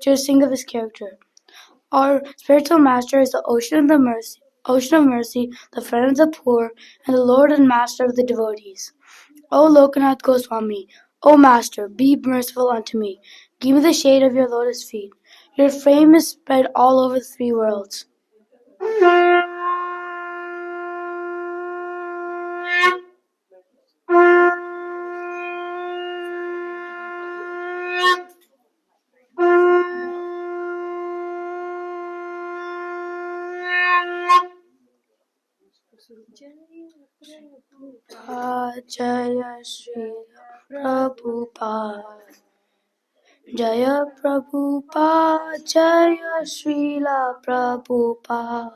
to sing of his character. Our spiritual master is the ocean of mercy, the friend of the poor, and the Lord and master of the devotees. O Lokanath Goswami, O Master, be merciful unto me. Give me the shade of your lotus feet. Your fame is spread all over the three worlds. Jaya Shri Prabhupada. Jaya Prabhupada, Jaya Srila Prabhupada.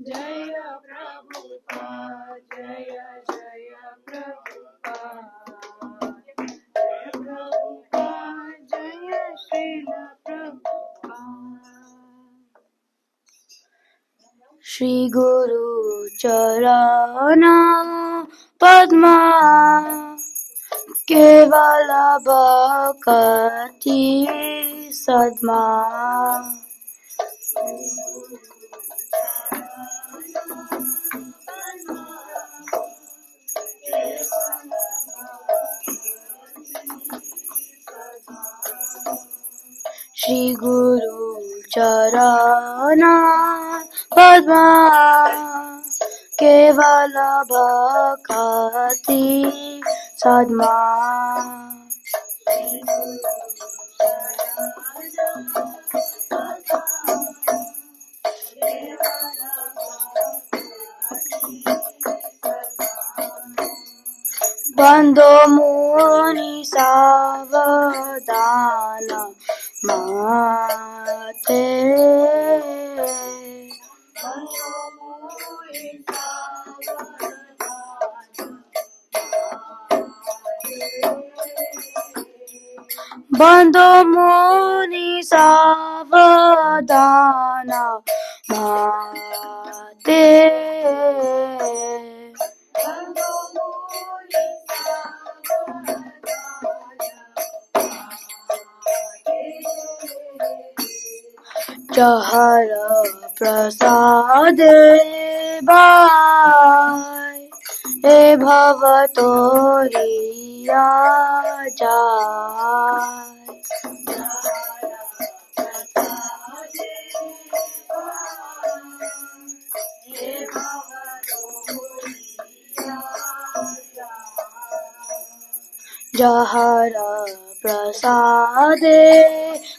Jaya Prabhupada, Jaya Jaya Prabhupada. Jaya Prabhupada, Jaya Srila Prabhupada. Shri Guru Charana Padma Kevala Bhakti Sadma. Shri Guru Charana Padma Kevala Bhakti Sadma. Bando Muni Savadana Mate. Bando Muni Savadana Mate. Jahara Prasade Bhai E Bhavatoriya Jai. Jahara Prasade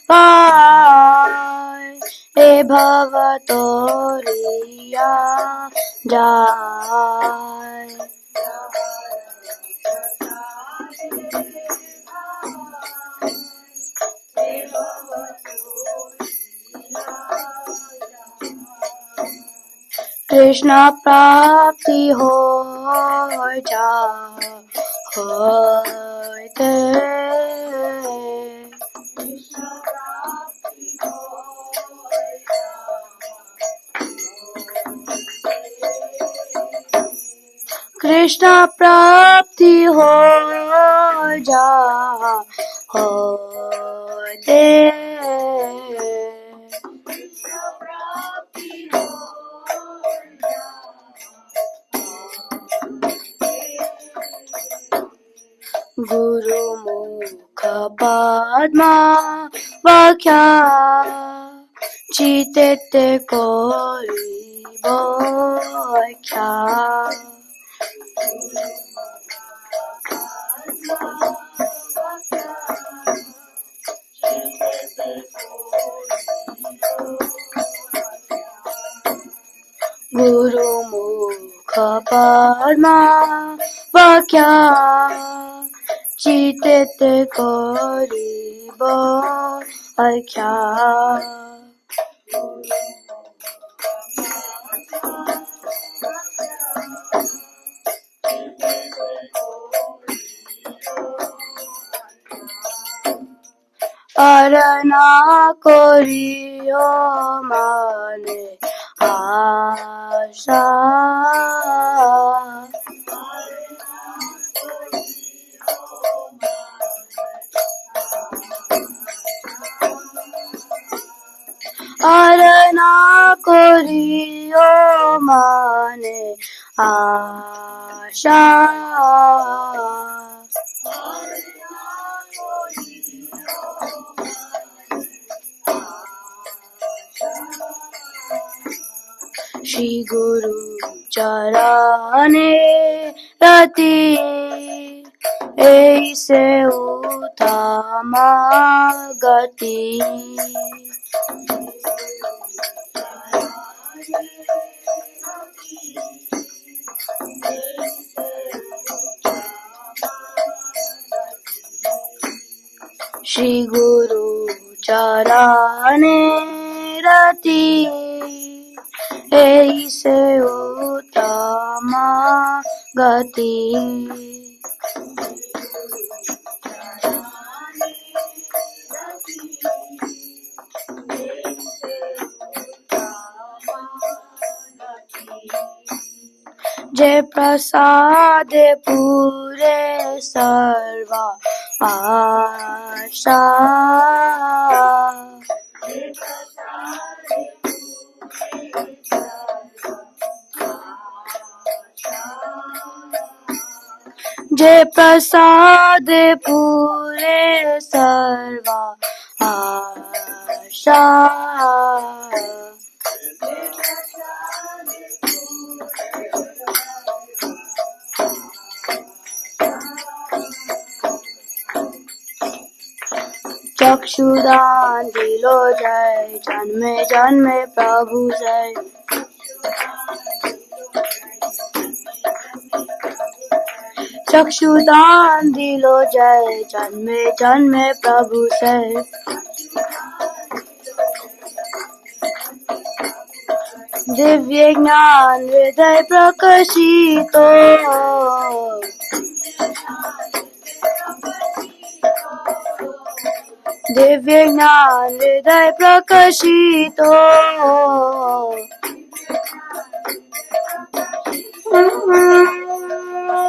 Bhai E Bhavatoriya Jai. Krishna Prapti Hoy Hoyte. Krishna Prapti Hoy Hoyte. Guru Mukha Padma Vakya Chitete Kori Vakya. Guru Mukha Padma Vakya Chitete Kori Vakya. Arana Koriyo Mane Asha. আরনা করিও মানে আশা শ্রী গুরু চরণে রতি ऐसे उतामा गति श्री गुरु चरणे रति ऐसे उतामा गति जय प्रसाद पूरे सर्वा आशा जय प्रसाद पूरे सर्वा आशा चक्षुदान दिलो जय जन्मे जन्मे प्रभु जय चक्षुदान दिलो जय जन्मे जन्मे प्रभु जय दिव्य ज्ञान हृदय प्रकाशितो दिव्य ज्ञान हृदय प्रकाशितो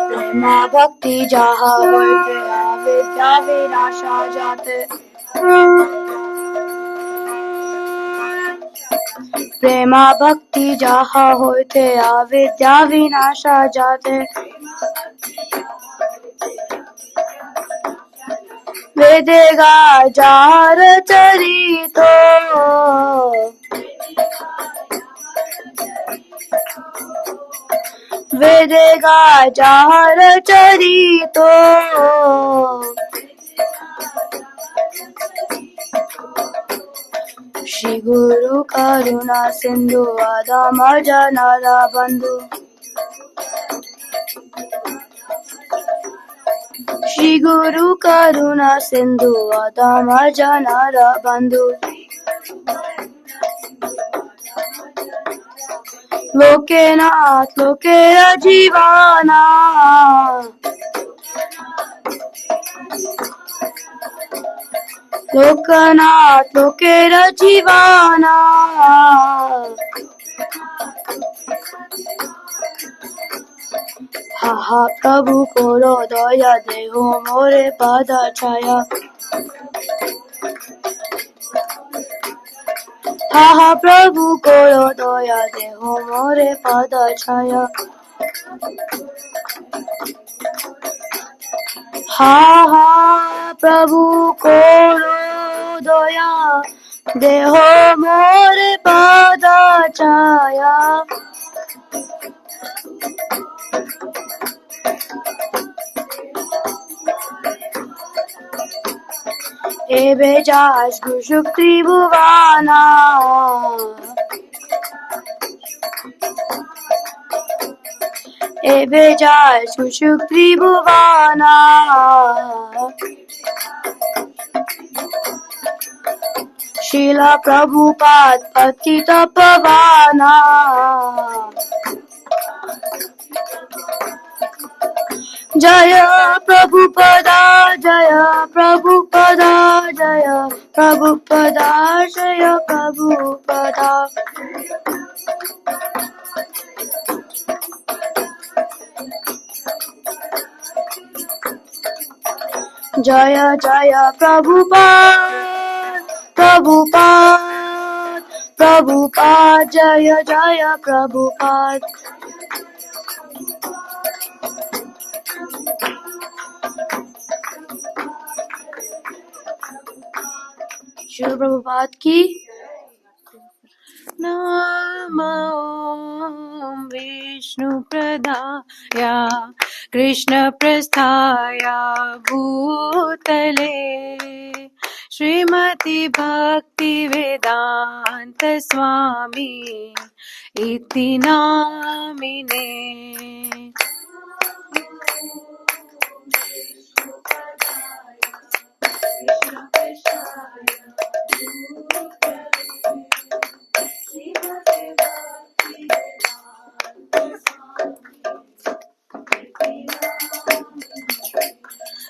प्रेमा भक्ति जहा होते विद्या विनाशा जाते प्रेमा भक्ति जहा होते विद्या विनाशा जाते वेदेगा जार चरितो वेदेगा जार चरितो श्री गुरु करुणा सिंधु आदम जनार बंधु श्री गुरु करुणा सिंधु आदम जनार बंधु लोकेनाथ लोके जीवाना लोकनाथ लोके जीवाना हा हा प्रभु कोरो दया देहो मोरे पद छाया हा हा प्रभु कोरो दया देहो मोरे पद छाया हा हा प्रभु कोरो दया देहो मोरे पद छाया एबे जास गुशुक्ति भुवाना एबे जास गुशुक्ति भुवाना शीला प्रभुपाद पतित पवाना जय प्रभुपदा जय प्रभुपदा जय प्रभुपदा जय प्रभुपदा जय जय Prabhupada Prabhupada Prabhupada, Jaya Jaya Prabhupada. Srila Prabhupada ki. Namo Vishnu Pradaya Krishna Prasthaya Bhutale Srimati Bhakti Vedanta Swami Iti Namine.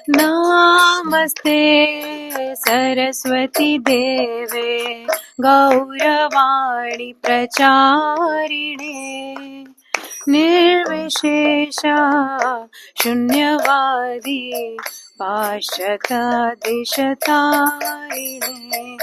Namaste Saraswati Deve Gauravani Pracharine Nirvishesha Shunyavadi Pashata Deshatarine.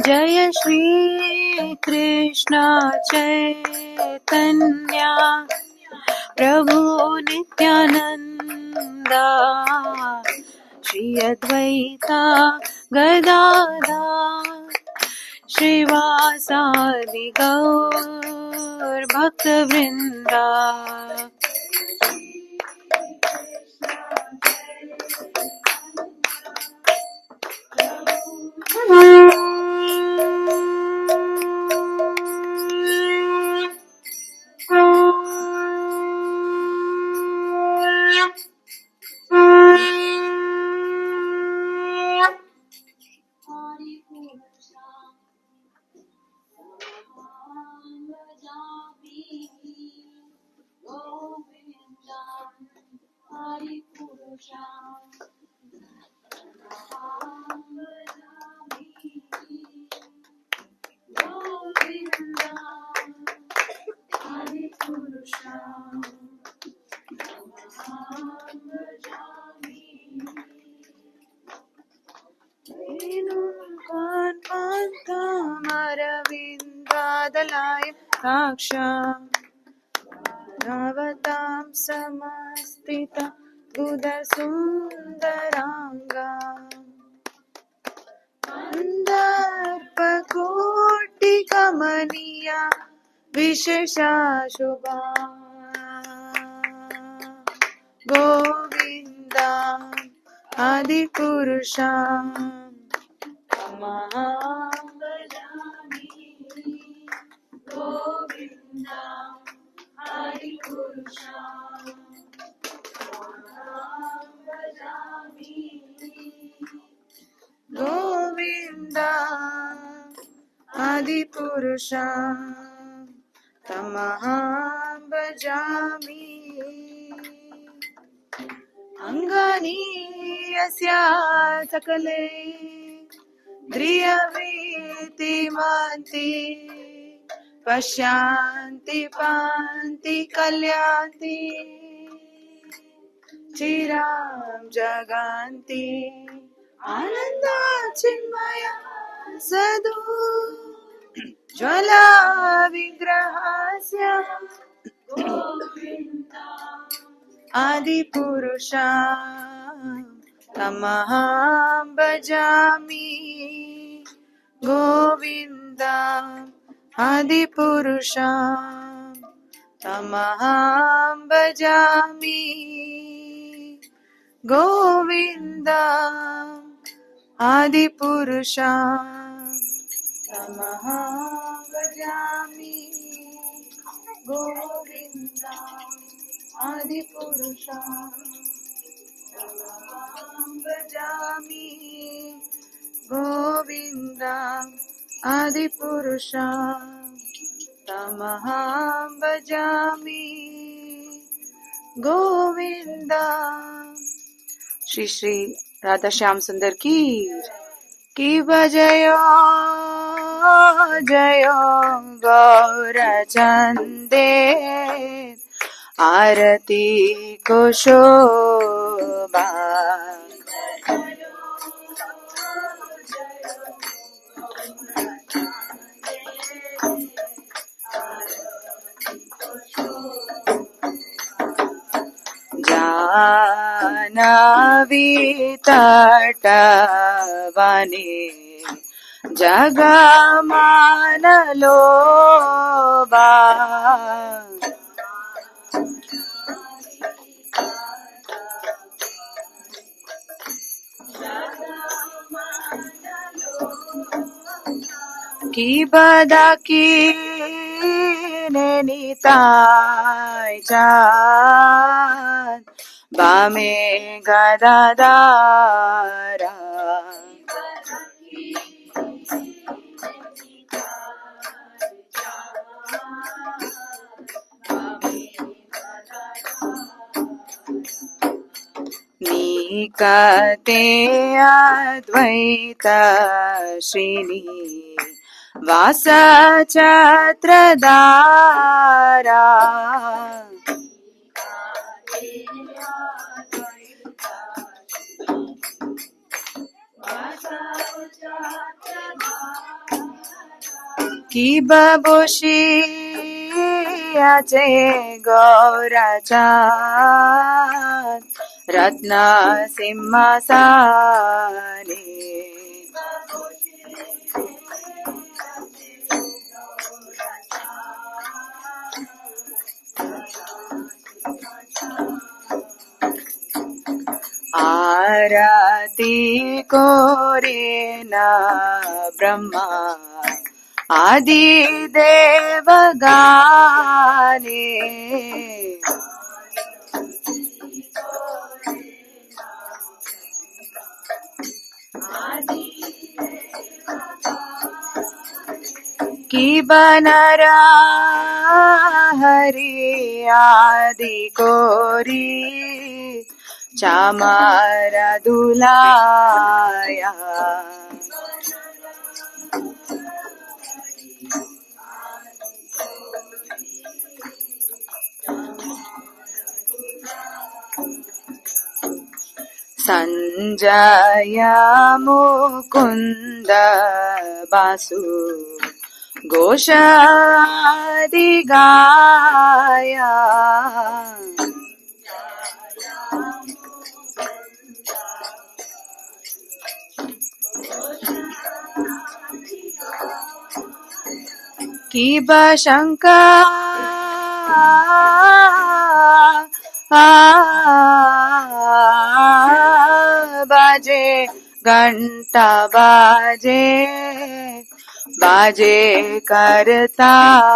Jaya Shri Krishna Chaitanya Prabhu Nityananda Shri Advaita Gadadhar Shrivasadi Gaur Bhakta Vrinda. Maravindadalaya Kaksham Navatam Samastita Buddhasundaranga Mandarpakoti Kamaniya Vishesha Shubha Govinda Adipurusha Tamaham Bhajami Govinda Adipurusha Tamaham Bhajami Govinda Adipurusha Tamaham Bhajami. Angani asya sakale driyaviti manti Pashyanti panti kalyanti Chiram jaganti Ananda chinmaya sadhu Jvala vigrahasya Govinda Adipurusha Tamaham Bhajami Govinda Adipurusha Tamaham Bhajami Govinda Adipurusha Tamaham Bhajami Govinda Adipurusha Tamaham Bhajami Govinda Adipurusha Tamaham Bhajami Govinda. Shri Shri Radha Shyam Sundar ki की बजयो जयो गौरचन्दे आरती को शोभा जानवी तटवने जगमान लोभा की बदा की निताय चाँद बामे गदादारा निकते अद्वैत श्रीनि वास छत्रधारा की बबोशी आचे गौरचाँद रत्न सिंहासने आरती कोरे न ब्रह्मा आदि देव गाने की बनरा हरि आदि कोरी चामर दुलाया संजय मुकुंद बासु घोषादि गाया की बशंका बाजे घंटा बाजे बाजे करताला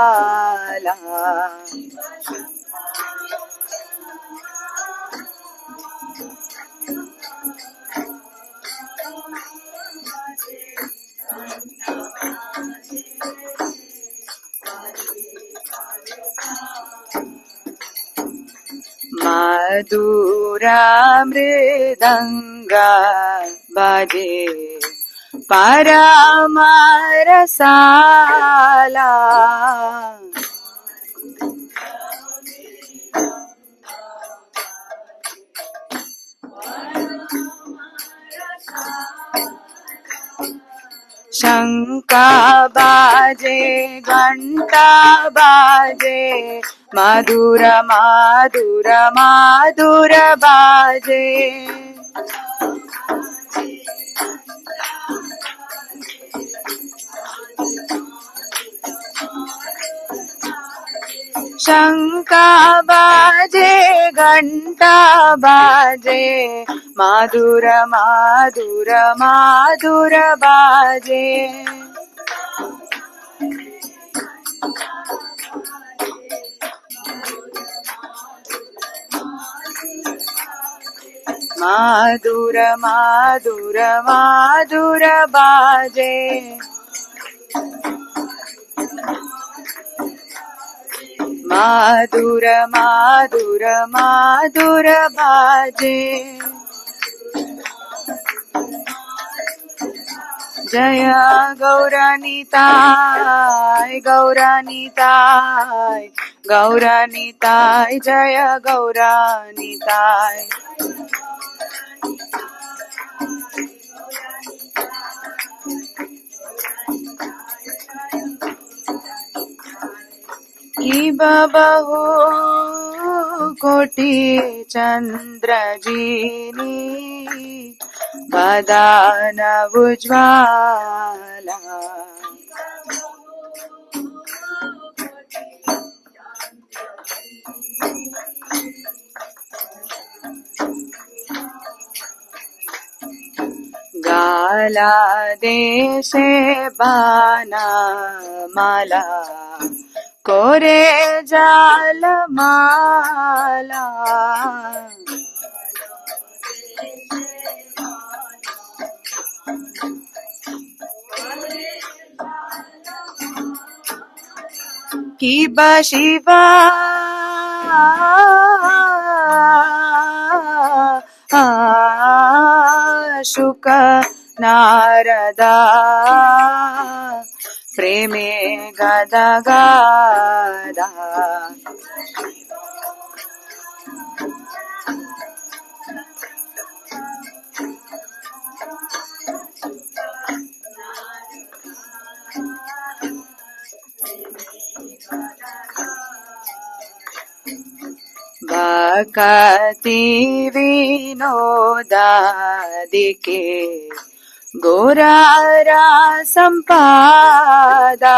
मधुरा मृदंग बाजे परम रसाला शंका बाजे घंटा बाजे मधुर मधुर मधुर बाजे शंका बाजे घंटा बाजे मधुर मधुर मधुर बाजे मधुर मधुर मधुर बाजे मधुर मधुर मधुर बाजे जय गौरनिताय गौरनिताय गौरनिताय जय गौरनिताय कि बहु कोटि चन्द्रजीनी वदन उज्ज्वला गाला देशे बाणमाला कोरे जालमाला कि शिवा शुक नारदा प्रेमे गदा गदा भक्ति विनोदादिके गोरारा संपादा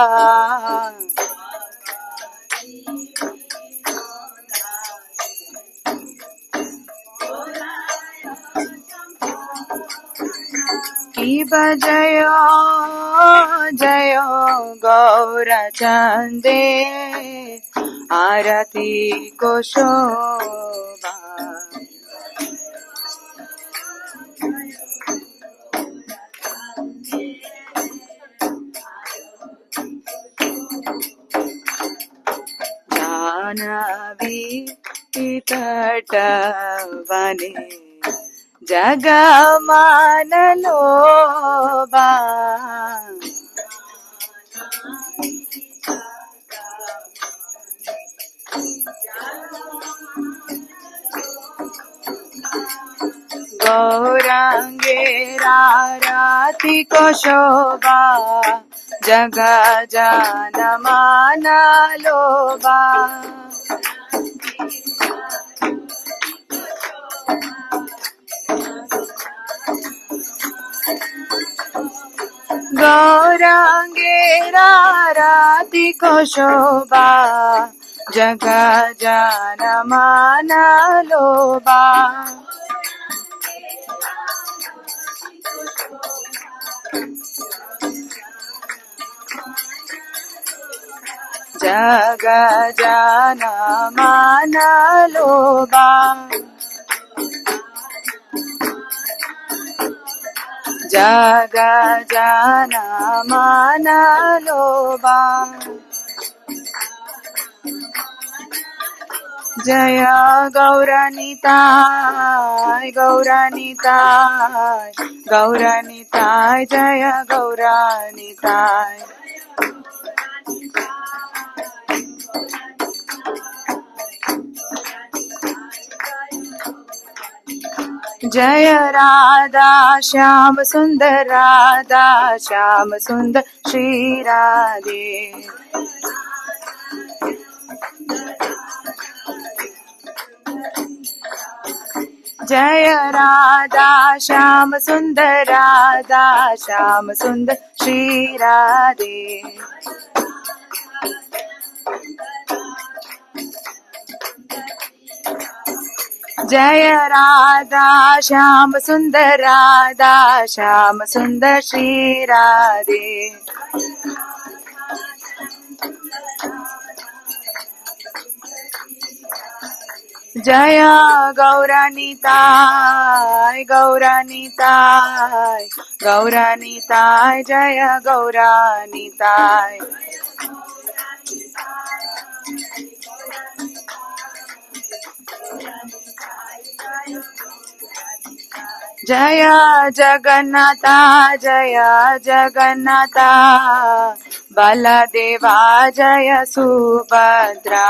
कि बजयो जयो गौरचंदे आरती को शोभा जानवी तटवने जगमान लोबा गौरांगे राती को शोभा जग जान मान लोबा गौरांगे राती को शोभा जग जान मान लोबा जग जान मान लोबा जग जान मान लोबा जय गौरनिताय गौरनिताय गौरनिताय जय गौरनिताय जय राधा श्याम सुंदर श्री राधे जय राधा श्याम सुंदर श्री राधे जय राधा श्याम सुंदर श्री राधे जय गौरनिताय गौरनिताय गौरनिताय जय गौरनिताय जय जगन्नाथ जय जगन्नाथ बलदेवा जय सुभद्रा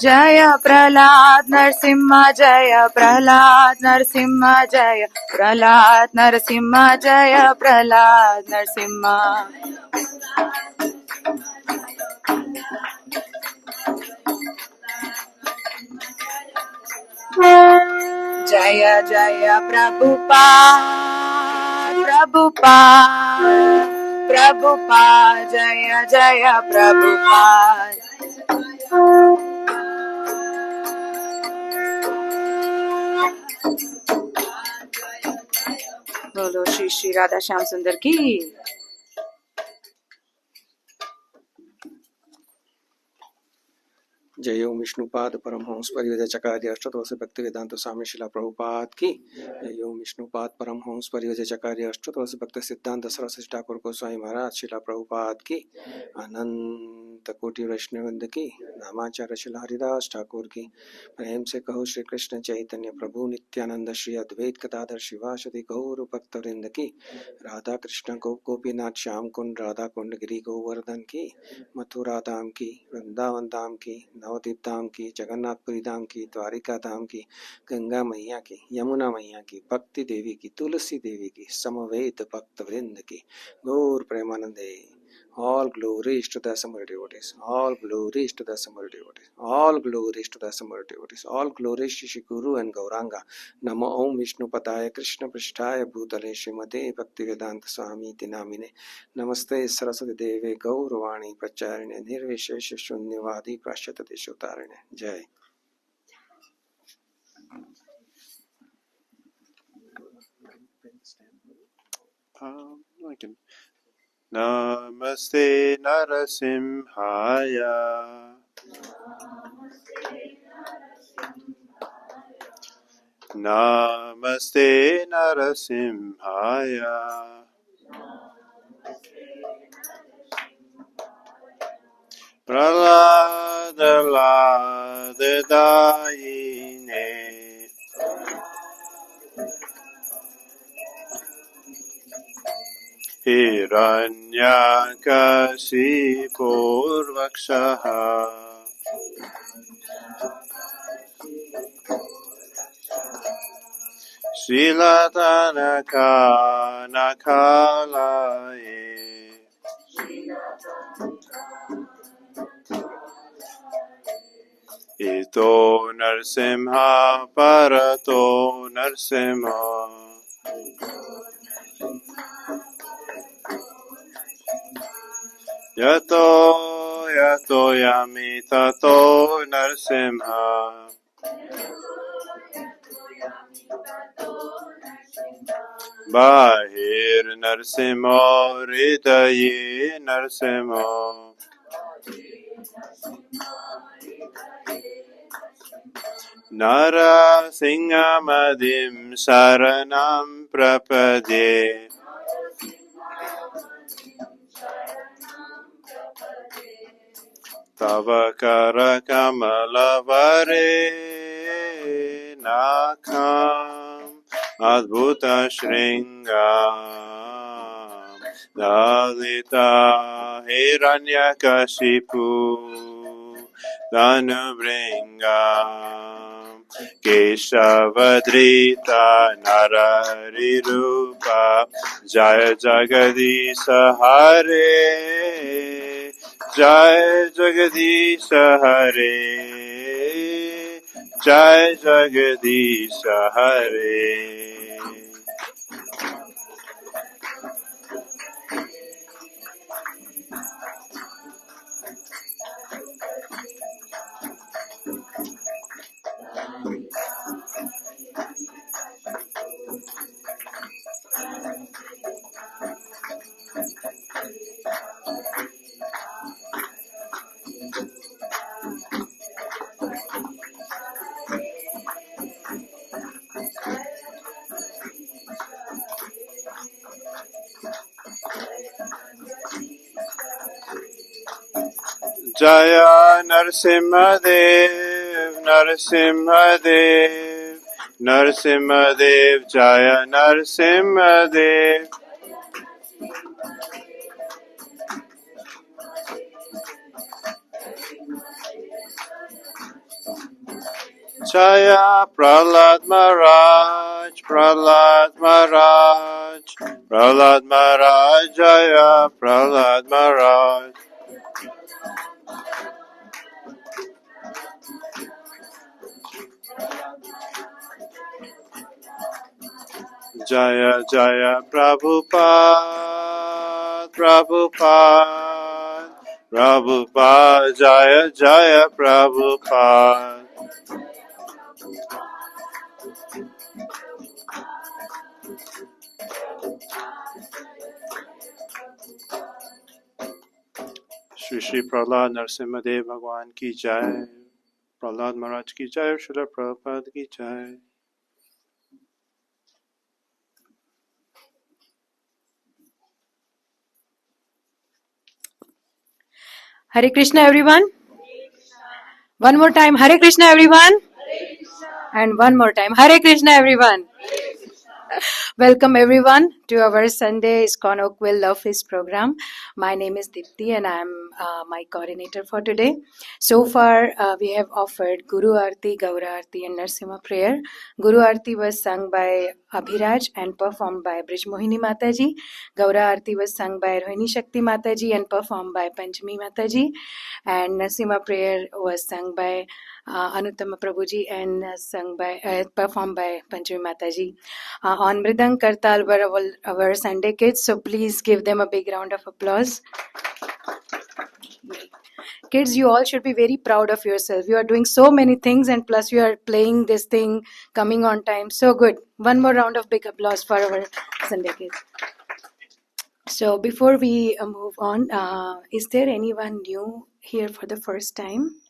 जय प्रहलाद नरसिंह जय प्रहलाद नरसिंह जय प्रहलाद नरसिंह जय प्रहलाद नरसिंह जय जय प्रभुपाद प्रभुपाद प्रभुपाद जय जय प्रभुपाद बोलो श्री श्री राधा श्याम सुंदर की जय ओम विष्णुपाद परमहंस परिव्रजकार्य अष्टोत्तर भक्ति वेदांत स्वामी शिला प्रभुपाद की। जय ओम विष्णुपाद परमहंस परिव्रजकार्य अष्टोत्तर भक्ति सिद्धांत सरस्वती ठाकुर गोस्वामी महाराज शिला प्रभुपाद की। अनंत कोटि वैष्णववृंद की। नामाचार्य शिला हरिदास ठाकुर की। प्रेम से कहो श्री कृष्ण चैतन्य प्रभु नित्यानंद श्री अद्वैत गदाधर शिवासदि गौर भक्त वृंद की। राधा कृष्ण गोपीनाथ श्याम कुंड राधा कुंड गिरी गोवर्धन की। मथुरा धाम की, वृंदावन धाम की, नवदीप धाम की, जगन्नाथपुरी धाम की, द्वारिका धाम की, गंगा मैया की, यमुना मैया की, भक्ति देवी की, तुलसी देवी की, समवेत भक्त वृंद की। गौर प्रेमानंदे। All glories to the Samar devotees. All glories to the Samar devotees. All glories to the Samar devotees. All glories to Shri Guru and Gauranga. Namo Om Vishnu Padaya Krishna Prishtaya Bhutale Srimate Bhaktivedanta Swami Namine. Namaste Saraswati Deve Gauravani Pracharine Nirvishesha Shunyavadi Prashyata Deshotarine. Jai. I can. Namaste Narasimhaya. Namaste Narasimhaya. Praladadayine. Hiranyakashipurvakshaha. Srilatanaka nakalaye. Ito Narsimha Parato Narsimha. Yato yato yami tato Narsimha. Bahir Narsimha Hridaye Narsimha. Narasingamadim Saranam Prapade. Tava kara kamalavare nakam adbhuta shringam dalita hiranyakashipu danubringam keshavadrita nararirupa jaya jagadisa hare Jai Jagadish Hare Jai Jagadish Hare Jaya Narasimhadev, Narasimhadev, Narasimhadev, Jaya Narasimhadev. Jaya Prahlad Maharaj, Prahlad Maharaj, Prahlad Maharaj, Jaya Prahlad Maharaj. Jaya Jaya Prabhupada, Prabhupada, Prabhupada, Jaya Jaya Prabhupada. Shri Shri Prahlad Narasimhadev Bhagwan ki Jai, Prahlad Maharaj ki Jai, Srila Prabhupada ki Jai. Hare Krishna, everyone. One more time, Hare Krishna, everyone. And one more time, Hare Krishna, everyone. Welcome everyone to our Sunday ISKCON Oakville Love Feast program. My name is Dipti and I am my coordinator for today. So far, we have offered Guru Arti, Gaura Arti and Narsimha prayer. Guru Arti was sung by Abhiraj and performed by Brij Mohini Mataji. Gaura Arti was sung by Rohini Shakti Mataji and performed by Panchami Mataji. And Narsimha prayer was sung by Anuttama Prabhuji and performed by Panchami Mataji. On Mridang Kartal were our Sunday kids, so please give them a big round of applause. Kids, you all should be very proud of yourself. You are doing so many things and plus you are playing this thing, coming on time. So good. One more round of big applause for our Sunday kids. So before we move on, is there anyone new here for the first time?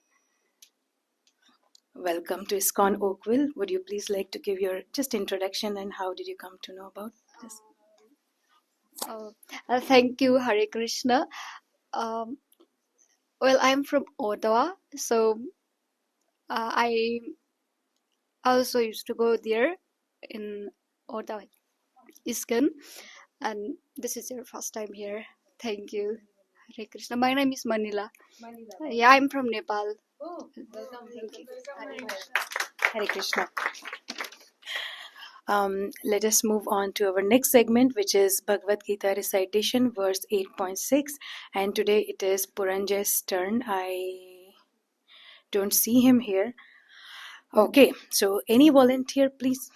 Welcome to ISKCON Oakville. Would you please like to give your just introduction and how did you come to know about this? Thank you, Hare Krishna. Well, I'm from Ottawa, so I also used to go there in Ottawa, ISKCON, and this is your first time here. Thank you, Hare Krishna. My name is Manila. Yeah, I'm from Nepal. Oh, welcome. Thank you. Hare Krishna. Let us move on to our next segment, which is Bhagavad Gita recitation, verse 8.6. And today it is Puranjay's turn. I don't see him here. Okay, so any volunteer, please?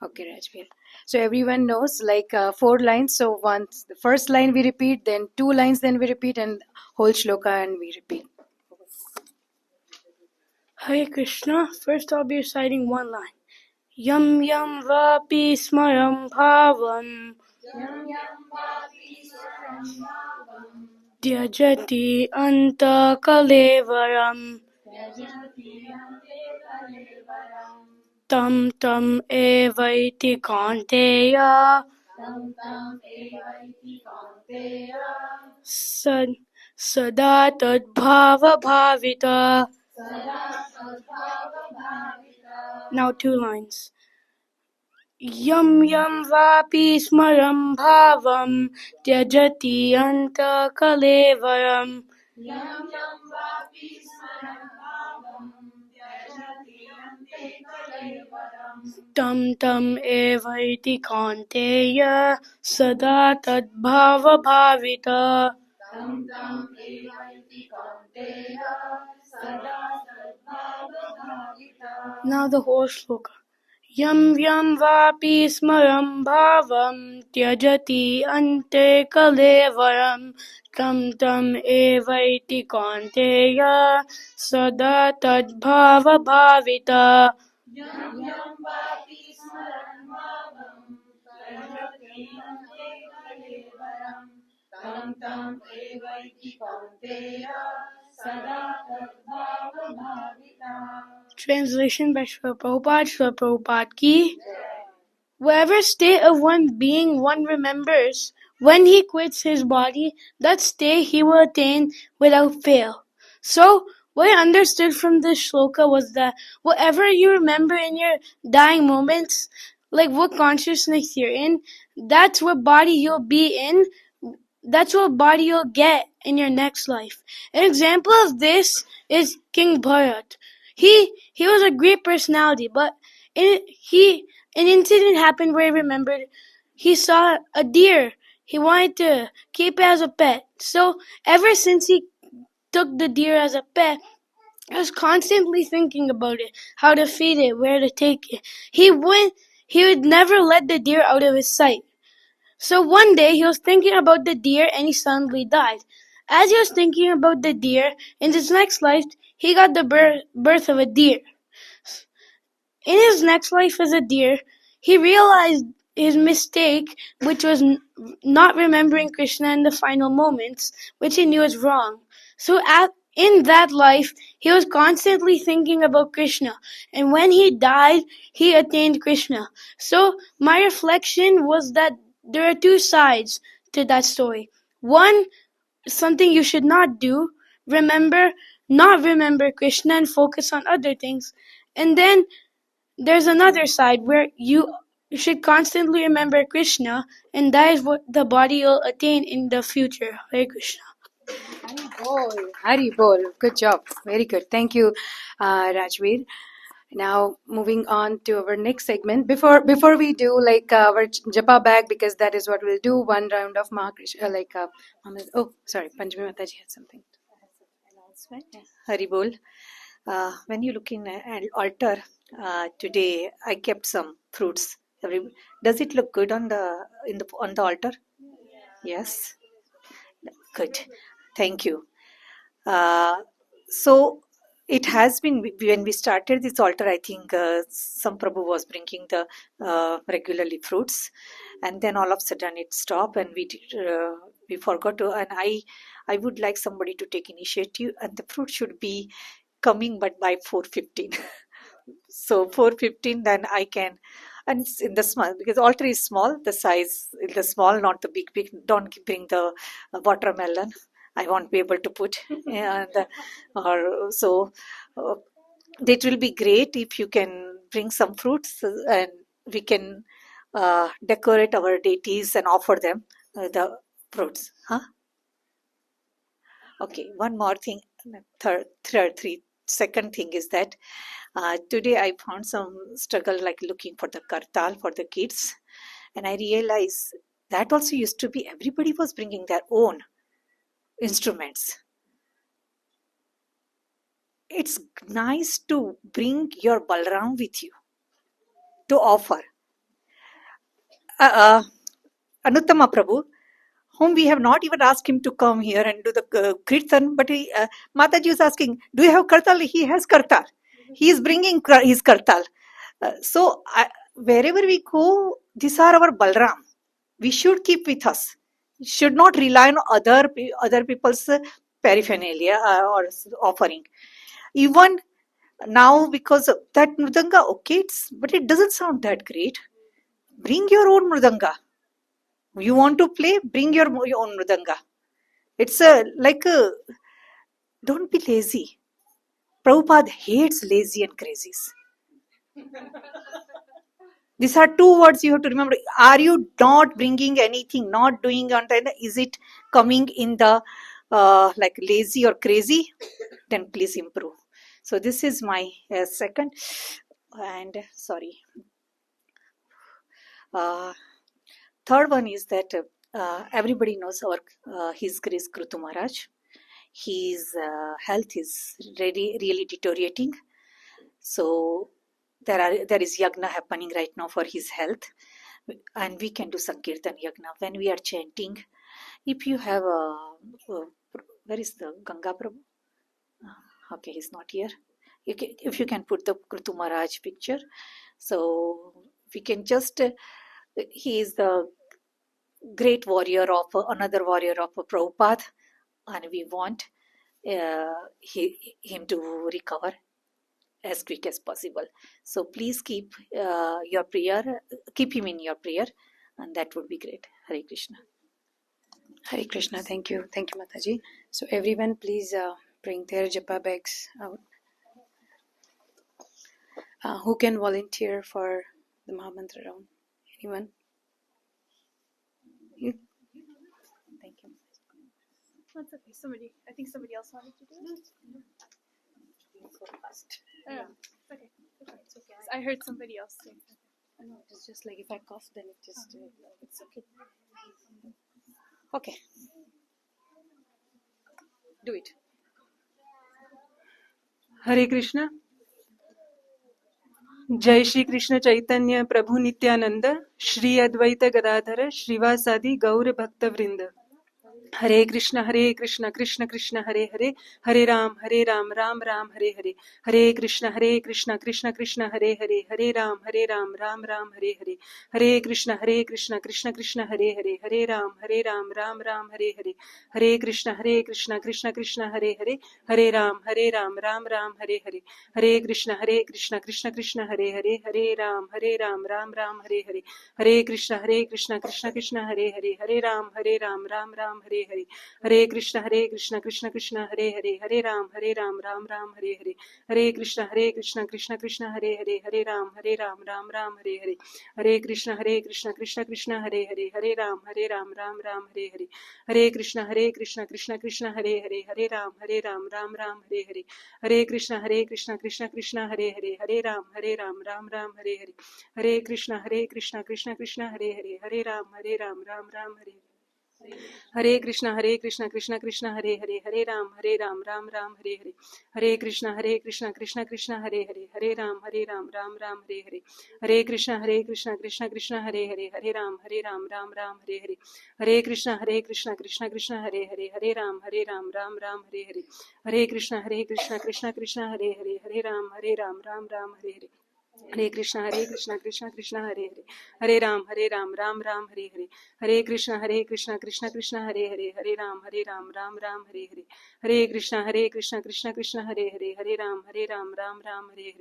Okay, Rajveer. So everyone knows like 4 lines. So once the first line we repeat, then 2 lines, then we repeat, and whole shloka and we repeat. Hare Krishna. First I'll be reciting one line. Yam yam vapi smaram bhavam Tyajati anta kalevaram Tam tam evaiti kaunteya Sada tadbhava bhavita. Now 2 lines. Yam yam vapi smaram bhavam Tyajati anta kalevaram Tam tam evaiti kaunteya Sada tadbhava bhavita. Now the whole shloka. Yam yam vapi smaram bhavam Tyajati ante kalevaram Tam tam evaiti kaunteya Sada tadbhava bhavita. Translation by Srila Prabhupada. Srila Prabhupada ki. Whatever state of one being one remembers, when he quits his body, that state he will attain without fail. So, what I understood from this shloka was that whatever you remember in your dying moments, like what consciousness you're in, that's what body you'll be in, that's what body you'll get in your next life. An example of this is King Bharat. He was a great personality, but an incident happened where he remembered he saw a deer. He wanted to keep it as a pet. So ever since he took the deer as a pet, he was constantly thinking about it, how to feed it, where to take it. He would never let the deer out of his sight. So one day he was thinking about the deer and he suddenly died. As he was thinking about the deer, in his next life, he got the birth of a deer. In his next life as a deer, he realized his mistake, which was not remembering Krishna in the final moments, which he knew was wrong. So in that life, he was constantly thinking about Krishna, and when he died, he attained Krishna. So my reflection was that there are two sides to that story. One, something you should not do, not remember Krishna and focus on other things. And then there's another side where you should constantly remember Krishna, and that is what the body will attain in the future. Hare Krishna. Hari Bol. Good job. Very good. Thank you, Rajveer. Now moving on to our next segment. Before we do like our japa bag, because that is what we'll do. One round of Mahakrishna, sorry, Panchami Mataji had something. Announcement. Hari Bol. When you look in an altar today, I kept some fruits. Does it look good on the altar? Yes. Good. Thank you. So it has been, when we started this altar, I think some Prabhu was bringing the regularly fruits, and then all of a sudden it stopped, and we forgot to. And I would like somebody to take initiative, and the fruit should be coming, but by 4:15. So 4:15, then I can. And in the small, because altar is small, the size, the small, not the big. Don't bring the watermelon. I won't be able to put. And it will be great if you can bring some fruits, and we can decorate our deities and offer them the fruits. Huh? Okay. One more thing. Second thing is that today I found some struggle, like looking for the kartal for the kids, and I realized that also used to be, everybody was bringing their own instruments. It's nice to bring your Balram with you to offer. Anuttama Prabhu, whom we have not even asked him to come here and do the kirtan, but Mataji is asking, do you have kartal? He has kartal. He is bringing his kartal. So wherever we go, these are our Balram. We should keep with us. Should not rely on other people's paraphernalia or offering. Even now, because of that mridanga, okay, but it doesn't sound that great. Bring your own mridanga. You want to play? Bring your own mridanga. It's don't be lazy. Prabhupada hates lazy and crazies. These are two words you have to remember. Are you not bringing anything, not doing, is it coming in the like lazy or crazy? Then please improve. So this is my second. And sorry. Third one is that everybody knows His Grace Krutu Maharaj. His health is really deteriorating. So there is yagna happening right now for his health, and we can do Sankirtan yagna when we are chanting. If you have where is the Ganga Prabhu? Okay, he's not here. If you can put the Krutu Maharaj picture, so we can just. He is the great warrior of another warrior of Prabhupada, and we want him to recover as quick as possible. So please keep your prayer, keep him in your prayer, and that would be great. Hare Krishna. Hare Krishna. Thank you, Mataji. So everyone, please bring their japa bags out. Who can volunteer for the Mahamantra round? Anyone? You? Thank you. That's okay. I think somebody else wanted to do it. Oh, it's okay. I heard somebody else say. No, it's just like if I cough, then it just it's okay. Okay, do it. Hare Krishna. जय श्री कृष्ण चैतन्य प्रभु नित्यानंद श्री अद्वैत गदाधर श्रीवासादि गौर भक्त वृंद हरे कृष्ण कृष्ण कृष्ण हरे हरे हरे राम राम राम हरे हरे हरे कृष्ण कृष्ण कृष्ण हरे हरे हरे राम राम राम हरे हरे हरे कृष्ण कृष्ण कृष्ण हरे हरे हरे राम राम राम हरे हरे हरे कृष्ण कृष्ण कृष्ण हरे हरे हरे राम राम राम हरे हरे हरे कृष्ण कृष्ण हरे हरे हरे राम राम राम हरे हरे हरे कृष्ण कृष्ण हरे हरे हरे राम राम राम हरे हरे हरे कृष्ण कृष्ण हरे हरे हरे राम राम राम हरे हरे हरे कृष्ण कृष्ण हरे हरे हरे राम राम राम हरे हरे हरे कृष्ण कृष्ण हरे हरे हरे राम राम राम हरे हरे हरे कृष्ण कृष्ण हरे हरे हरे राम राम राम हरे हरे हरे कृष्ण कृष्ण हरे हरे हरे राम राम राम हरे हरे हरे कृष्ण कृष्ण हरे हरे हरे राम राम राम हरे हरे कृष्ण कृष्ण हरे हरे हरे राम राम राम हरे हरे हरे कृष्ण कृष्ण हरे हरे हरे राम राम राम हरे हरे हरे कृष्ण कृष्ण हरे हरे हरे राम राम राम हरे हरे हरे कृष्ण कृष्ण हरे हरे हरे राम राम राम हरे हरे हरे कृष्ण कृष्ण हरे हरे हरे राम राम राम हरे हरे हरे कृष्ण कृष्ण हरे हरे हरे राम राम राम हरे हरे हरे कृष्ण कृष्ण हरे हरे हरे राम राम राम हरे हरे हरे कृष्ण कृष्ण हरे हरे हरे राम राम राम हरे हरे हरे कृष्ण कृष्ण हरे हरे हरे राम राम राम हरे हरे हरे कृष्ण कृष्ण हरे हरे हरे राम राम राम हरे हरे हरे कृष्ण कृष्ण हरे हरे हरे राम राम राम हरे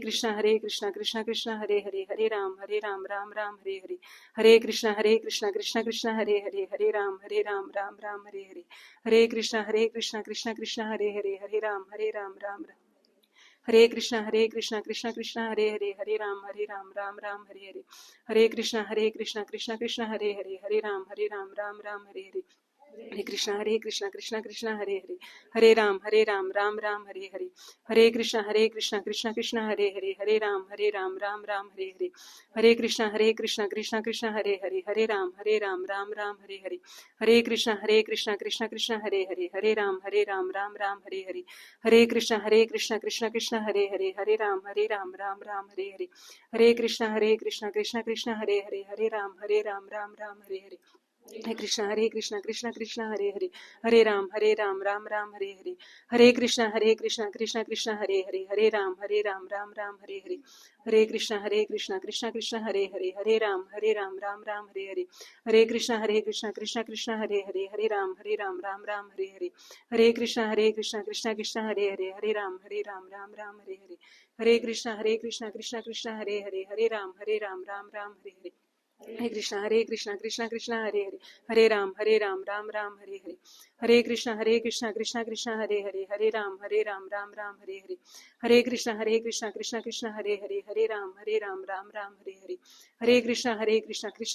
कृष्ण कृष्ण हरे हरे हरे राम राम राम हरे हरे हरे कृष्ण कृष्ण हरे हरे हरे राम राम राम हरे हरे हरे कृष्ण कृष्ण हरे हरे हरे राम राम राम हरे हरे हरे कृष्ण कृष्ण हरे हरे हरे राम राम राम हरे हरे हरे कृष्ण कृष्ण हरे हरे हरे राम राम राम हरे हरे हरे कृष्ण कृष्ण हरे हरे हरे राम राम राम हरे हरे हरे कृष्ण कृष्ण हरे हरे हरे राम राम राम हरे हरे हरे कृष्ण कृष्ण हरे हरे हरे राम राम राम हरे हरे हरे कृष्ण कृष्ण हरे हरे हरे राम राम राम हरे हरे हरे कृष्ण कृष्ण हरे हरे हरे राम राम राम हरे हरे हरे कृष्ण कृष्ण हरे हरे हरे राम राम राम हरे हरे हरे कृष्ण कृष्ण हरे हरे हरे राम राम राम हरे हरे हरे कृष्ण कृष्ण हरे हरे हरे राम राम राम हरे हरे हरे कृष्ण कृष्ण हरे हरे हरे राम राम राम हरे हरे हरे कृष्ण कृष्ण हरे हरे हरे राम राम राम हरे हरे हरे कृष्ण कृष्ण हरे हरे हरे राम राम राम हरे हरे हरे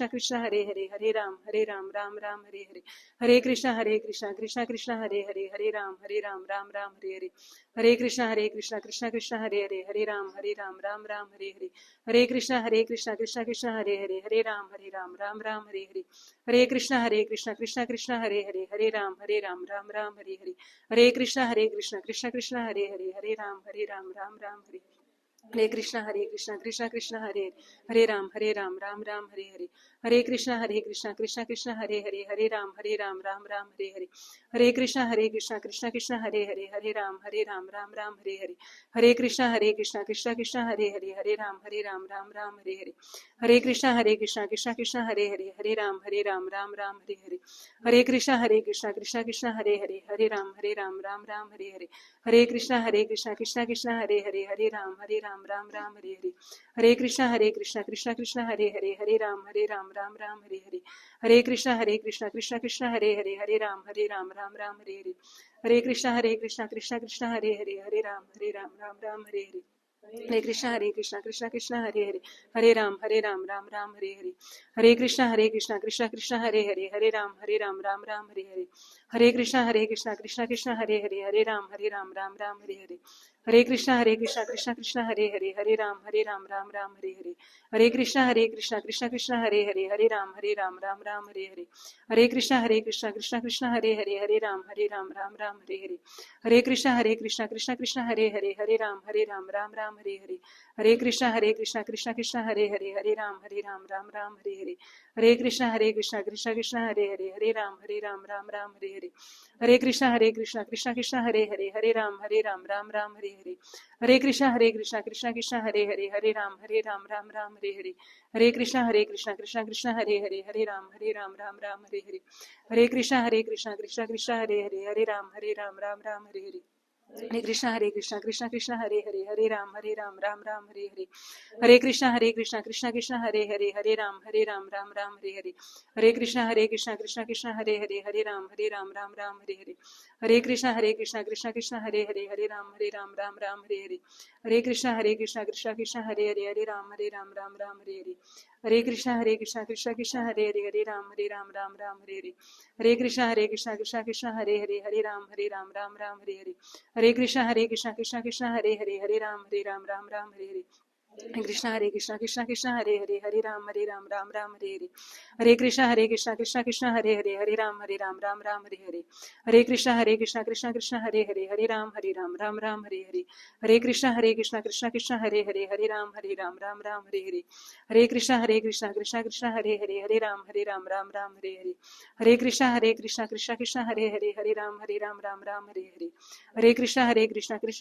कृष्ण कृष्ण हरे हरे हरे राम राम राम हरे हरे हरे कृष्ण कृष्ण हरे हरे हरे राम राम राम हरे हरे हरे कृष्ण कृष्ण हरे हरे हरे राम राम राम हरे हरे हरे कृष्ण कृष्ण हरे हरे हरे राम राम राम हरे हरे हरे कृष्ण कृष्ण हरे हरे हरे राम राम राम हरे हरे हरे कृष्ण कृष्ण हरे हरे हरे राम राम राम हरे हरे हरे कृष्ण कृष्ण हरे हरे हरे राम राम राम हरे हरे हरे कृष्ण कृष्ण हरे हरे राम राम राम हरे हरे हरे कृष्ण कृष्ण हरे हरे हरे राम राम राम हरे हरे हरे कृष्ण कृष्ण हरे हरे राम राम राम हरे हरे हरे कृष्ण कृष्ण हरे हरे राम राम राम हरे हरे हरे कृष्ण कृष्ण हरे हरे राम राम राम हरे हरे हरे कृष्ण कृष्ण हरे राम राम राम हरे हरे हरे कृष्ण कृष्ण हरे हरे हरे राम राम राम हरे हरे, हरे कृष्णा कृष्णा कृष्णा हरे हरे, हरे राम राम राम हरे हरे, हरे कृष्णा कृष्णा कृष्णा हरे हरे, हरे राम राम राम हरे हरे, हरे कृष्णा कृष्णा कृष्णा हरे हरे, हरे राम राम राम हरे हरे, हरे कृष्णा कृष्णा कृष्णा हरे हरे, हरे राम राम राम हरे हरे, हरे कृष्णा कृष्णा कृष्णा हरे हरे, हरे राम राम राम हरे हरे, हरे कृष्णा कृष्णा कृष्णा हरे हरे, हरे राम राम राम हरे हरे, हरे कृष्णा कृष्णा कृष्णा हरे हरे, हरे राम राम राम हरे हरे, हरे कृष्णा कृष्णा कृष्णा हरे हरे, हरे राम राम राम हरे हरे, हरे कृष्णा कृष्णा कृष्णा हरे हरे, हरे राम राम राम हरे हरे, हरे कृष्णा कृष्णा कृष्णा हरे हरे, हरे राम राम राम हरे हरे, हरे कृष्णा कृष्णा कृष्णा हरे हरे, हरे राम राम राम हरे हरे, हरे कृष्णा कृष्णा कृष्णा हरे हरे, हरे राम राम राम हरे हरे, हरे कृष्णा कृष्णा कृष्णा हरे हरे, हरे राम राम राम हरे हरे, हरे कृष्णा कृष्णा कृष्णा हरे हरे, हरे राम राम राम हरे हरे, हरे कृष्णा कृष्णा कृष्णा हरे हरे, हरे राम राम राम हरे हरे, हरे कृष्णा कृष्णा कृष्णा हरे हरे, हरे राम राम राम हरे हरे, हरे कृष्णा कृष्णा कृष्णा हरे हरे, हरे राम राम राम हरे हरे, हरे कृष्णा कृष्णा कृष्णा हरे हरे, हरे राम राम राम हरे हरे, हरे कृष्णा कृष्णा कृष्णा हरे हरे, हरे राम राम राम हरे हरे, हरे कृष्णा कृष्णा कृष्णा हरे हरे, हरे राम राम राम हरे हरे, हरे कृष्णा कृष्णा कृष्णा हरे हरे, हरे राम राम राम हरे हरे, हरे कृष्णा कृष्णा कृष्णा हरे हरे, हरे राम राम राम हरे हरे, हरे कृष्णा कृष्णा कृष्णा हरे हरे, हरे राम राम राम हरे हरे, हरे कृष्णा कृष्णा कृष्णा हरे हरे, हरे राम राम राम हरे हरे, हरे कृष्णा कृष्णा हरे हरे, हरे राम राम राम हरे हरे, हरे कृष्णा कृष्णा कृष्णा हरे हरे, हरे राम राम राम हरे हरे, हरे कृष्णा कृष्णा कृष्णा हरे हरे, हरे राम राम राम हरे हरे, हरे कृष्णा कृष्णा कृष्णा हरे हरे, हरे राम राम राम हरे हरे, हरे कृष्णा कृष्णा कृष्णा हरे हरे, हरे राम राम राम हरे हरे, हरे कृष्णा कृष्णा कृष्णा हरे हरे, हरे राम राम राम हरे हरे, हरे कृष्णा कृष्णा हरे हरे, हरे राम राम राम हरे हरे, हरे कृष्णा कृष्णा हरे हरे, हरे राम राम राम हरे हरे, हरे कृष्णा कृष्णा कृष्णा हरे हरे, हरे राम राम राम हरे हरे, हरे कृष्णा कृष्णा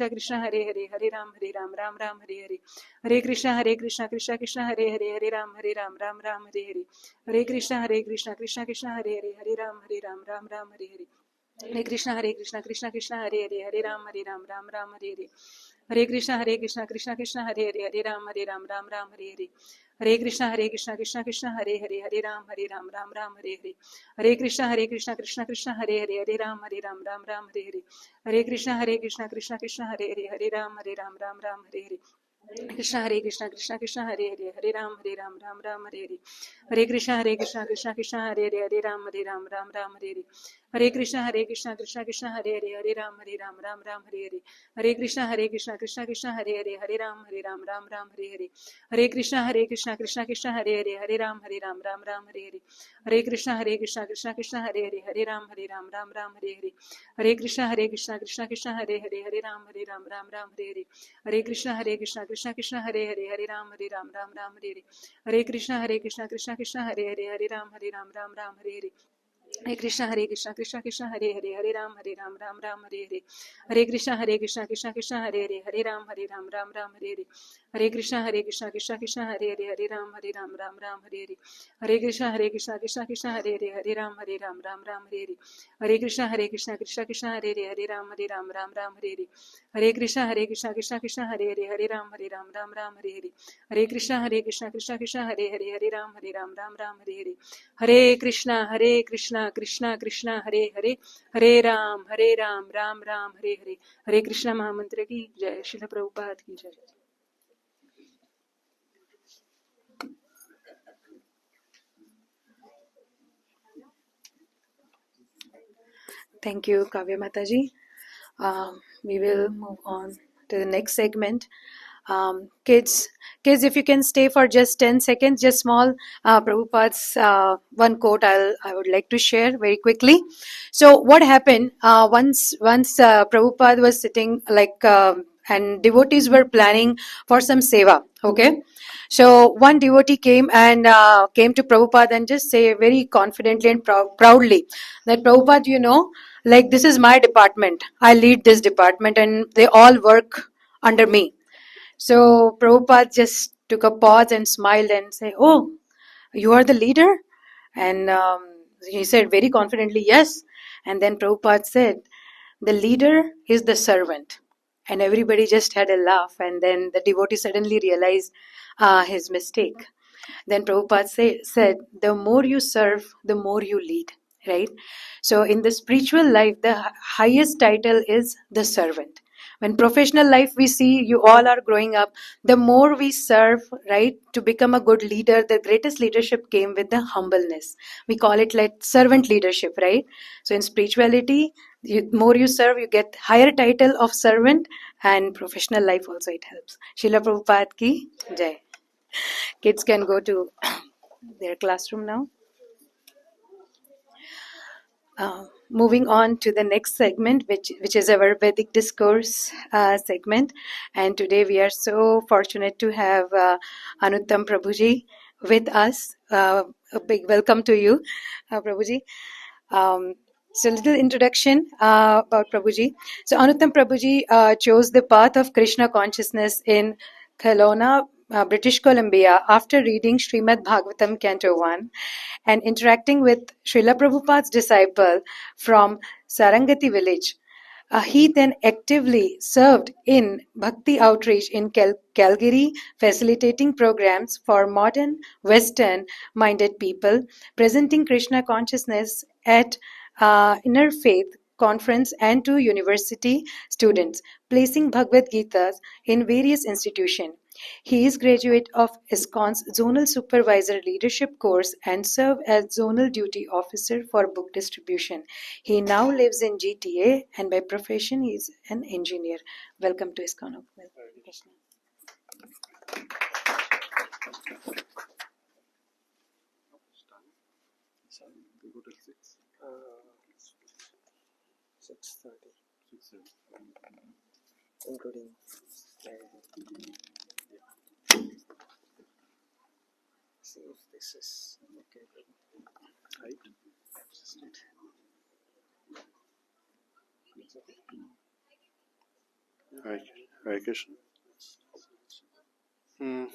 हरे हरे, हरे राम राम राम हरे हरे, हरे कृष्णा कृष्णा कृष्णा हरे हरे, हरे राम राम राम हरे हरे, हरे कृष्णा कृष्णा कृष्णा हरे हरे, हरे राम राम राम हरे हरे, हरे कृष्णा कृष्णा कृष्णा हरे हरे, हरे राम राम राम हरे हरे, हरे कृष्णा कृष्णा कृष्णा हरे हरे, हरे राम राम राम हरे हरे, कृष्णा कृष्णा हरे हरे, हरे राम राम राम हरे हरे, हरे कृष्णा कृष्णा कृष्णा हरे हरे, हरे राम राम राम हरे हरे, हरे कृष्णा कृष्णा कृष्णा हरे हरे, हरे राम राम राम हरे हरे, हरे कृष्णा कृष्णा कृष्णा हरे हरे, हरे राम राम राम हरे हरे, हरे कृष्णा कृष्णा कृष्णा हरे हरे, हरे राम राम राम हरे हरे, हरे कृष्णा कृष्णा कृष्णा हरे हरे, हरे राम राम राम हरे हरे, हरे कृष्णा कृष्णा कृष्णा हरे हरे, हरे राम राम राम हरे हरे, हरे कृष्णा कृष्णा हरे हरे, हरे राम राम राम हरे हरे, हरे कृष्णा कृष्णा हरे हरे, हरे राम राम राम हरे हरे, हरे कृष्णा कृष्णा हरे हरे, हरे राम राम राम हरे हरे, हरे कृष्णा कृष्णा हरे हरे, हरे राम राम राम हरे हरे, हरे कृष्णा कृष्णा हरे हरे, हरे राम राम राम हरे हरे, हरे कृष्णा कृष्णा हरे हरे, हरे राम राम राम हरे हरे, हरे कृष्णा कृष्णा हरे हरे, हरे राम राम राम हरे हरे, हरे कृष्णा कृष्णा हरे हरे, हरे राम राम राम हरे हरे, हरे कृष्णा कृष्णा हरे हरे, हरे राम राम राम हरे हरे, हरे कृष्णा कृष्णा कृष्णा हरे हरे, हरे राम राम राम हरे हरे, हरे कृष्णा महामंत्र की जय, श्रील प्रभुपाद की जय। Thank you, Kavya Mataji. We will move on to the next segment. Kids, if you can stay for just 10 seconds, just small. Prabhupada's one quote I would like to share very quickly. So what happened once Prabhupada was sitting and devotees were planning for some seva. Okay, so one devotee came came to Prabhupada and just say very confidently and proudly that Prabhupada, like this is my department. I lead this department and they all work under me. So Prabhupada just took a pause and smiled and said, "Oh, you are the leader?" And he said very confidently, "Yes." And then Prabhupada said, "The leader is the servant and everybody just had a laugh, and then the devotee suddenly realized his mistake. Then Prabhupada said, the more you serve, the more you lead, right? So in the spiritual life, the highest title is the servant. When professional life we see you all are growing up, the more we serve, right, to become a good leader, the greatest leadership came with the humbleness. We call it like servant leadership, right? So in spirituality, more you serve, you get higher title of servant, and professional life also it helps. Srila Prabhupada ki jai. Kids can go to their classroom now. Moving on to the next segment, which is our Vedic discourse segment, and today we are so fortunate to have Anuttam Prabhuji with us. A big welcome to you, Prabhuji. So a little introduction about Prabhuji. So Anuttam Prabhuji chose the path of Krishna consciousness in Kelowna, British Columbia, after reading Srimad Bhagavatam Canto 1 and interacting with Srila Prabhupada's disciple from Sarangati village. He then actively served in Bhakti outreach in Calgary, facilitating programs for modern Western-minded people, presenting Krishna consciousness at Interfaith Conference and to university students, placing Bhagavad Gita in various institutions. He is graduate of ISKCON's Zonal Supervisor Leadership course and served as Zonal Duty Officer for book distribution. He now lives in GTA and by profession he is an engineer. Welcome to ISKCON. Krishna. We go to 6:30, including. See if this is okay. Right. Hare Krishna. No, I'm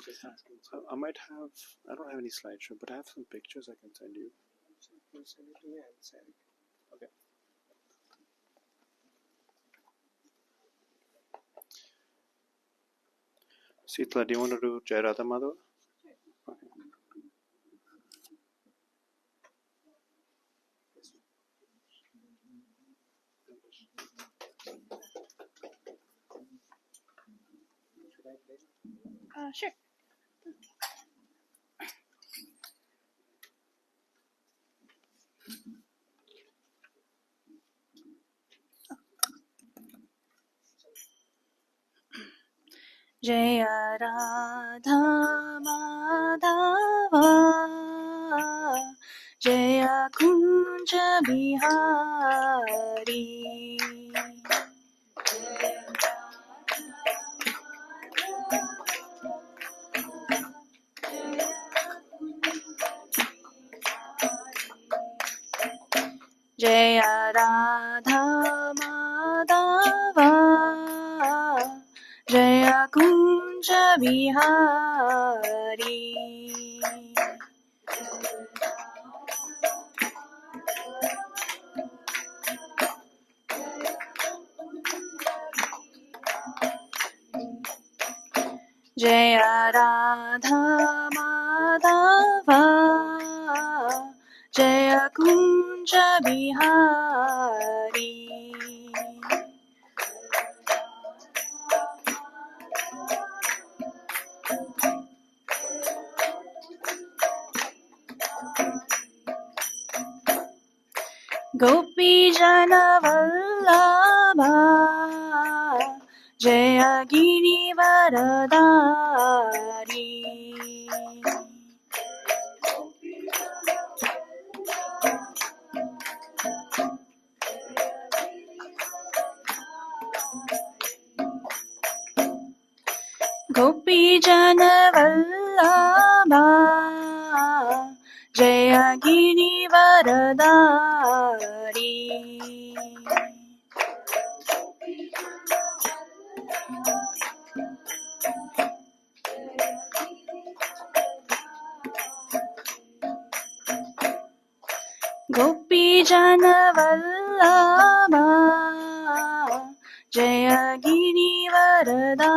just asking. So I don't have any slideshow, but I have some pictures I can send you. Send it to me and send it. Okay. Sitla, do you want to do Jai Radha Madhava? Okay. Sure. Jai Radha Madhava, Jai Kunja Bihari. Jai Radha Madhava, Jai Kunja Bihari. Jai Radha Madhava, Jai Kunja Bihari. Gopi Jana Vallabha, Jaya Giri Varadari. Gopi Jana Vallabha, Jaya Giri Varadari. Gopi Jana Vallabha, Jaya गिरिवरदारी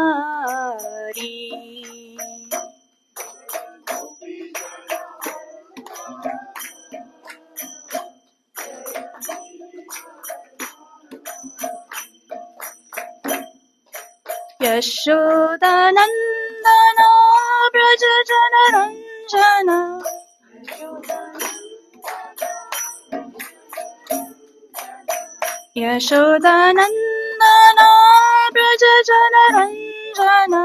यशोदानन्दना Vraj जनरञ्जना यशोदानन्दना Vraj जनरञ्जना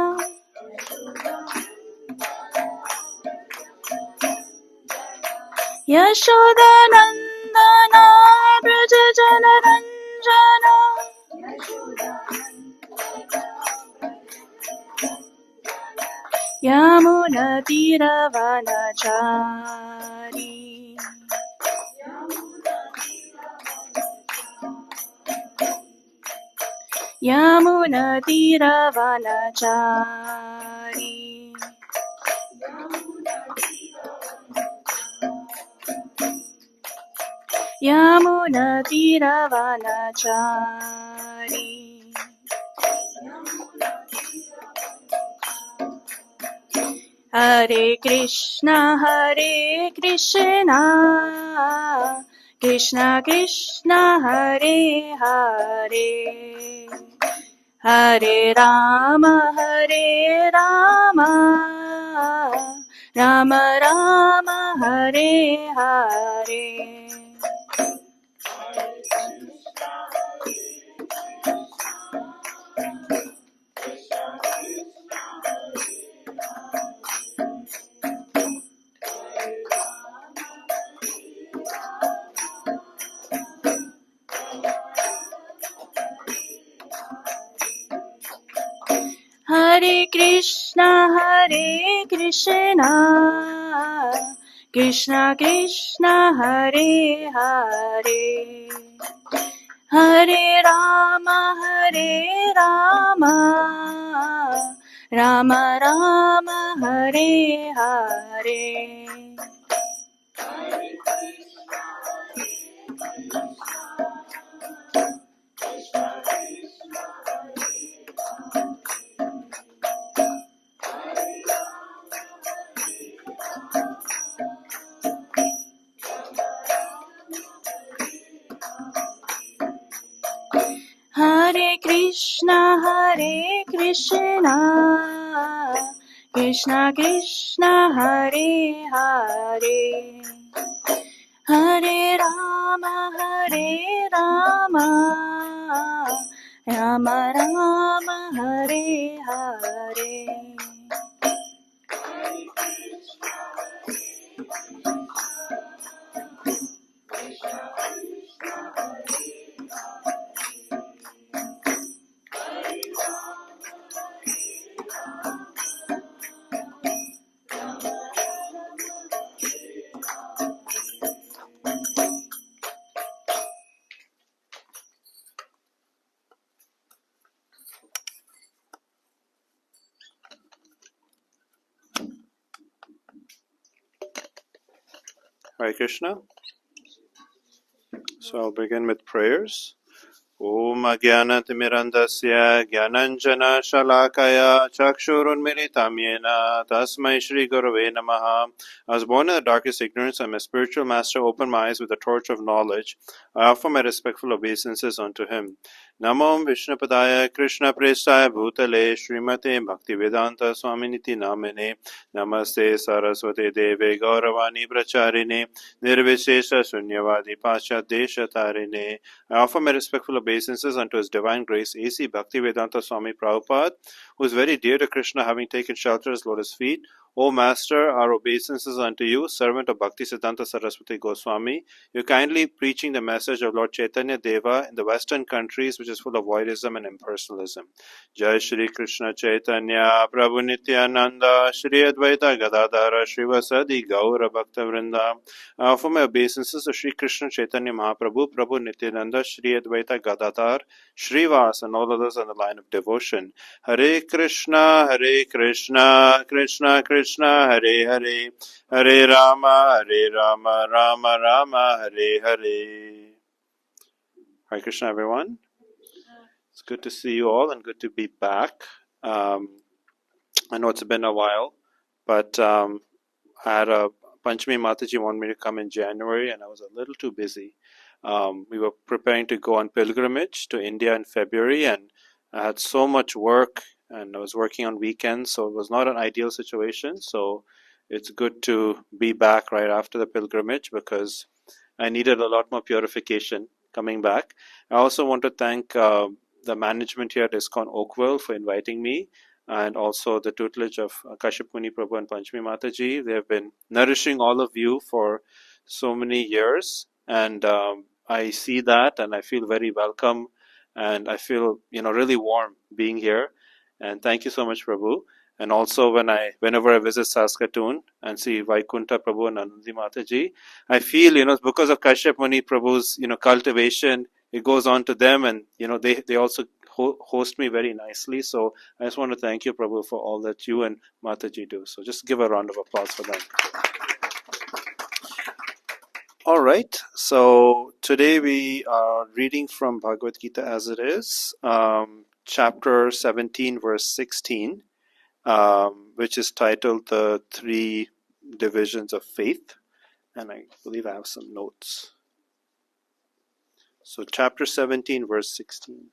यशोदानन्दना Vraj जनरञ्जना यमुनतीरवनचारी यमुनतीरवनचारी यमुनतीरवनचारी Hare Krishna Krishna Krishna Hare Hare Hare Ram Ram Ram Hare Hare Hare Krishna Krishna Krishna Hare Hare Hare Ram Ram Ram Hare Hare Hare Krishna Krishna Krishna Hare Hare Hare Ram Ram Ram Hare Hare Hare Krishna. So I'll begin with prayers. Om Ajnanatimirandasya Jnananjana Shalakaya Chakshurunmilitam Yena Tasmai Shri Gurave Namaha. I was born in the darkest ignorance, and my spiritual master opened my eyes with the torch of knowledge. I offer my respectful obeisances unto him. Namo Vishnupadaya Krishna Prestaya Bhutale Srimate Bhaktivedanta Swaminiti Namene Namaste Saraswate Deve Gauravani Pracharine Nirvishesha Shunyavadi Pasha Desha Tarine. I offer my respectful obeisances unto His Divine Grace A.C. Bhaktivedanta Swami Prabhupada, who is very dear to Krishna, having taken shelter at His lotus feet. O Master, our obeisances unto you, servant of Bhaktisiddhanta Saraswati Goswami. You kindly preaching the message of Lord Chaitanya Deva in the Western countries, which is full of voidism and impersonalism. Jai Shri Krishna Chaitanya Prabhu Nityananda Shri Advaita Gadadhara Srivasadi Gaura Bhakta Vrinda. I offer my obeisances to Shri Krishna Chaitanya Mahaprabhu, Prabhu Nityananda, Shri Advaita Gadadhar, Srivas, and all others on the line of devotion. Hare Krishna, Krishna Krishna, Hare Hare, Hare Rama, Rama Rama, Hare Hare. Hare Krishna, everyone. It's good to see you all and good to be back. I know it's been a while, but I had a Panchami Mataji wanted me to come in January, and I was a little too busy. We were preparing to go on pilgrimage to India in February, and I had so much work, and I was working on weekends, so it was not an ideal situation. So it's good to be back right after the pilgrimage because I needed a lot more purification coming back. I also want to thank the management here at ISKCON Oakville for inviting me, and also the tutelage of Kashyap Muni Prabhu and Panchami Mataji. They have been nourishing all of you for so many years, and I see that, and I feel very welcome, and I feel really warm being here. And thank you so much, Prabhu. And also whenever I visit Saskatoon and see Vaikunta Prabhu and Anandi Mataji, I feel because of Kashyap Muni Prabhu's cultivation, it goes on to them, and they also host me very nicely. So I just want to thank you, Prabhu, for all that you and Mataji do. So just give a round of applause for them. All right. So today we are reading from Bhagavad Gita as it is, chapter 17, verse 16, which is titled The Three Divisions of Faith. And I believe I have some notes. So chapter 17, verse 16.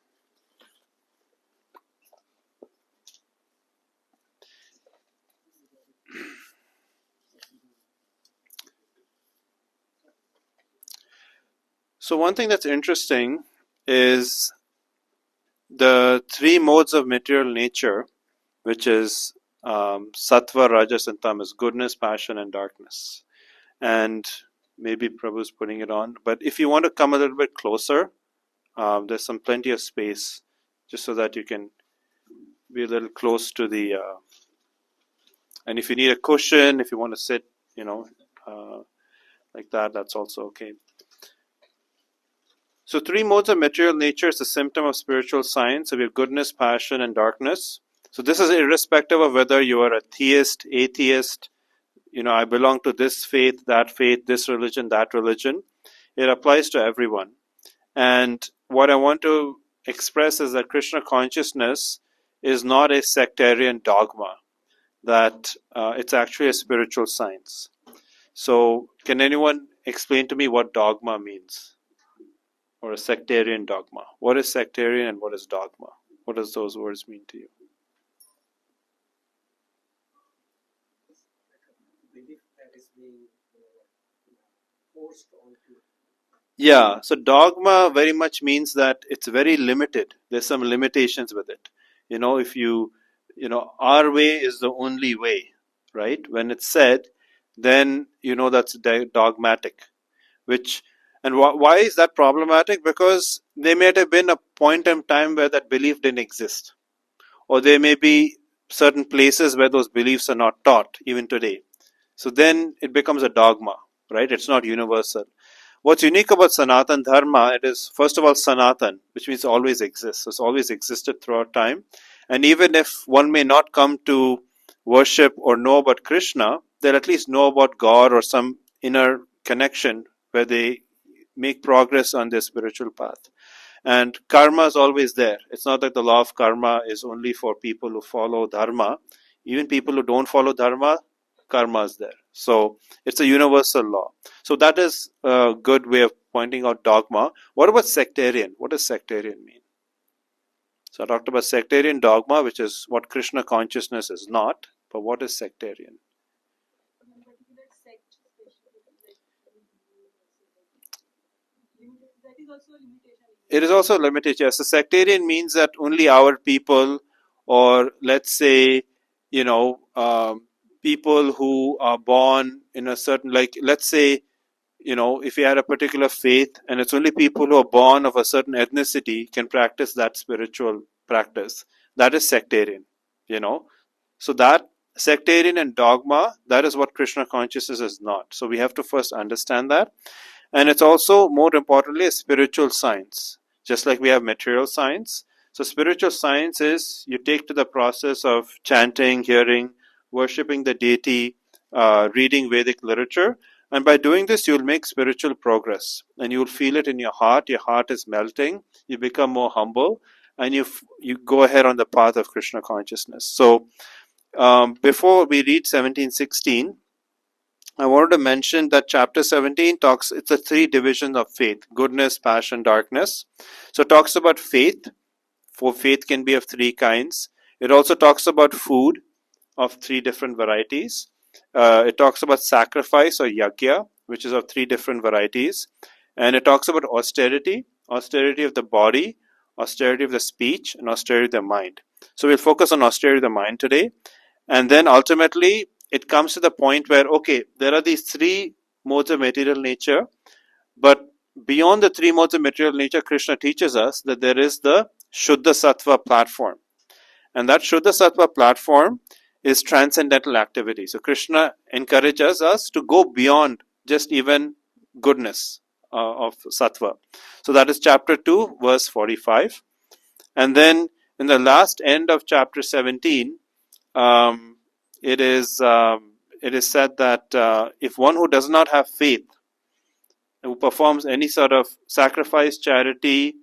So one thing that's interesting is the three modes of material nature, which is sattva, rajas, and tamas, goodness, passion, and darkness. And maybe Prabhu's putting it on, but if you want to come a little bit closer, there's plenty of space, just so that you can be a little close to the. And if you need a cushion, if you want to sit, like that, that's also okay. So three modes of material nature is a symptom of spiritual science. So we have goodness, passion, and darkness. So this is irrespective of whether you are a theist, atheist, I belong to this faith, this religion, that religion. It applies to everyone. And what I want to express is that Krishna consciousness is not a sectarian dogma, that it's actually a spiritual science. So can anyone explain to me what dogma means? Or a sectarian dogma. What is sectarian and what is dogma? What does those words mean to you? Yeah, so dogma very much means that it's very limited. There's some limitations with it. If our way is the only way, right? When it's said, then that's dogmatic. And why is that problematic? Because there may have been a point in time where that belief didn't exist. Or there may be certain places where those beliefs are not taught, even today. So then it becomes a dogma, right? It's not universal. What's unique about Sanatan Dharma, it is, first of all, Sanatan, which means it always exists. It's always existed throughout time. And even if one may not come to worship or know about Krishna, they'll at least know about God or some inner connection where they make progress on their spiritual path. And karma is always there. It's not that the law of karma is only for people who follow dharma. Even people who don't follow dharma, karma is there. So it's a universal law. So that is a good way of pointing out dogma. What about sectarian? What does sectarian mean? So I talked about sectarian dogma, which is what Krishna consciousness is not. But what is sectarian? It is also a limitation. So sectarian means that only our people, or let's say, people who are born in a certain, let's say, if you had a particular faith and it's only people who are born of a certain ethnicity can practice that spiritual practice. That is sectarian, So that sectarian and dogma, that is what Krishna consciousness is not. So we have to first understand that. And it's also, more importantly, a spiritual science. Just like we have material science. So spiritual science is you take to the process of chanting, hearing, worshipping the deity, reading Vedic literature. And by doing this, you'll make spiritual progress. And you'll feel it in your heart. Your heart is melting. You become more humble. and you go ahead on the path of Krishna consciousness. So before we read 17-16, I wanted to mention that chapter 17 it's a 3 divisions of faith: goodness, passion, darkness. So it talks about faith, for faith can be of 3 kinds. It also talks about food of 3 different varieties. It talks about sacrifice or yajna, which is of 3 different varieties. And it talks about austerity of the body, austerity of the speech, and austerity of the mind. So we'll focus on austerity of the mind today. And then ultimately, it comes to the point where, okay, there are these 3 modes of material nature, but beyond the 3 modes of material nature, Krishna teaches us that there is the Shuddha Sattva platform. And that Shuddha Sattva platform is transcendental activity. So Krishna encourages us to go beyond just even goodness of Sattva. So that is chapter 2, verse 45. And then in the last end of chapter 17, it is said that if one who does not have faith, who performs any sort of sacrifice, charity,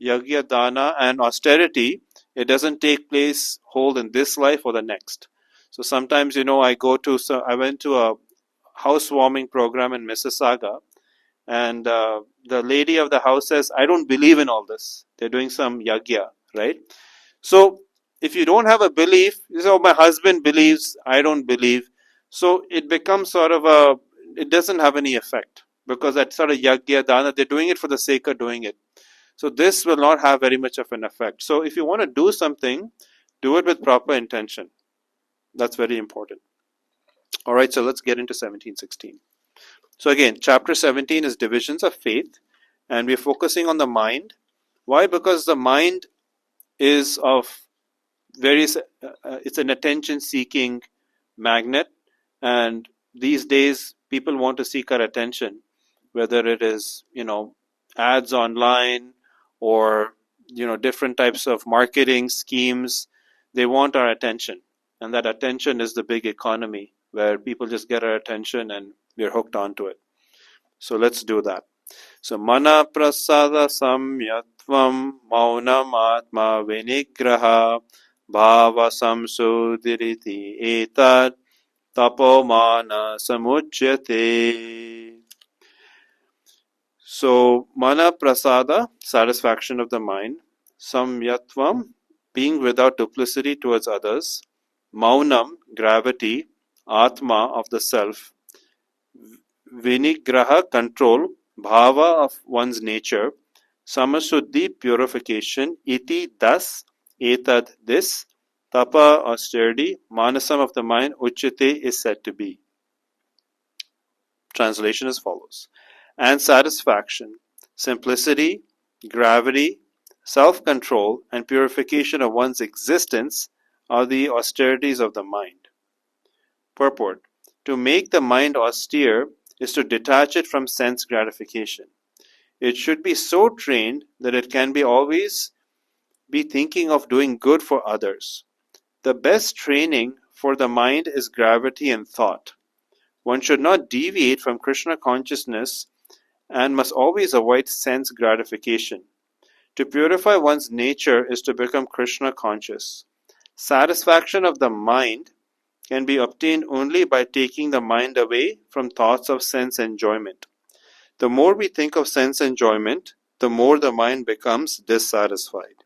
yajna, dana, and austerity, it doesn't take place hold in this life or the next. So sometimes, I went to a housewarming program in Mississauga, and the lady of the house says, I don't believe in all this. They're doing some yajna, right? So if you don't have a belief, you say, oh, my husband believes, I don't believe. So it becomes it doesn't have any effect, because that sort of yajna, dana, they're doing it for the sake of doing it. So this will not have very much of an effect. So if you want to do something, do it with proper intention. That's very important. All right, so let's get into 17-16. So again, chapter 17 is divisions of faith, and we're focusing on the mind. Why? Because the mind is of various, it's an attention-seeking magnet, and these days people want to seek our attention, whether it is, ads online or, different types of marketing schemes. They want our attention, and that attention is the big economy, where people just get our attention and we're hooked onto it. So let's do that. So mana prasada samyatvam maunam atma vinigraha bhava samsudiriti etad tapomana samujyate. So mana prasada, satisfaction of the mind; samyatvam, being without duplicity towards others; maunam, gravity; atma, of the self; vinigraha, control; bhava, of one's nature; samasuddhi, purification; iti, thus; etad, this; tapa, austerity; manasam, of the mind; uchyate, is said to be. Translation as follows. And satisfaction, simplicity, gravity, self-control, and purification of one's existence are the austerities of the mind. Purport. To make the mind austere is to detach it from sense gratification. It should be so trained that it can always be thinking of doing good for others. The best training for the mind is gravity and thought. One should not deviate from Krishna consciousness and must always avoid sense gratification. To purify one's nature is to become Krishna conscious. Satisfaction of the mind can be obtained only by taking the mind away from thoughts of sense enjoyment. The more we think of sense enjoyment, the more the mind becomes dissatisfied.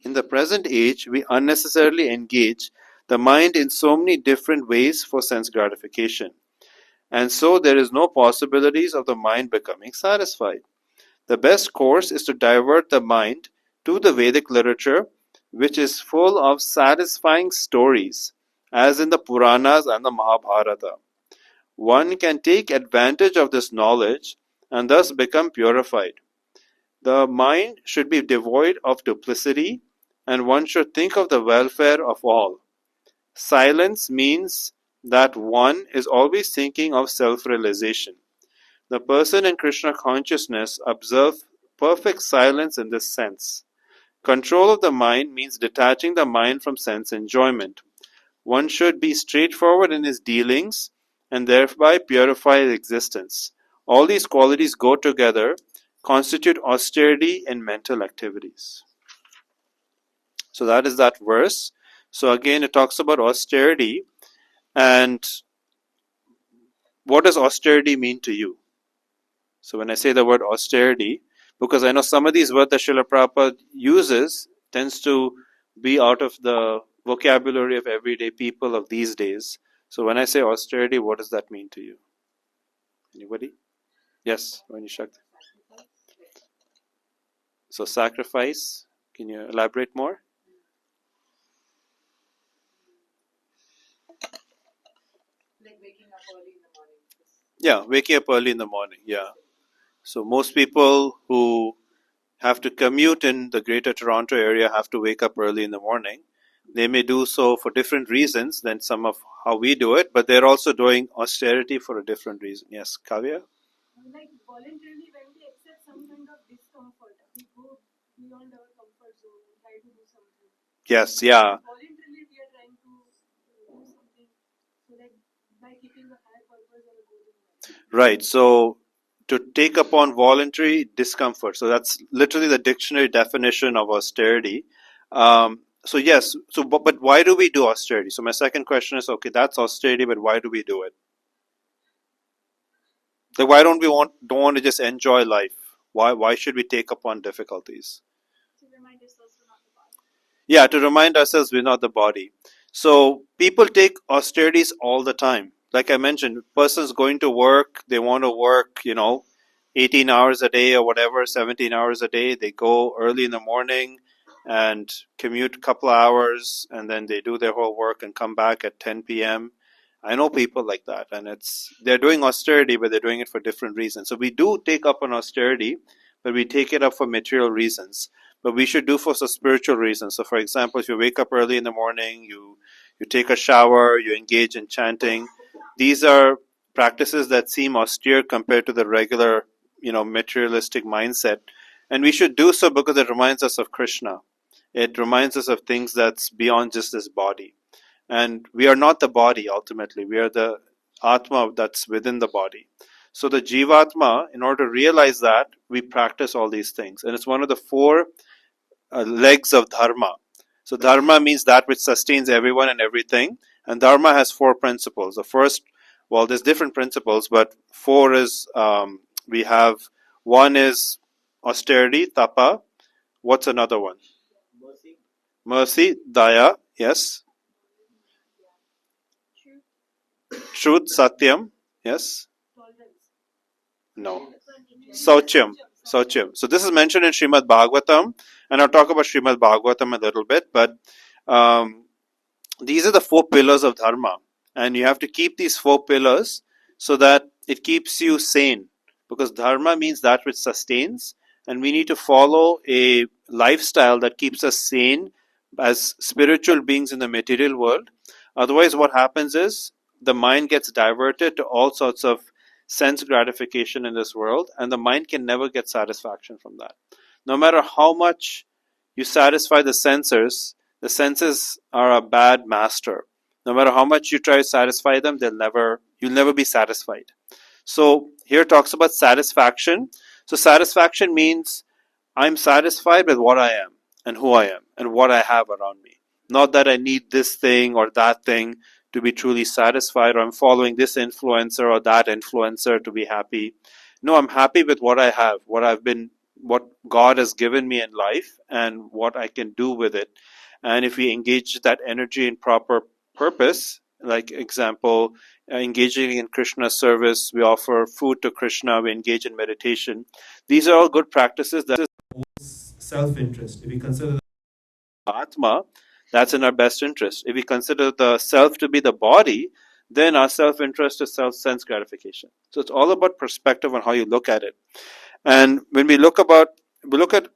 In the present age, we unnecessarily engage the mind in so many different ways for sense gratification. And so there is no possibilities of the mind becoming satisfied. The best course is to divert the mind to the Vedic literature, which is full of satisfying stories, as in the Puranas and the Mahabharata. One can take advantage of this knowledge and thus become purified. The mind should be devoid of duplicity, and one should think of the welfare of all. Silence means that one is always thinking of self-realization. The person in Krishna consciousness observes perfect silence in this sense. Control of the mind means detaching the mind from sense enjoyment. One should be straightforward in his dealings and thereby purify his existence. All these qualities go together. constitute austerity in mental activities. So that is that verse. So again, it talks about austerity. And what does austerity mean to you? So when I say the word austerity, because I know some of these words that Srila Prabhupada uses tends to be out of the vocabulary of everyday people of these days. So when I say austerity, what does that mean to you? Anybody? Yes, Vani Shakti. So sacrifice, can you elaborate more? Like waking up early in the morning. Yeah, waking up early in the morning, yeah. So most people who have to commute in the greater Toronto area have to wake up early in the morning. They may do so for different reasons than some of how we do it, but they're also doing austerity for a different reason. Yes, Kavya? Like voluntarily, when we accept some kind of discomfort, we go beyond our comfort zone and try to do something. Yes, yeah. Voluntarily, we are trying to do something so that by keeping a higher purpose or a goal in mind. Right. So to take upon voluntary discomfort. So that's literally the dictionary definition of austerity. So yes. So but why do we do austerity? So my second question is, okay, that's austerity, but why do we do it? Like, why don't want to just enjoy life? Why should we take upon difficulties? To remind ourselves we're not the body. Yeah, to remind ourselves we're not the body. So people take austerities all the time. Like I mentioned, persons going to work, they want to work, 18 hours a day or whatever, 17 hours a day. They go early in the morning and commute a couple of hours, and then they do their whole work and come back at 10 p.m. I know people like that, and they're doing austerity, but they're doing it for different reasons. So we do take up an austerity, but we take it up for material reasons. But we should do for some spiritual reasons. So, for example, if you wake up early in the morning, you take a shower, you engage in chanting. These are practices that seem austere compared to the regular, materialistic mindset. And we should do so because it reminds us of Krishna. It reminds us of things that's beyond just this body. And we are not the body, ultimately. We are the Atma that's within the body. So the Jivatma, in order to realize that, we practice all these things. And it's one of the four legs of Dharma. So Dharma means that which sustains everyone and everything. And Dharma has four principles. The first, well, there's different principles, but four is, we have, one is austerity, tapa. What's another one? Mercy, daya, yes. Truth, satyam, yes. No. Sauchyam. So this is mentioned in Srimad Bhagavatam, and I'll talk about Srimad Bhagavatam a little bit, but these are the four pillars of Dharma, and you have to keep these four pillars so that it keeps you sane, because Dharma means that which sustains, and we need to follow a lifestyle that keeps us sane as spiritual beings in the material world. Otherwise, what happens is the mind gets diverted to all sorts of sense gratification in this world, and the mind can never get satisfaction from that. No matter how much you satisfy the senses are a bad master. No matter how much you try to satisfy them, you'll never be satisfied. So here it talks about satisfaction. So satisfaction means I'm satisfied with what I am and who I am and what I have around me. Not that I need this thing or that thing to be truly satisfied, or I'm following this influencer or that influencer to be happy. No, I'm happy with what I have, what God has given me in life, and what I can do with it. And if we engage that energy in proper purpose, like example, engaging in Krishna service, we offer food to Krishna, we engage in meditation. These are all good practices. That is self-interest. If we consider the Atma, that's in our best interest. If we consider the self to be the body, then our self-interest is self-sense gratification. So it's all about perspective on how you look at it. And when we look at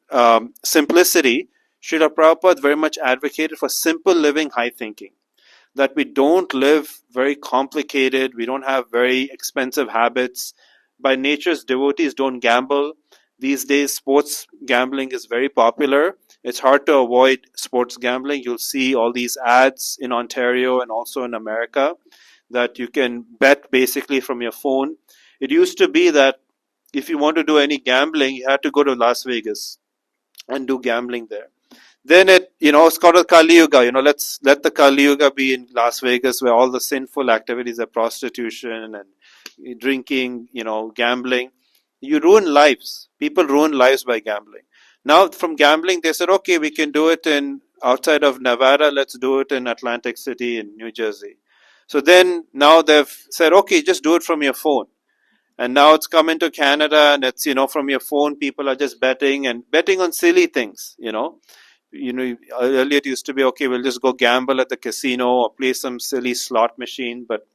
simplicity, Srila Prabhupada very much advocated for simple living, high thinking. That we don't live very complicated, we don't have very expensive habits. By nature's devotees don't gamble. These days, sports gambling is very popular. It's hard to avoid sports gambling. You'll see all these ads in Ontario and also in America that you can bet basically from your phone. It used to be that if you want to do any gambling, you had to go to Las Vegas and do gambling there. Then it's called a Kali Yuga. Let's let the Kali Yuga be in Las Vegas, where all the sinful activities are prostitution and drinking, gambling. You ruin lives. People ruin lives by gambling. Now, from gambling, they said, okay, we can do it in outside of Nevada. Let's do it in Atlantic City in New Jersey. So then now they've said, okay, just do it from your phone. And now it's come into Canada, and it's, from your phone, people are just betting on silly things, earlier it used to be, okay, we'll just go gamble at the casino or play some silly slot machine, but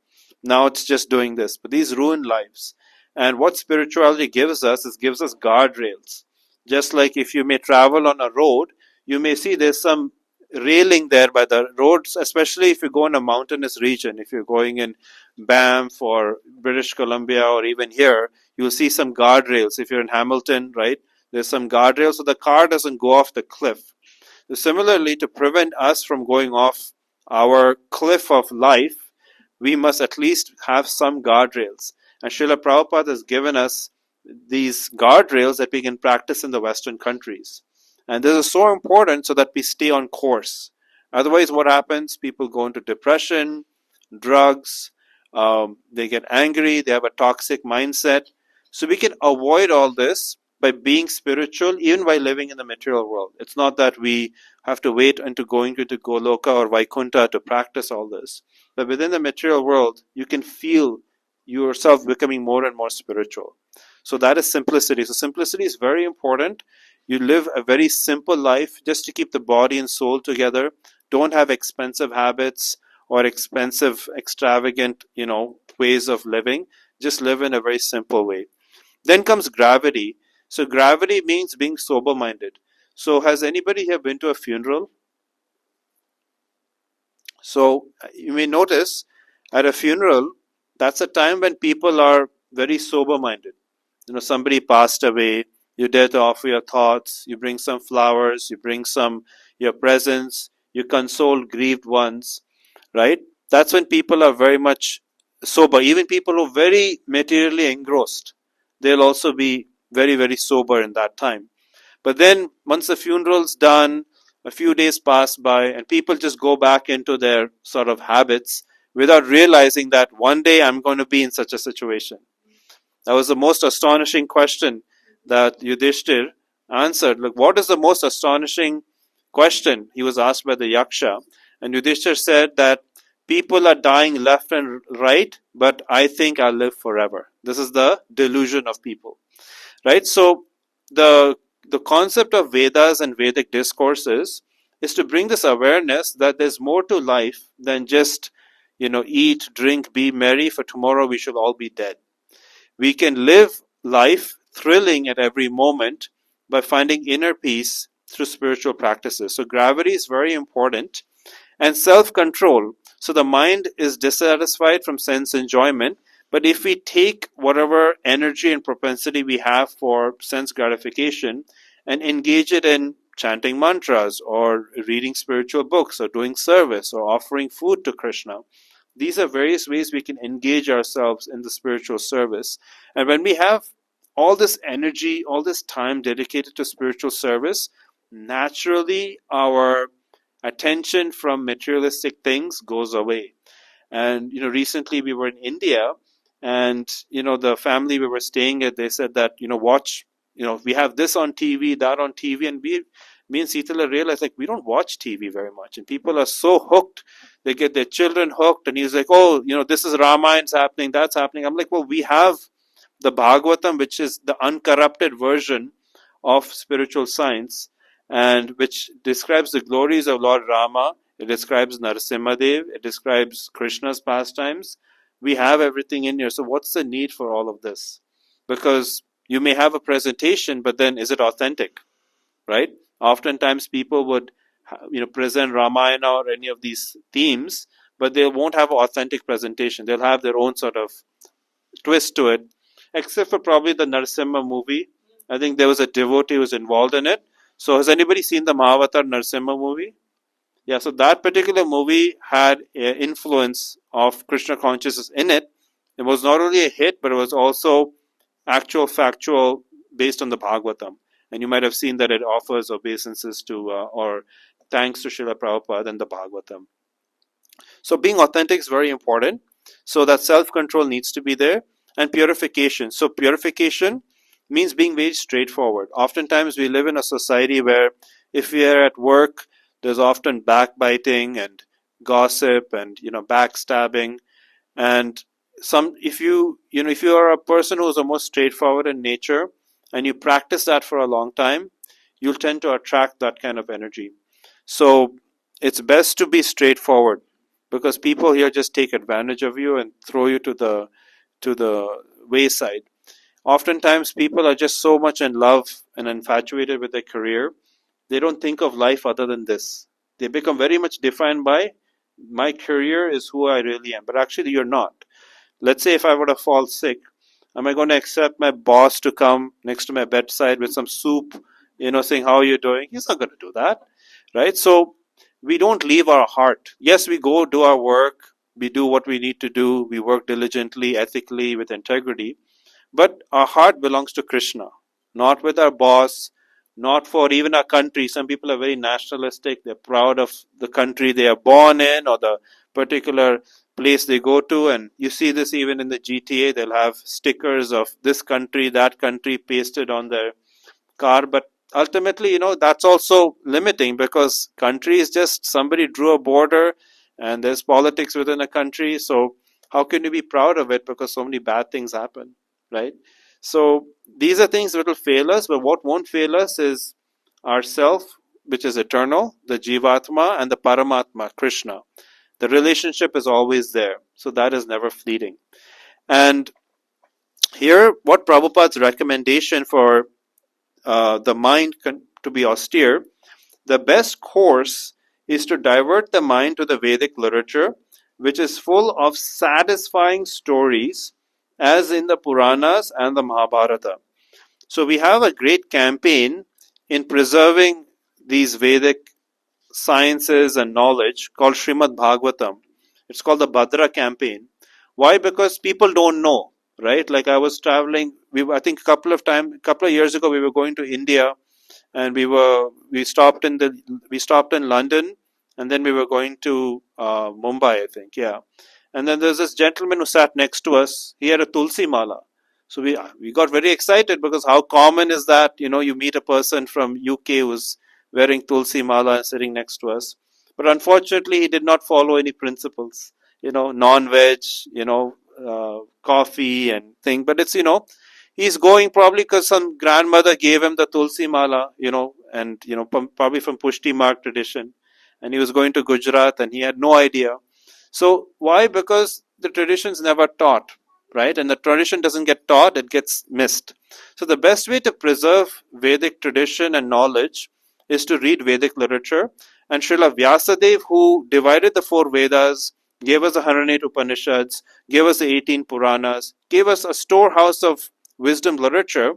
now it's just doing this. But these ruin lives. And what spirituality gives us is gives us guardrails. Just like if you may travel on a road, you may see there's some railing there by the roads, especially if you go in a mountainous region. If you're going in Banff or British Columbia or even here, you'll see some guardrails. If you're in Hamilton, right, there's some guardrails so the car doesn't go off the cliff. So similarly, to prevent us from going off our cliff of life, we must at least have some guardrails. And Srila Prabhupada has given us these guardrails that we can practice in the Western countries. And this is so important so that we stay on course. Otherwise, what happens? People go into depression, drugs, they get angry, they have a toxic mindset. So we can avoid all this by being spiritual, even by living in the material world. It's not that we have to wait until going to Goloka or Vaikuntha to practice all this. But within the material world, you can feel yourself becoming more and more spiritual. So that is simplicity. So simplicity is very important. You live a very simple life just to keep the body and soul together. Don't have expensive habits or expensive, extravagant, ways of living. Just live in a very simple way. Then comes gravity. So gravity means being sober-minded. So has anybody here been to a funeral? So you may notice at a funeral, that's a time when people are very sober-minded. Somebody passed away, you dare to offer your thoughts, you bring some flowers, you bring your presents, you console grieved ones, right? That's when people are very much sober. Even people who are very materially engrossed, they'll also be very, very sober in that time. But then once the funeral's done, a few days pass by and people just go back into their sort of habits without realizing that one day I'm going to be in such a situation. That was the most astonishing question that Yudhishthir answered. Look, what is the most astonishing question? He was asked by the Yaksha. And Yudhishthir said that people are dying left and right, but I think I'll live forever. This is the delusion of people. Right? So the concept of Vedas and Vedic discourses is to bring this awareness that there's more to life than just, eat, drink, be merry, for tomorrow we shall all be dead. We can live life thrilling at every moment by finding inner peace through spiritual practices. So gravity is very important. And self-control. So the mind is dissatisfied from sense enjoyment, but if we take whatever energy and propensity we have for sense gratification and engage it in chanting mantras or reading spiritual books or doing service or offering food to Krishna, these are various ways we can engage ourselves in the spiritual service. And when we have all this energy, all this time dedicated to spiritual service, naturally our attention from materialistic things goes away. And, recently we were in India and, the family we were staying at, they said that, watch, we have this on TV, that on TV. And me and Sitala realized, we don't watch TV very much. And people are so hooked. They get their children hooked. And he's like, oh, this is Ramayan's happening, that's happening. I'm like, well, we have the Bhagavatam, which is the uncorrupted version of spiritual science, and which describes the glories of Lord Rama. It describes Narasimhadev. It describes Krishna's pastimes. We have everything in here. So what's the need for all of this? Because you may have a presentation, but then is it authentic? Right? Oftentimes people would present Ramayana or any of these themes, but they won't have an authentic presentation. They'll have their own sort of twist to it, except for probably the Narasimha movie. I think there was a devotee who was involved in it. So has anybody seen the Mahavatar Narasimha movie? Yeah, so that particular movie had an influence of Krishna consciousness in it. It was not only a hit, but it was also actual factual based on the Bhagavatam. And you might have seen that it offers obeisances to or thanks to Srila Prabhupada and the Bhagavatam. So being authentic is very important. So that self-control needs to be there. And purification. So purification means being very straightforward. Oftentimes we live in a society where if we are at work, there's often backbiting and gossip and backstabbing. And if you are a person who is almost straightforward in nature and you practice that for a long time, you'll tend to attract that kind of energy. So it's best to be straightforward, because people here just take advantage of you and throw you to the wayside. Oftentimes people are just so much in love and infatuated with their career, they don't think of life other than this. They become very much defined by my career is who I really am, but actually you're not. Let's say if I were to fall sick, am I going to accept my boss to come next to my bedside with some soup, saying, how are you doing? He's not going to do that, right? So we don't leave our heart. Yes, we go do our work, we do what we need to do, we work diligently, ethically, with integrity, but our heart belongs to Krishna, not with our boss, not for even our country. Some people are very nationalistic, they're proud of the country they are born in or the particular place they go to, and you see this even in the GTA, they'll have stickers of this country, that country pasted on their car, but ultimately, that's also limiting, because country is just somebody drew a border and there's politics within a country, so how can you be proud of it, because so many bad things happen, right? So these are things that will fail us, but what won't fail us is ourself, which is eternal, the Jivatma, and the Paramatma, Krishna. The relationship is always there, so that is never fleeting. And here, what Prabhupada's recommendation for the mind to be austere, the best course is to divert the mind to the Vedic literature, which is full of satisfying stories, as in the Puranas and the Mahabharata. So we have a great campaign in preserving these Vedic sciences and knowledge called Srimad Bhagavatam. It's called the Bhadra campaign. Why? Because people don't know, right? Like I was traveling, I think a couple of years ago, we were going to India, and we stopped in London, and then we were going to Mumbai, I think, yeah. And then there's this gentleman who sat next to us. He had a Tulsi Mala. So we got very excited, because how common is that? You meet a person from UK who's wearing Tulsi Mala and sitting next to us. But unfortunately, he did not follow any principles, non-veg, coffee and thing. But it's, he's going probably because some grandmother gave him the Tulsi Mala, and, probably from Pushti Marg tradition. And he was going to Gujarat and he had no idea. So why? Because the tradition's never taught, right? And the tradition doesn't get taught, it gets missed. So the best way to preserve Vedic tradition and knowledge is to read Vedic literature. And Srila Vyasadeva, who divided the 4 Vedas, gave us the 108 Upanishads, gave us the 18 Puranas, gave us a storehouse of wisdom literature.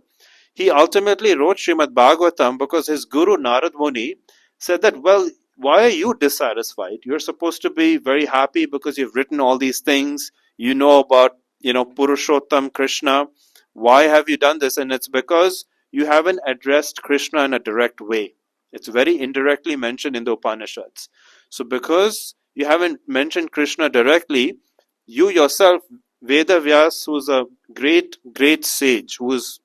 He ultimately wrote Srimad Bhagavatam because his guru Narad Muni said that, well, why are you dissatisfied? You're supposed to be very happy because you've written all these things. You know about, Purushottam, Krishna. Why have you done this? And it's because you haven't addressed Krishna in a direct way. It's very indirectly mentioned in the Upanishads. So because you haven't mentioned Krishna directly, you yourself, Veda Vyas, who's a great, great sage, who is,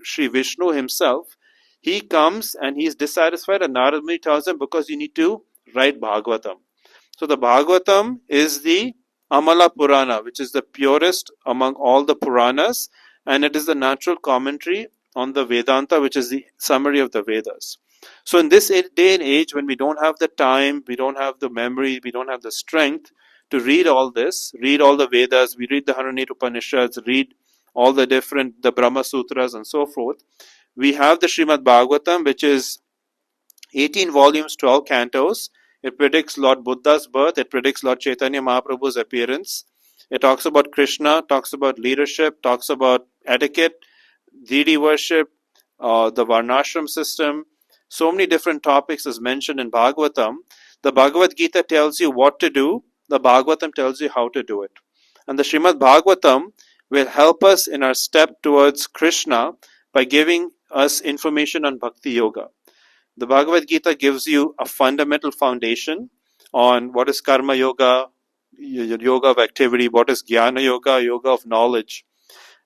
Sri Vishnu himself, he comes and he's dissatisfied, and Narad Muni tells him, because you need to write Bhagavatam. So the Bhagavatam is the Amala Purana, which is the purest among all the Puranas, and it is the natural commentary on the Vedanta, which is the summary of the Vedas. So in this day and age, when we don't have the time, we don't have the memory, we don't have the strength to read all this, read all the Vedas, we read the 108 Upanishads, read all the Brahma Sutras and so forth, we have the Srimad Bhagavatam, which is 18 volumes, 12 cantos. It predicts Lord Buddha's birth. It predicts Lord Chaitanya Mahaprabhu's appearance. It talks about Krishna, talks about leadership, talks about etiquette, deity worship, the Varnashram system. So many different topics is mentioned in Bhagavatam. The Bhagavad Gita tells you what to do. The Bhagavatam tells you how to do it. And the Srimad Bhagavatam will help us in our step towards Krishna by giving us information on Bhakti Yoga. The Bhagavad Gita gives you a fundamental foundation on what is Karma Yoga, yoga of activity, what is Jnana Yoga, yoga of knowledge.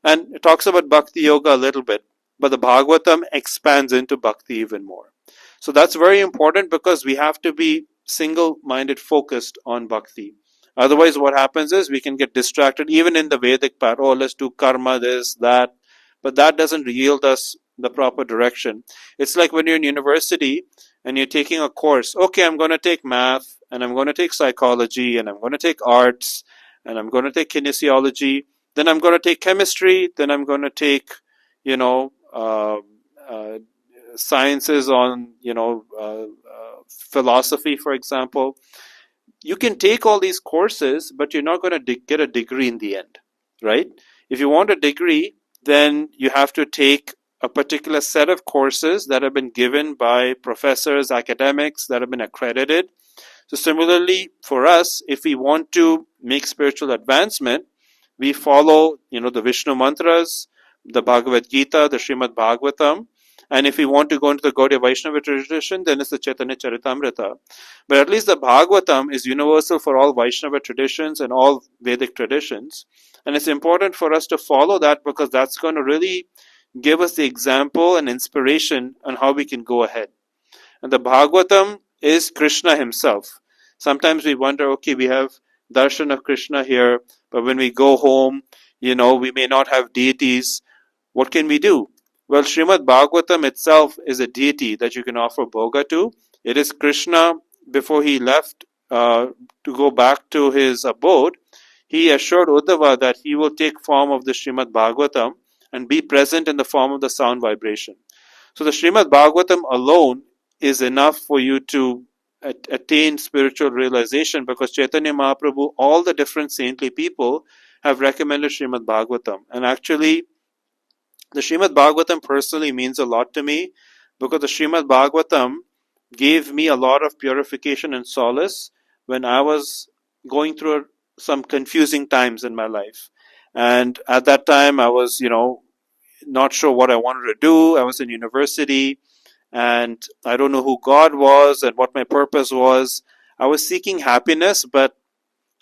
And it talks about Bhakti Yoga a little bit, but the Bhagavatam expands into Bhakti even more. So that's very important because we have to be single-minded focused on Bhakti. Otherwise, what happens is we can get distracted even in the Vedic part. Oh, let's do karma, this, that. But that doesn't yield us the proper direction. It's like when you're in university and you're taking a course. Okay, I'm going to take math, and I'm going to take psychology, and I'm going to take arts, and I'm going to take kinesiology. Then I'm going to take chemistry. Then I'm going to take, sciences on, philosophy, for example. You can take all these courses, but you're not going to get a degree in the end, right? If you want a degree, then you have to take a particular set of courses that have been given by professors, academics that have been accredited. So similarly, for us, if we want to make spiritual advancement, we follow, the Vishnu mantras, the Bhagavad Gita, the Srimad Bhagavatam. And if we want to go into the Gaudiya Vaishnava tradition, then it's the Chaitanya Charitamrita. But at least the Bhagavatam is universal for all Vaishnava traditions and all Vedic traditions. And it's important for us to follow that because that's going to really give us the example and inspiration on how we can go ahead. And the Bhagavatam is Krishna himself. Sometimes we wonder, okay, we have darshan of Krishna here, but when we go home, we may not have deities. What can we do? Well, Srimad Bhagavatam itself is a deity that you can offer bhoga to. It is Krishna, before he left to go back to his abode, he assured Uddhava that he will take form of the Srimad Bhagavatam and be present in the form of the sound vibration. So the Srimad Bhagavatam alone is enough for you to attain spiritual realization because Chaitanya Mahaprabhu, all the different saintly people have recommended Srimad Bhagavatam. And actually, the Srimad Bhagavatam personally means a lot to me because the Srimad Bhagavatam gave me a lot of purification and solace when I was going through some confusing times in my life. And at that time, I was, not sure what I wanted to do. I was in university and I don't know who God was and what my purpose was. I was seeking happiness, but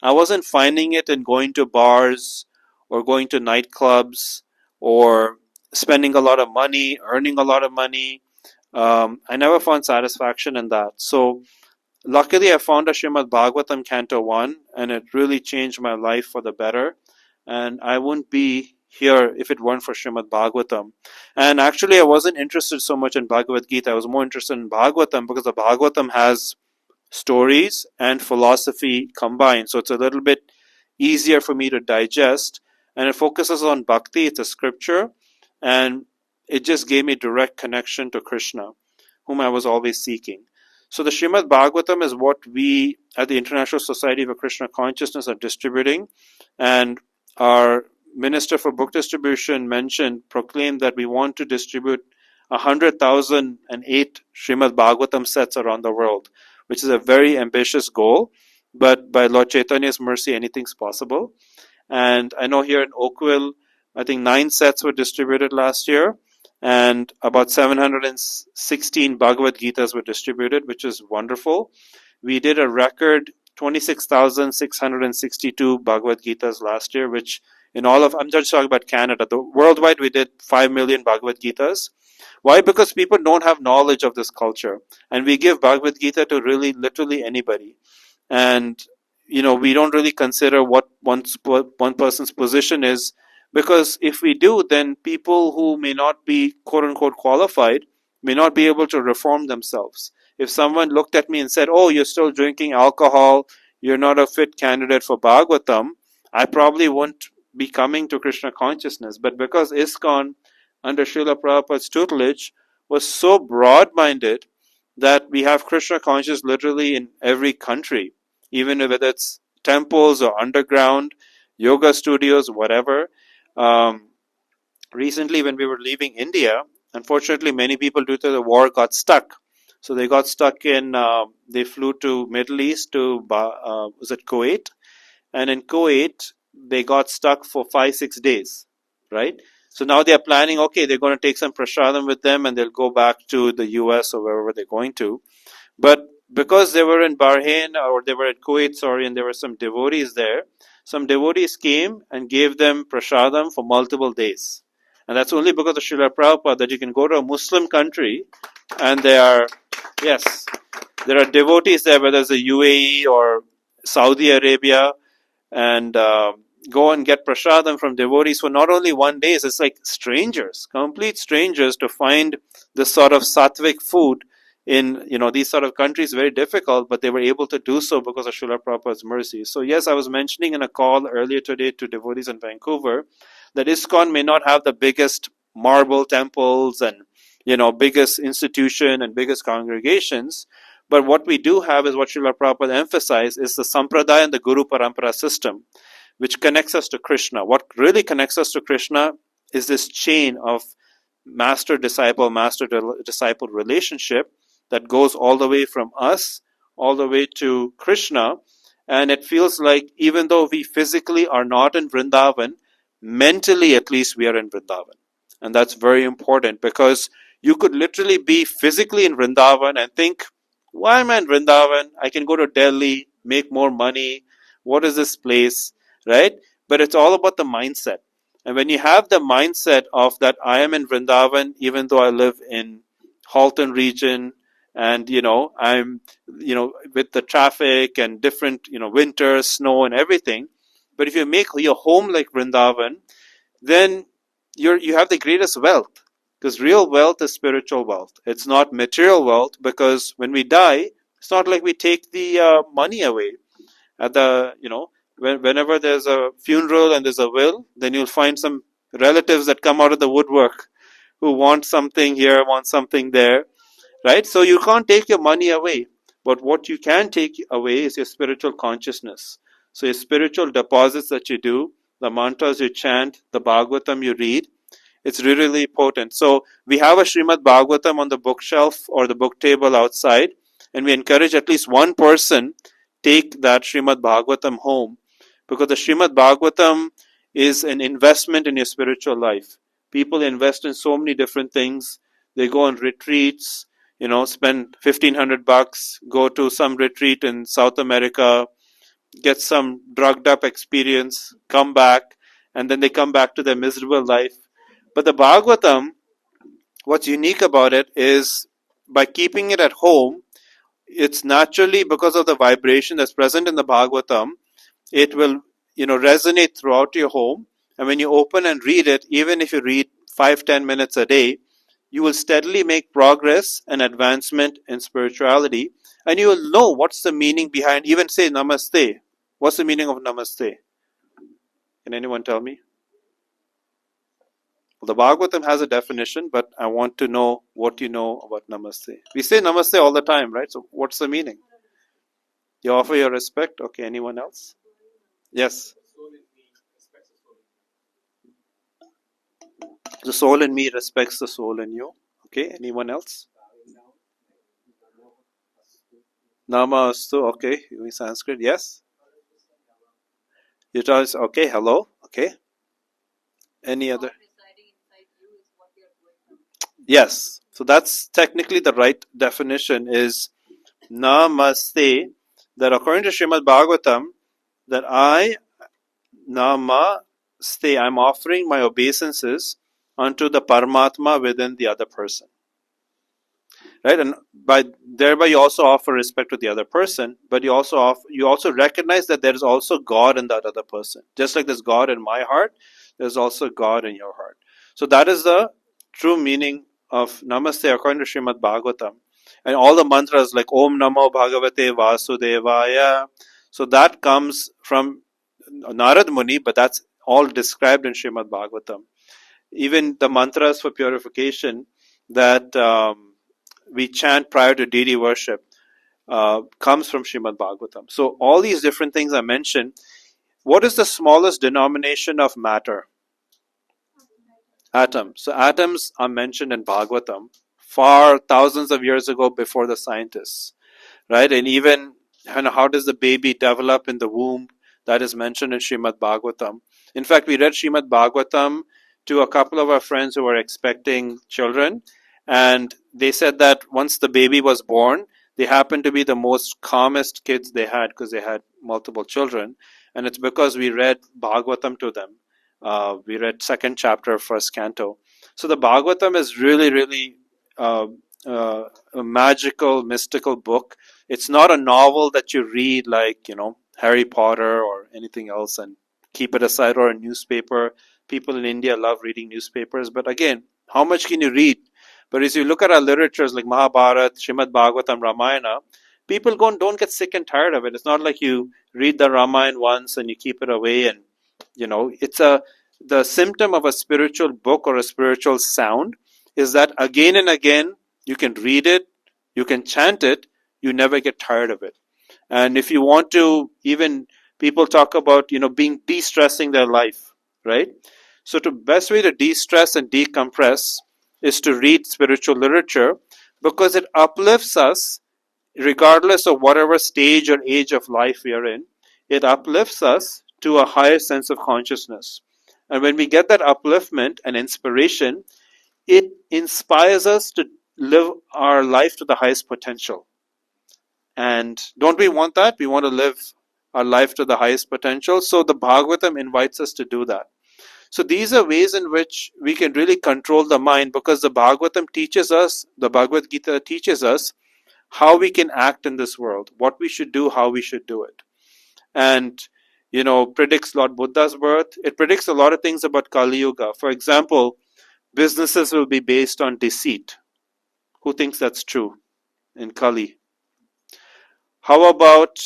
I wasn't finding it in going to bars or going to nightclubs or spending a lot of money, earning a lot of money. I never found satisfaction in that. So luckily I found a Srimad Bhagavatam Canto 1 and it really changed my life for the better. And I wouldn't be here if it weren't for Srimad Bhagavatam. And actually I wasn't interested so much in Bhagavad Gita. I was more interested in Bhagavatam because the Bhagavatam has stories and philosophy combined. So it's a little bit easier for me to digest. And it focuses on bhakti. It's a scripture. And it just gave me direct connection to Krishna, whom I was always seeking. So the Srimad Bhagavatam is what we at the International Society for Krishna Consciousness are distributing. And our Minister for Book Distribution proclaimed that we want to distribute 100,008 Srimad Bhagavatam sets around the world, which is a very ambitious goal. But by Lord Chaitanya's mercy, anything's possible. And I know here in Oakville, I think 9 sets were distributed last year, and about 716 Bhagavad Gitas were distributed, which is wonderful. We did a record 26,662 Bhagavad Gitas last year, which in all of, I'm just talking about Canada, worldwide we did 5 million Bhagavad Gitas. Why? Because people don't have knowledge of this culture, and we give Bhagavad Gita to really literally anybody. And we don't really consider what one person's position is, because if we do, then people who may not be quote-unquote qualified may not be able to reform themselves. If someone looked at me and said, oh, you're still drinking alcohol, you're not a fit candidate for Bhagavatam, I probably wouldn't be coming to Krishna consciousness. But because ISKCON, under Srila Prabhupada's tutelage, was so broad-minded that we have Krishna consciousness literally in every country, even whether it's temples or underground, yoga studios, whatever. Recently, when we were leaving India, unfortunately, many people due to the war got stuck. So they got stuck in, they flew to Middle East to, was it Kuwait? And in Kuwait, they got stuck for 5-6 days, right? So now they are planning, okay, they're going to take some prasadam with them and they'll go back to the US or wherever they're going to. But because they were in Bahrain or they were at Kuwait, sorry, and there were some devotees there, some devotees came and gave them prasadam for multiple days. And that's only because of Srila Prabhupada that you can go to a Muslim country and there are devotees there, whether it's the UAE or Saudi Arabia, and go and get prasadam from devotees for not only one day, it's like strangers, complete strangers, to find this sort of sattvic food in these sort of countries. Very difficult, but they were able to do so because of Srila Prabhupada's mercy. So yes, I was mentioning in a call earlier today to devotees in Vancouver that ISKCON may not have the biggest marble temples and biggest institution and biggest congregations, but what we do have is what Srila Prabhupada emphasized is the Sampradaya and the Guru Parampara system, which connects us to Krishna. What really connects us to Krishna is this chain of master-disciple relationship that goes all the way from us, all the way to Krishna. And it feels like even though we physically are not in Vrindavan, mentally at least we are in Vrindavan. And that's very important, because you could literally be physically in Vrindavan and think, why am I in Vrindavan? I can go to Delhi, make more money. What is this place? Right? But it's all about the mindset. And when you have the mindset of that I am in Vrindavan, even though I live in Halton region, and I'm with the traffic and different winter, snow and everything, but if you make your home like Vrindavan, then you have the greatest wealth, because real wealth is spiritual wealth. It's not material wealth, because when we die, it's not like we take the money away. At the whenever there's a funeral and there's a will, then you'll find some relatives that come out of the woodwork who want something here, want something there, right? So you can't take your money away, but what you can take away is your spiritual consciousness. So your spiritual deposits that you do, the mantras you chant, the Bhagavatam you read, it's really, really potent. So we have a Srimad Bhagavatam on the bookshelf or the book table outside, and we encourage at least one person take that Srimad Bhagavatam home, because the Srimad Bhagavatam is an investment in your spiritual life. People invest in so many different things. They go on retreats, spend $1,500, go to some retreat in South America, get some drugged up experience, come back, and then they come back to their miserable life. But the Bhagavatam, what's unique about it is by keeping it at home, it's naturally, because of the vibration that's present in the Bhagavatam, it will resonate throughout your home. And when you open and read it, even if you read 5-10 minutes a day, you will steadily make progress and advancement in spirituality, and you will know what's the meaning behind, even say Namaste. What's the meaning of Namaste? Can anyone tell me? Well, the Bhagavatam has a definition, but I want to know what you know about Namaste. We say Namaste all the time, right? So what's the meaning? You offer your respect. Okay, anyone else? Yes. The soul in me respects the soul in you. Okay, anyone else? Namastu. Okay, you mean Sanskrit? Yes. You tell us. Okay, hello. Okay. Any other? Yes. So that's technically the right definition is Namaste. That according to Srimad Bhagavatam, that Namaste, I'm offering my obeisances unto the Paramatma within the other person. Right? And thereby you also offer respect to the other person, but you also recognize that there is also God in that other person. Just like there's God in my heart, there's also God in your heart. So that is the true meaning of Namaste according to Srimad Bhagavatam. And all the mantras like Om Namo Bhagavate Vasudevaya, so that comes from Narad Muni, but that's all described in Srimad Bhagavatam. Even the mantras for purification that we chant prior to deity worship comes from Srimad Bhagavatam. So all these different things I mentioned. What is the smallest denomination of matter? Atom. So atoms are mentioned in Bhagavatam far thousands of years ago before the scientists, right? And even how does the baby develop in the womb? that is mentioned in Srimad Bhagavatam. In fact, we read Srimad Bhagavatam to a couple of our friends who were expecting children, and they said that once the baby was born, they happened to be the most calmest kids they had because they had multiple children, and it's because we read Bhagavatam to them. We read second chapter of first canto. So the Bhagavatam is really, really a magical, mystical book. It's not a novel that you read like, Harry Potter or anything else and keep it aside, or a newspaper. People in India love reading newspapers, but again, how much can you read? But as you look at our literatures like Mahabharata, Srimad Bhagavatam, Ramayana, people don't get sick and tired of it. It's not like you read the Ramayana once and you keep it away, and it's the symptom of a spiritual book or a spiritual sound is that again and again you can read it, you can chant it, you never get tired of it. And if you want to, even people talk about being de-stressing their life, right? So the best way to de-stress and decompress is to read spiritual literature, because it uplifts us regardless of whatever stage or age of life we are in. It uplifts us to a higher sense of consciousness. And when we get that upliftment and inspiration, it inspires us to live our life to the highest potential. And don't we want that? We want to live our life to the highest potential. So the Bhagavatam invites us to do that. So these are ways in which we can really control the mind, because the Bhagavatam teaches us, the Bhagavad Gita teaches us how we can act in this world, what we should do, how we should do it. And, predicts Lord Buddha's birth. It predicts a lot of things about Kali Yuga. For example, businesses will be based on deceit. Who thinks that's true in Kali? How about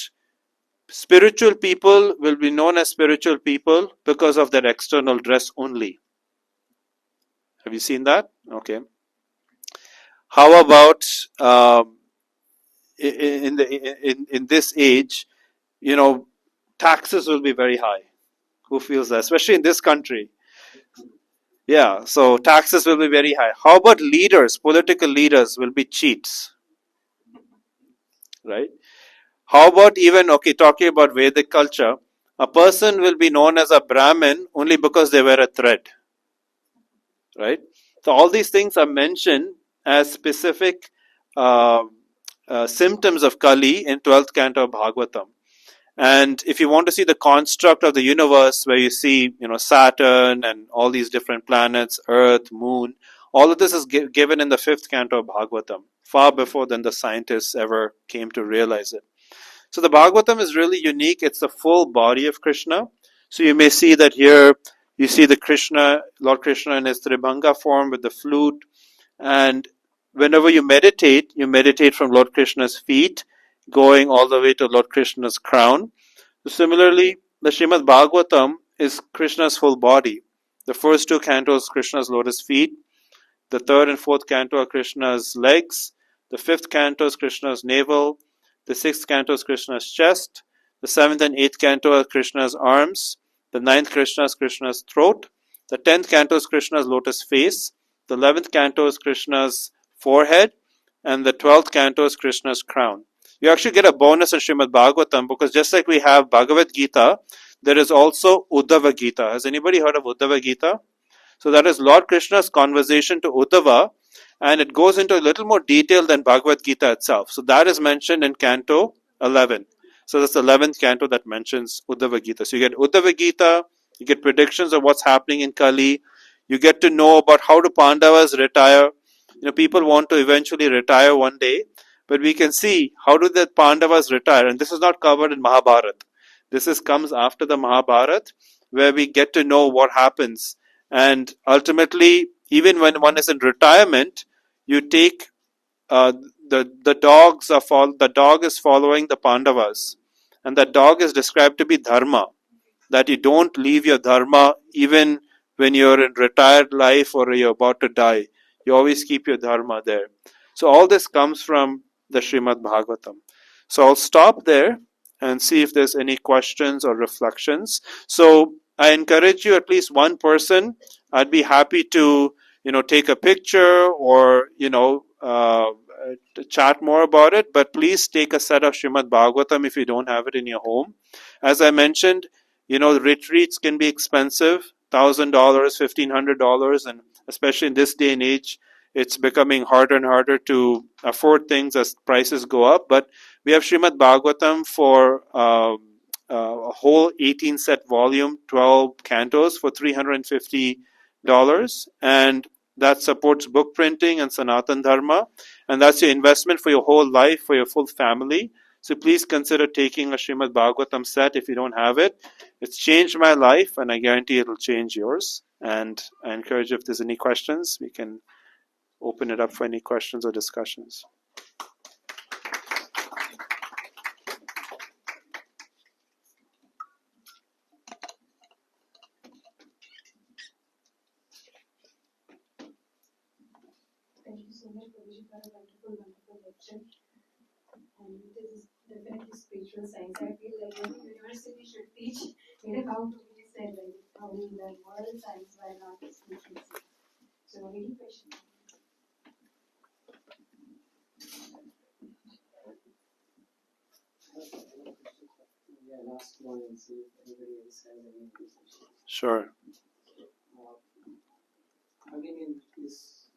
spiritual people will be known as spiritual people because of their external dress only? Have you seen that? Okay. How about in this age, taxes will be very high? Who feels that? Especially in this country. Yeah, so taxes will be very high. How about leaders? Political leaders will be cheats. Right? How about even, talking about Vedic culture, a person will be known as a Brahmin only because they wear a thread. Right? So all these things are mentioned as specific symptoms of Kali in 12th canto of Bhagavatam. And if you want to see the construct of the universe, where you see, Saturn and all these different planets, Earth, Moon, all of this is given in the 5th canto of Bhagavatam, far before then the scientists ever came to realize it. So the Bhagavatam is really unique. It's the full body of Krishna. So you may see that here, you see the Krishna, Lord Krishna in his Tribhanga form with the flute. And whenever you meditate from Lord Krishna's feet, going all the way to Lord Krishna's crown. So similarly, the Srimad Bhagavatam is Krishna's full body. The first two cantos, Krishna's lotus feet. The third and fourth canto are Krishna's legs. The fifth canto is Krishna's navel. The sixth canto is Krishna's chest. The seventh and eighth canto are Krishna's arms. The ninth Krishna is Krishna's throat. The 10th canto is Krishna's lotus face. The 11th canto is Krishna's forehead. And the 12th canto is Krishna's crown. You actually get a bonus in Srimad Bhagavatam, because just like we have Bhagavad Gita, there is also Uddhava Gita. Has anybody heard of Uddhava Gita? So that is Lord Krishna's conversation to Uddhava, and it goes into a little more detail than Bhagavad Gita itself. So that is mentioned in Canto 11. So that's the 11th canto that mentions Uddhava Gita. So you get Uddhava Gita, you get predictions of what's happening in Kali, you get to know about how do Pandavas retire. People want to eventually retire one day. But we can see how do the Pandavas retire, and this is not covered in Mahabharata. This comes after the Mahabharata, where we get to know what happens. And ultimately, even when one is in retirement, you take the dog is following the Pandavas, and that dog is described to be dharma. That you don't leave your dharma even when you're in retired life or you're about to die. You always keep your dharma there. So all this comes from the Srimad Bhagavatam. So I'll stop there and see if there's any questions or reflections. So I encourage you, at least one person, I'd be happy to, take a picture or, to chat more about it, but please take a set of Srimad Bhagavatam if you don't have it in your home. As I mentioned, the retreats can be expensive, $1,000, $1,500, and especially in this day and age, it's becoming harder and harder to afford things as prices go up. But we have Srimad Bhagavatam for a whole 18 set volume, 12 cantos for $350, and that supports book printing and Sanatan Dharma, and that's your investment for your whole life, for your full family. So please consider taking a Srimad Bhagavatam set if you don't have it. It's changed my life, and I guarantee it'll change yours. And I encourage you, if there's any questions, we can open it up for any questions or discussions. Thank you so much, Prabhuji, for a wonderful lecture. And this is definitely spiritual science. I feel like every university should teach how to be said, like how we learn moral science while not spiritual science. So, any question? Yeah, last one and see if anybody else has any questions. Sure. Again, in this,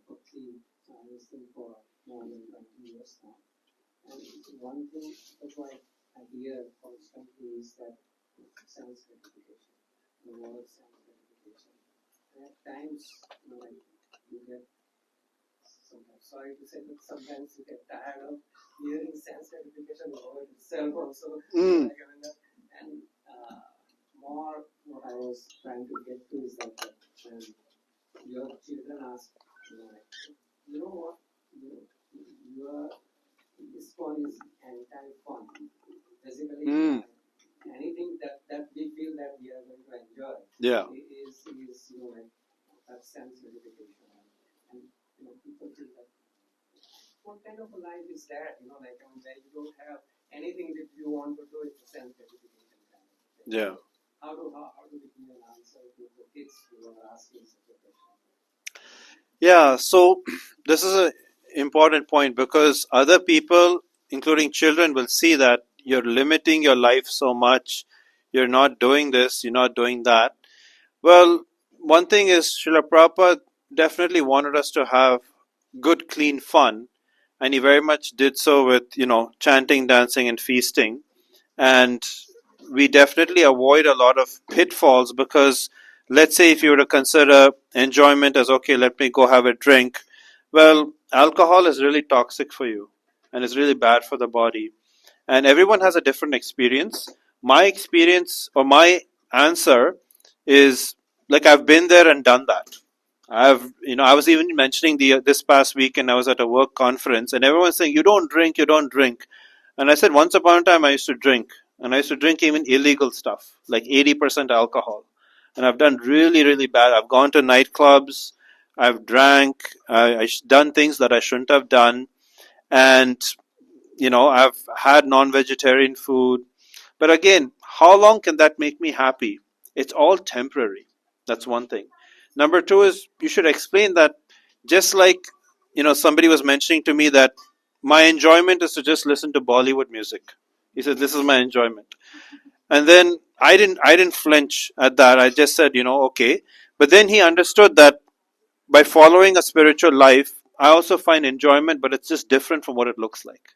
Bhakti, listening for more than 20 years now. And one thing that I hear constantly is that sense gratification, the word sense gratification. And at times, you get, sometimes, sorry to say, but sometimes you get tired of hearing sense gratification, the word itself also. And more what I was trying to get to is that when your children ask, what, this one is anti-fun. Basically, anything that we feel that we are going to enjoy is that sense gratification. And people think that, what kind of a life is that? Where you don't have anything that you want to do, it's a sense gratification kind of thing. Yeah. How do we give an answer to the kids who are asking such a question? Yeah, so this is an important point because other people, including children, will see that you're limiting your life so much. You're not doing this, you're not doing that. Well, one thing is Srila Prabhupada definitely wanted us to have good, clean fun. And he very much did so with, chanting, dancing, and feasting. And we definitely avoid a lot of pitfalls because let's say if you were to consider enjoyment as, okay, let me go have a drink. Well, alcohol is really toxic for you and it's really bad for the body. And everyone has a different experience. My experience or my answer is like I've been there and done that. I was even mentioning this past weekend I was at a work conference and everyone's saying, you don't drink. And I said, once upon a time I used to drink. And I used to drink even illegal stuff, like 80% alcohol. And I've done really, really bad. I've gone to nightclubs. I've drank. I've done things that I shouldn't have done. And, I've had non-vegetarian food. But again, how long can that make me happy? It's all temporary. That's one thing. Number two is you should explain that just like, somebody was mentioning to me that my enjoyment is to just listen to Bollywood music. He said, this is my enjoyment. And then I didn't flinch at that. I just said, okay. But then he understood that by following a spiritual life, I also find enjoyment, but it's just different from what it looks like.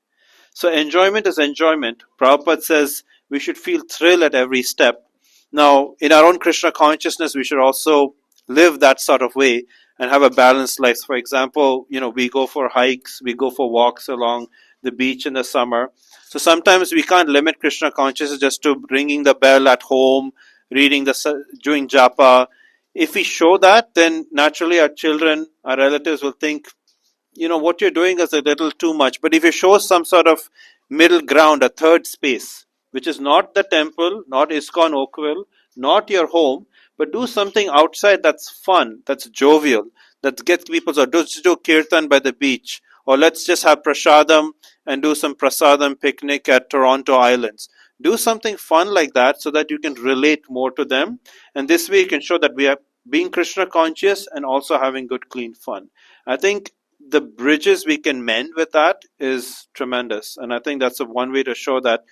So enjoyment is enjoyment. Prabhupada says we should feel thrill at every step. Now, in our own Krishna consciousness, we should also live that sort of way and have a balanced life. For example, we go for hikes, we go for walks along the beach in the summer. So sometimes we can't limit Krishna consciousness just to ringing the bell at home, doing japa. If we show that, then naturally our children, our relatives will think, what you're doing is a little too much. But if you show some sort of middle ground, a third space, which is not the temple, not ISKCON Oakville, not your home, but do something outside that's fun, that's jovial, that gets people, so just do kirtan by the beach, or let's just have prasadam and do some prasadam picnic at Toronto Islands. Do something fun like that so that you can relate more to them. And this way you can show that we are being Krishna conscious and also having good, clean fun. I think the bridges we can mend with that is tremendous. And I think that's one way to show that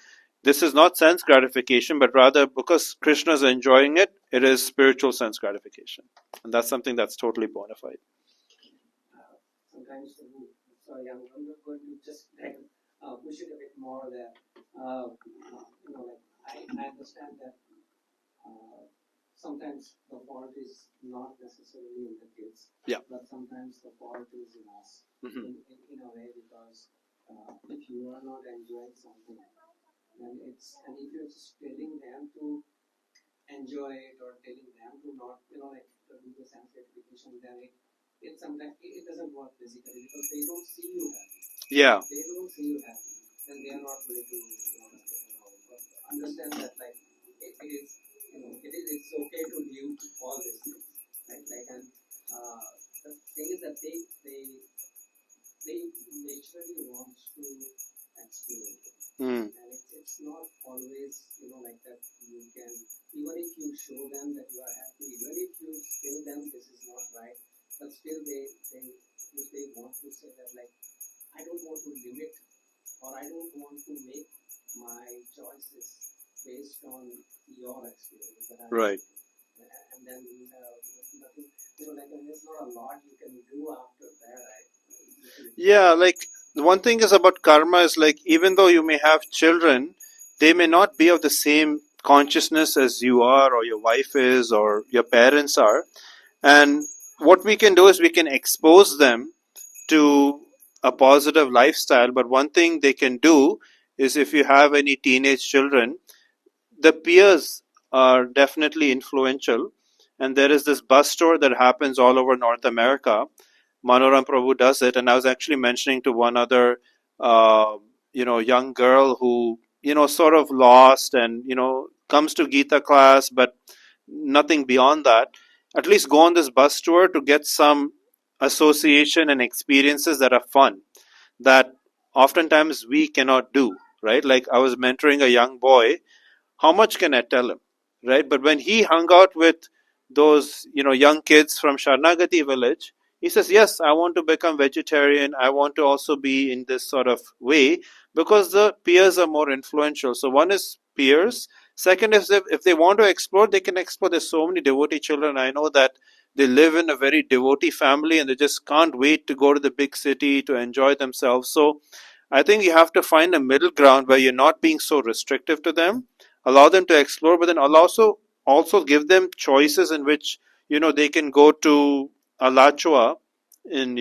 this is not sense gratification, but rather because Krishna is enjoying it, it is spiritual sense gratification. And that's something that's totally bona fide. Sometimes, sorry, I'm going to just push it a bit more there. I understand that sometimes the fault is not necessarily in the kids, but sometimes the fault is in us, in a way, because if you are not enjoying something, then and if you're just telling them to enjoy it or telling them to not, do the sense gratification, then it sometimes it doesn't work basically because they don't see you happy. Yeah. They don't see you happy, then they are not going to understand that it's okay to live all these things, right? And the thing is that they naturally want to explore, and it's not always like that. You can, even if you show them that you are happy, even if you tell them this is not right, but still if they want to say that I don't want to limit or I don't want to make my choices based on your experience. Right. And then nothing, there's not a lot you can do after that. Yeah, the one thing is about karma is even though you may have children, they may not be of the same consciousness as you are or your wife is or your parents are. And what we can do is we can expose them to a positive lifestyle. But one thing they can do is if you have any teenage children, the peers are definitely influential. And there is this bus tour that happens all over North America. Manoram Prabhu does it. And I was actually mentioning to one other, young girl who, sort of lost and, comes to Gita class, but nothing beyond that. At least go on this bus tour to get some association and experiences that are fun, that oftentimes we cannot do, right? Like I was mentoring a young boy. How much can I tell him, right? But when he hung out with those, young kids from Sharnagati village, he says, yes, I want to become vegetarian. I want to also be in this sort of way because the peers are more influential. So one is peers. Second is if they want to explore, they can explore. There's so many devotee children. I know that they live in a very devotee family and they just can't wait to go to the big city to enjoy themselves. So I think you have to find a middle ground where you're not being so restrictive to them. Allow them to explore, but then also give them choices in which, they can go to Alachua in,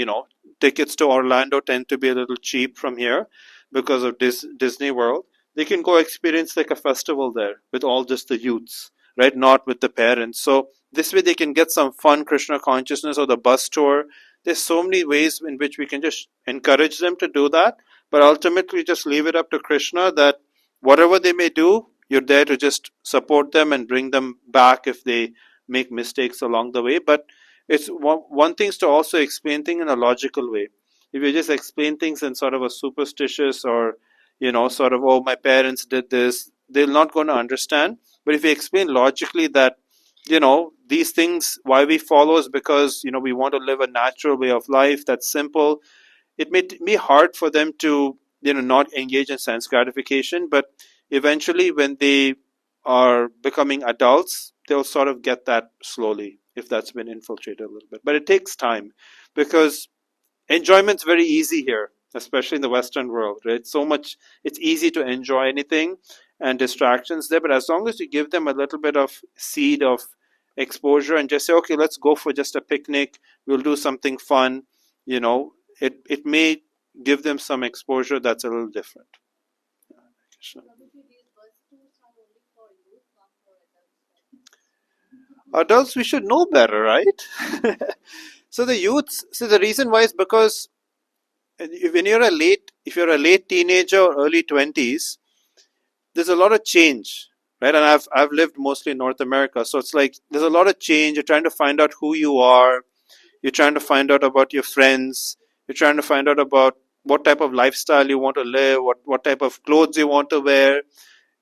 tickets to Orlando tend to be a little cheap from here because of Disney World. They can go experience like a festival there with all just the youths, right? Not with the parents. So this way they can get some fun Krishna consciousness, or the bus tour. There's so many ways in which we can just encourage them to do that, but ultimately just leave it up to Krishna that whatever they may do, you're there to just support them and bring them back if they make mistakes along the way. But it's one thing is to also explain things in a logical way. If you just explain things in sort of a superstitious or, sort of, oh, my parents did this, they're not going to understand. But if you explain logically that, these things, why we follow is because, we want to live a natural way of life that's simple. It may be hard for them to, not engage in sense gratification, but eventually when they are becoming adults, they'll sort of get that slowly if that's been infiltrated a little bit. But it takes time because enjoyment's very easy here, especially in the Western world, right? It's easy to enjoy anything and distractions there. But as long as you give them a little bit of seed of exposure and just say, okay, let's go for just a picnic, we'll do something fun, it may give them some exposure that's a little different. Adults, we should know better, right? So the youths, the reason why is because if you're a late teenager or early 20s, there's a lot of change, right? And I've lived mostly in North America, so it's like there's a lot of change. You're trying to find out who you are. You're trying to find out about your friends. You're trying to find out about what type of lifestyle you want to live, what type of clothes you want to wear.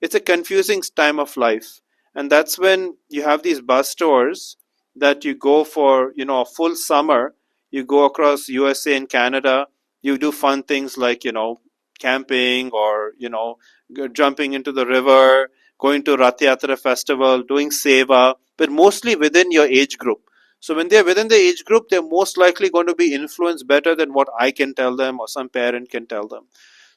It's a confusing time of life. And that's when you have these bus tours that you go for, a full summer. you go across USA and Canada, you do fun things like, camping or, jumping into the river, going to Rath Yatra festival, doing seva, but mostly within your age group. So when they're within the age group, they're most likely going to be influenced better than what I can tell them or some parent can tell them.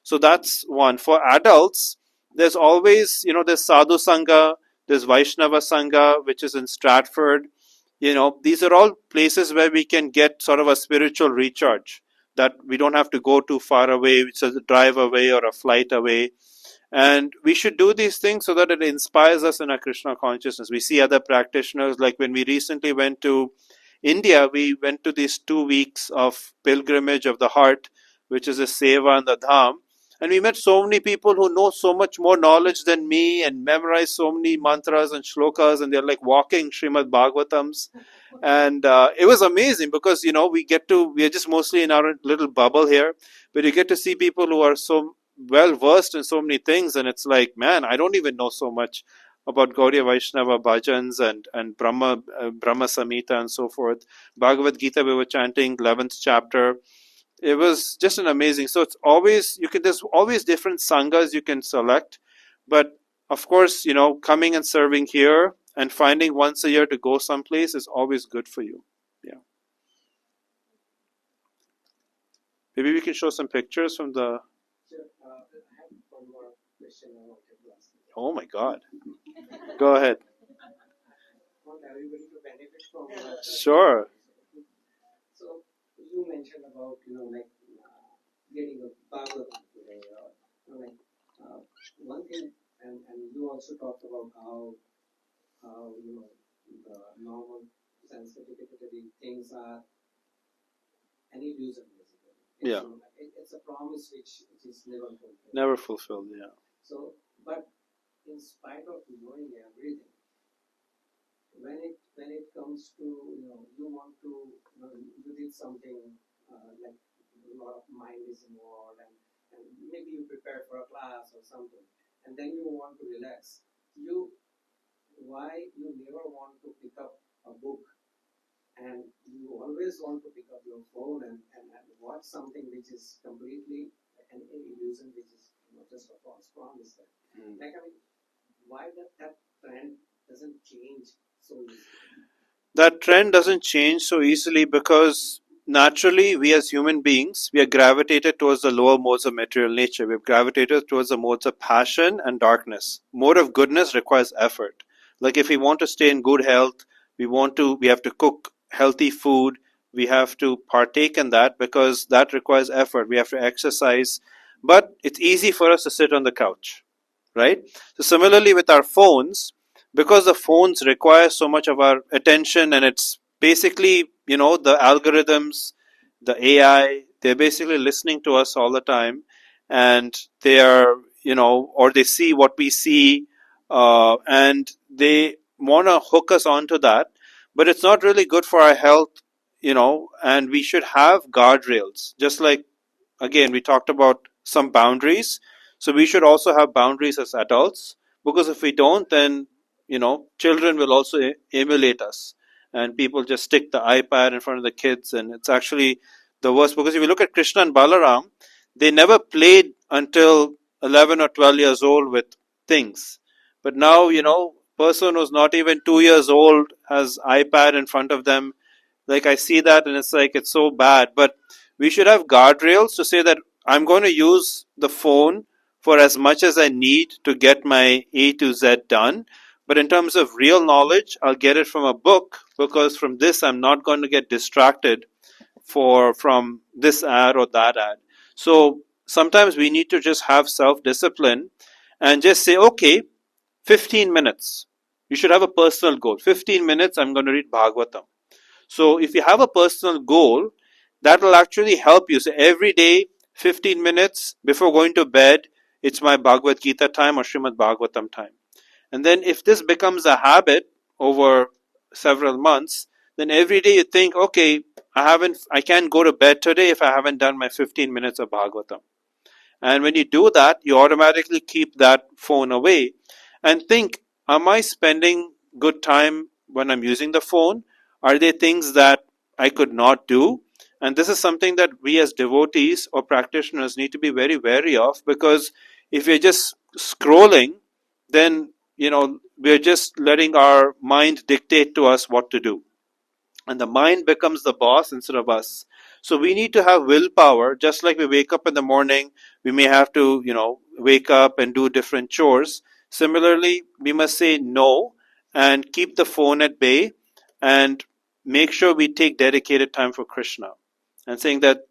So that's one. For adults, there's always, there's Sadhu Sangha, there's Vaishnava Sangha, which is in Stratford. These are all places where we can get sort of a spiritual recharge, that we don't have to go too far away, it's a drive away or a flight away. And we should do these things so that it inspires us in our Krishna consciousness. We see other practitioners, like when we recently went to India, we went to these 2 weeks of pilgrimage of the heart, which is a seva and the dham. And we met so many people who know so much more knowledge than me and memorize so many mantras and shlokas, and they're like walking Srimad Bhagavatams. And it was amazing because, we are just mostly in our little bubble here, but you get to see people who are so well versed in so many things, and it's like, man, I don't even know so much about Gaudiya Vaishnava bhajans and Brahma Samhita and so forth. Bhagavad Gita, we were chanting 11th chapter. It was just an amazing. So it's always, there's always different sanghas you can select, but of course, coming and serving here and finding once a year to go someplace is always good for you. Yeah. Maybe we can show some pictures from the. Sure. I have one more question I wanted to ask you. Oh my God. Go ahead. I want everybody to benefit from that. Sure. So you mentioned about getting a Bhagavatam today, one thing, and you also talked about how the normal sensitivity things are an illusion basically. Yeah. It's a promise which is never fulfilled. Never fulfilled. Yeah. So, but in spite of knowing everything, when it comes to you want to you did something like a lot of mind is involved, and maybe you prepare for a class or something, and then you want to relax. Why you never want to pick up a book, and you always want to pick up your phone and watch something which is completely an illusion, which is just a false promise. Why that trend doesn't change so easily? That trend doesn't change so easily because naturally we as human beings, we are gravitated towards the lower modes of material nature. We've gravitated towards the modes of passion and darkness. Mode of goodness requires effort. Like if we want to stay in good health, we have to cook healthy food, we have to partake in that because that requires effort. We have to exercise, but it's easy for us to sit on the couch, right? So similarly with our phones, because the phones require so much of our attention, and it's basically, the algorithms, the AI, they're basically listening to us all the time, and they are, or they see what we see, and they want to hook us onto that, but it's not really good for our health, and we should have guardrails. Just like, again, we talked about some boundaries. So we should also have boundaries as adults, because if we don't, then, children will also emulate us. And people just stick the iPad in front of the kids, and it's actually the worst. Because if you look at Krishna and Balaram, they never played until 11 or 12 years old with things. But now, person who's not even 2 years old has iPad in front of them. Like I see that and it's like, it's so bad. But we should have guardrails to say that I'm going to use the phone for as much as I need to get my A to Z done. But in terms of real knowledge, I'll get it from a book, because from this I'm not going to get distracted from this ad or that ad. So sometimes we need to just have self-discipline and just say, okay, 15 minutes. You should have a personal goal. 15 minutes, I'm going to read Bhagavatam. So if you have a personal goal, that will actually help you. So every day, 15 minutes before going to bed, it's my Bhagavad Gita time or Srimad Bhagavatam time. And then if this becomes a habit over several months, then every day you think, okay, I can't go to bed today if I haven't done my 15 minutes of Bhagavatam. And when you do that, you automatically keep that phone away and think, am I spending good time when I'm using the phone? Are there things that I could not do? And this is something that we as devotees or practitioners need to be very wary of, because if we're just scrolling, then, we're just letting our mind dictate to us what to do. And the mind becomes the boss instead of us. So we need to have willpower. Just like we wake up in the morning, we may have to, wake up and do different chores. Similarly, we must say no and keep the phone at bay and make sure we take dedicated time for Krishna. And saying that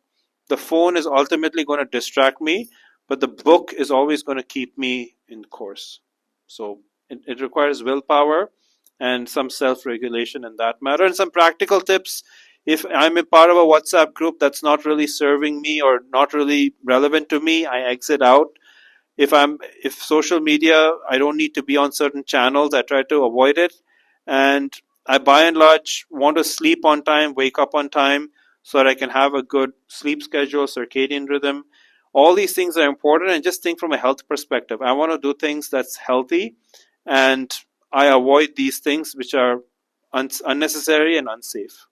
the phone is ultimately going to distract me, but the book is always going to keep me in course. So it requires willpower and some self-regulation in that matter, and some practical tips. If I'm a part of a WhatsApp group that's not really serving me or not really relevant to me, I exit out. If social media, I don't need to be on certain channels, I try to avoid it. And I, by and large, want to sleep on time, wake up on time, so that I can have a good sleep schedule, circadian rhythm. All these things are important, and just think from a health perspective. I want to do things that's healthy, and I avoid these things which are unnecessary and unsafe.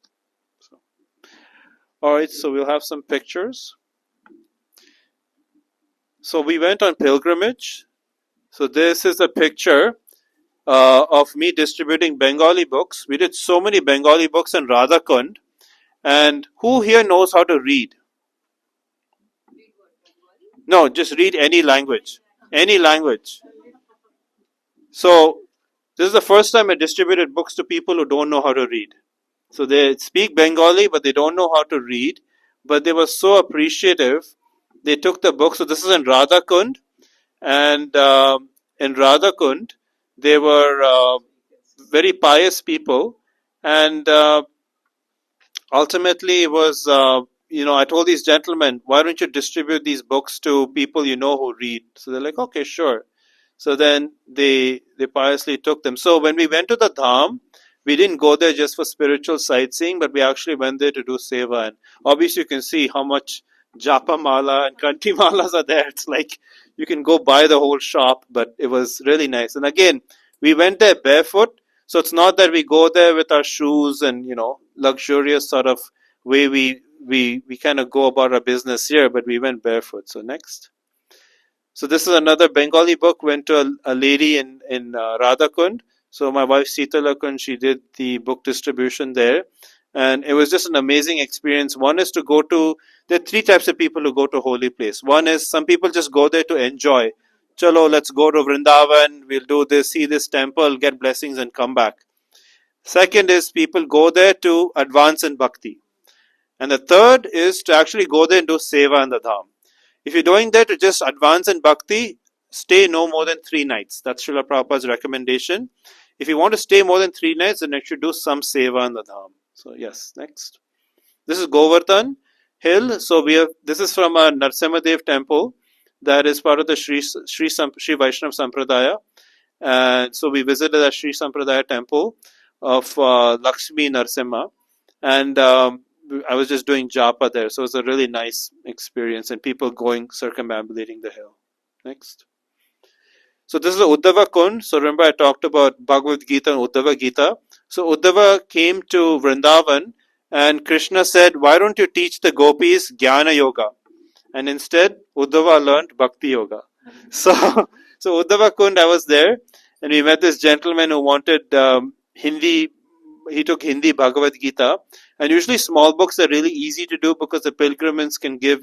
Alright, so we'll have some pictures. So we went on pilgrimage. So this is a picture of me distributing Bengali books. We did so many Bengali books in Radhakund. And who here knows how to read? No, just read any language. Any language. So this is the first time I distributed books to people who don't know how to read. So they speak Bengali, but they don't know how to read. But they were so appreciative. They took the book. So this is in Radhakund. And in Radhakund, they were very pious people. And ultimately, it was, I told these gentlemen, why don't you distribute these books to people you know who read? So they're like, okay, sure. So then they piously took them. So when we went to the Dham, we didn't go there just for spiritual sightseeing, but we actually went there to do seva. And obviously you can see how much japa mala and kanti malas are there. It's like you can go buy the whole shop, but it was really nice. And again, we went there barefoot. So it's not that we go there with our shoes and, luxurious sort of way we kind of go about our business here, but we went barefoot. So next. So this is another Bengali book, went to a lady in Radhakund. So my wife Sita Lakund, she did the book distribution there. And it was just an amazing experience. One is to go to, there are three types of people who go to holy place. One is some people just go there to enjoy. Chalo, let's go to Vrindavan, we'll do this, see this temple, get blessings and come back. Second is people go there to advance in bhakti. And the third is to actually go there and do seva in the dham. If you're doing that to just advance in bhakti, stay no more than 3 nights. That's Srila Prabhupada's recommendation. If you want to stay more than 3 nights, then you should do some seva in the dham. So yes, next. This is Govardhan Hill. So this is from a Narsimhadev temple that is part of the Sri Vaishnav Sampradaya. And so we visited the Sri Sampradaya temple of Lakshmi Narsimha. And I was just doing japa there. So it was a really nice experience, and people going circumambulating the hill. Next. So this is Uddhava Kund. So remember I talked about Bhagavad Gita and Uddhava Gita. So Uddhava came to Vrindavan, and Krishna said, why don't you teach the gopis Jnana Yoga? And instead, Uddhava learned Bhakti Yoga. So Uddhava Kund, I was there, and we met this gentleman who wanted Hindi. He took Hindi Bhagavad Gita. And usually small books are really easy to do because the pilgrims can give,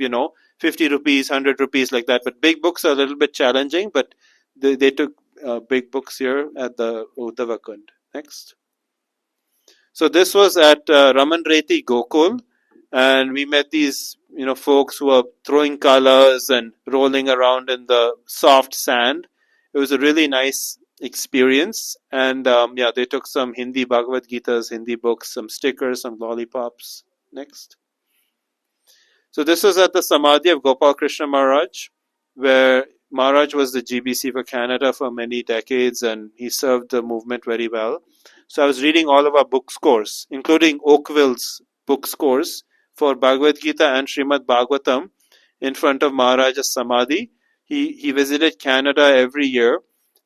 50 rupees, 100 rupees like that. But big books are a little bit challenging, but they took big books here at the Uddhava Kund. Next. So this was at Raman Reti Gokul, and we met these, folks who were throwing colors and rolling around in the soft sand. It was a really nice experience, and they took some Hindi Bhagavad Gitas, Hindi books, some stickers, some lollipops. Next. So this was at the Samadhi of Gopal Krishna Maharaj, where Maharaj was the GBC for Canada for many decades, and he served the movement very well. So I was reading all of our book scores, including Oakville's book scores for Bhagavad Gita and Srimad Bhagavatam in front of Maharaj's Samadhi. He visited Canada every year,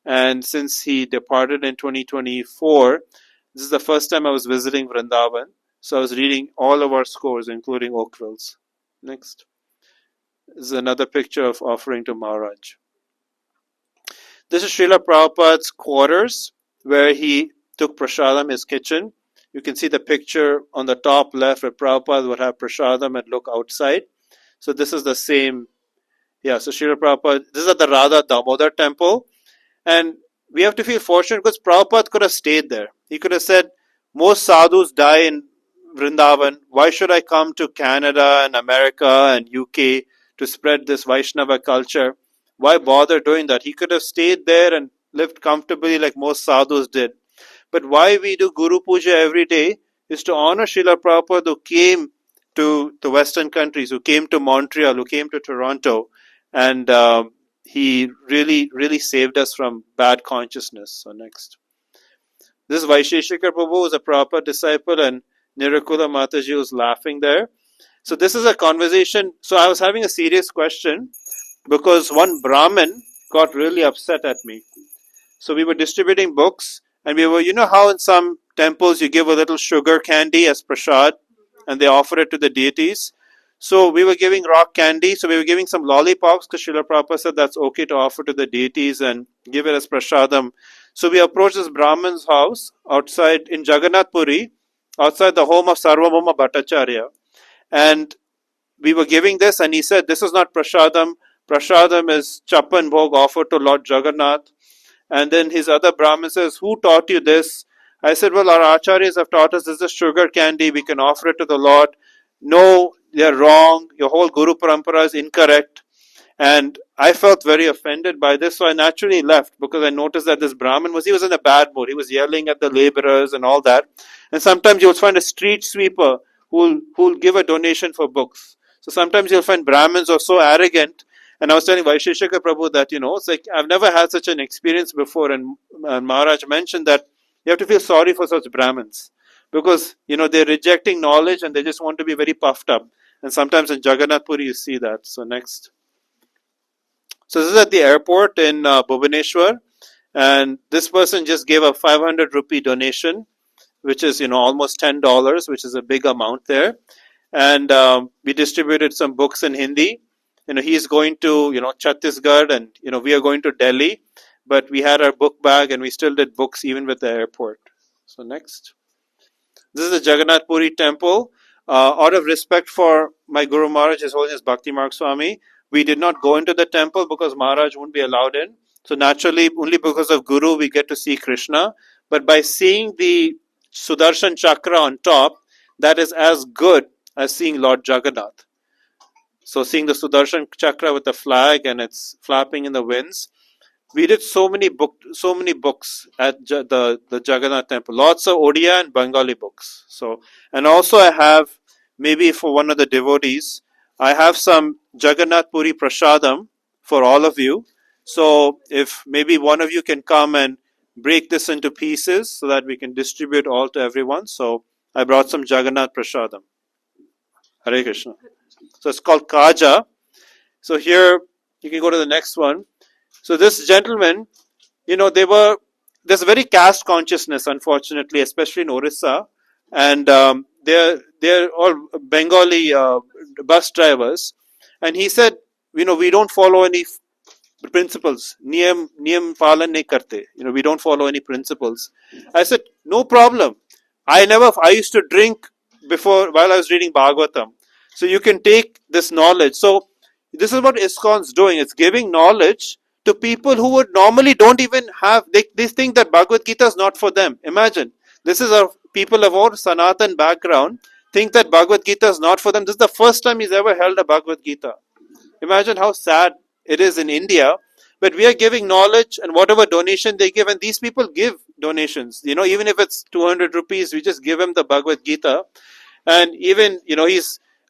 and since he departed in 2024, this is the first time I was visiting Vrindavan. So I was reading all of our scores, including Oakville's. Next. This is another picture of offering to Maharaj. This is Srila Prabhupada's quarters, where he took prasadam, his kitchen. You can see the picture on the top left where Prabhupada would have prasadam and look outside. So this is the same. Yeah, so Srila Prabhupada, this is at the Radha Damodar temple. And we have to feel fortunate because Prabhupada could have stayed there. He could have said, most sadhus die in Vrindavan. Why should I come to Canada and America and UK to spread this Vaishnava culture? Why bother doing that? He could have stayed there and lived comfortably like most sadhus did. But why we do Guru Puja every day is to honor Srila Prabhupada, who came to the Western countries, who came to Montreal, who came to Toronto, and he really saved us from bad consciousness. So next. This Vaisheshikar Prabhu was a Prabhupada disciple, and Nirakula Mataji was laughing there. So this is a conversation. So I was having a serious question because one Brahmin got really upset at me. So we were distributing books, and we were, you know how in some temples you give a little sugar candy as prasad, and they offer it to the deities. So we were giving rock candy, so we were giving some lollipops because Srila Prabhupada said that's okay to offer to the deities and give it as prasadam. So we approached this Brahmin's house outside in Jagannath Puri, outside the home of Sarvabhauma Bhattacharya. And we were giving this, and he said, this is not prasadam. Prasadam is Chapan Bhog offered to Lord Jagannath. And then his other Brahmin says, who taught you this? I said, well, our acharyas have taught us this is sugar candy. We can offer it to the Lord. No, they're wrong. Your whole Guru Parampara is incorrect. And I felt very offended by this, so I naturally left because I noticed that this Brahmin he was in a bad mood. He was yelling at the laborers and all that. And sometimes you'll find a street sweeper who'll give a donation for books. So sometimes you'll find Brahmins are so arrogant. And I was telling Vaisheshika Prabhu that, it's like I've never had such an experience before. And Maharaj mentioned that you have to feel sorry for such Brahmins because, they're rejecting knowledge and they just want to be very puffed up. And sometimes in Jagannath Puri you see that. So next. So this is at the airport in Bhubaneswar. And this person just gave a 500 rupee donation, which is, almost $10, which is a big amount there. And we distributed some books in Hindi. He's going to, Chhattisgarh and, we are going to Delhi. But we had our book bag and we still did books even with the airport. So next. This is the Jagannath Puri temple. Out of respect for my Guru Maharaj, His Holiness Bhakti Marg Swami, we did not go into the temple because Maharaj wouldn't be allowed in. So naturally, only because of Guru, we get to see Krishna. But by seeing the Sudarshan Chakra on top, that is as good as seeing Lord Jagannath. So seeing the Sudarshan Chakra with the flag and it's flapping in the winds. We did so many books at the Jagannath temple. Lots of Odia and Bengali books. So, and also I have, maybe for one of the devotees, I have some Jagannath Puri Prasadam for all of you. So if maybe one of you can come and break this into pieces so that we can distribute all to everyone. So I brought some Jagannath Prasadam. Hare Krishna. So it's called Kaja. So here, you can go to the next one. So this gentleman, there's a very caste consciousness, unfortunately, especially in Orissa. And they're all Bengali bus drivers. And he said, we don't follow any principles. Niyam palan nahi karte. We don't follow any principles. I said, no problem. I used to drink while I was reading Bhagavatam. So you can take this knowledge. So this is what ISKCON's doing. It's giving knowledge to people who would normally don't even have, they think that Bhagavad Gita is not for them. Imagine, this is people of our Sanatan background think that Bhagavad Gita is not for them. This is the first time he's ever held a Bhagavad Gita. Imagine how sad it is in India. But we are giving knowledge and whatever donation they give, and these people give donations. Even if it's 200 rupees, we just give him the Bhagavad Gita. And even,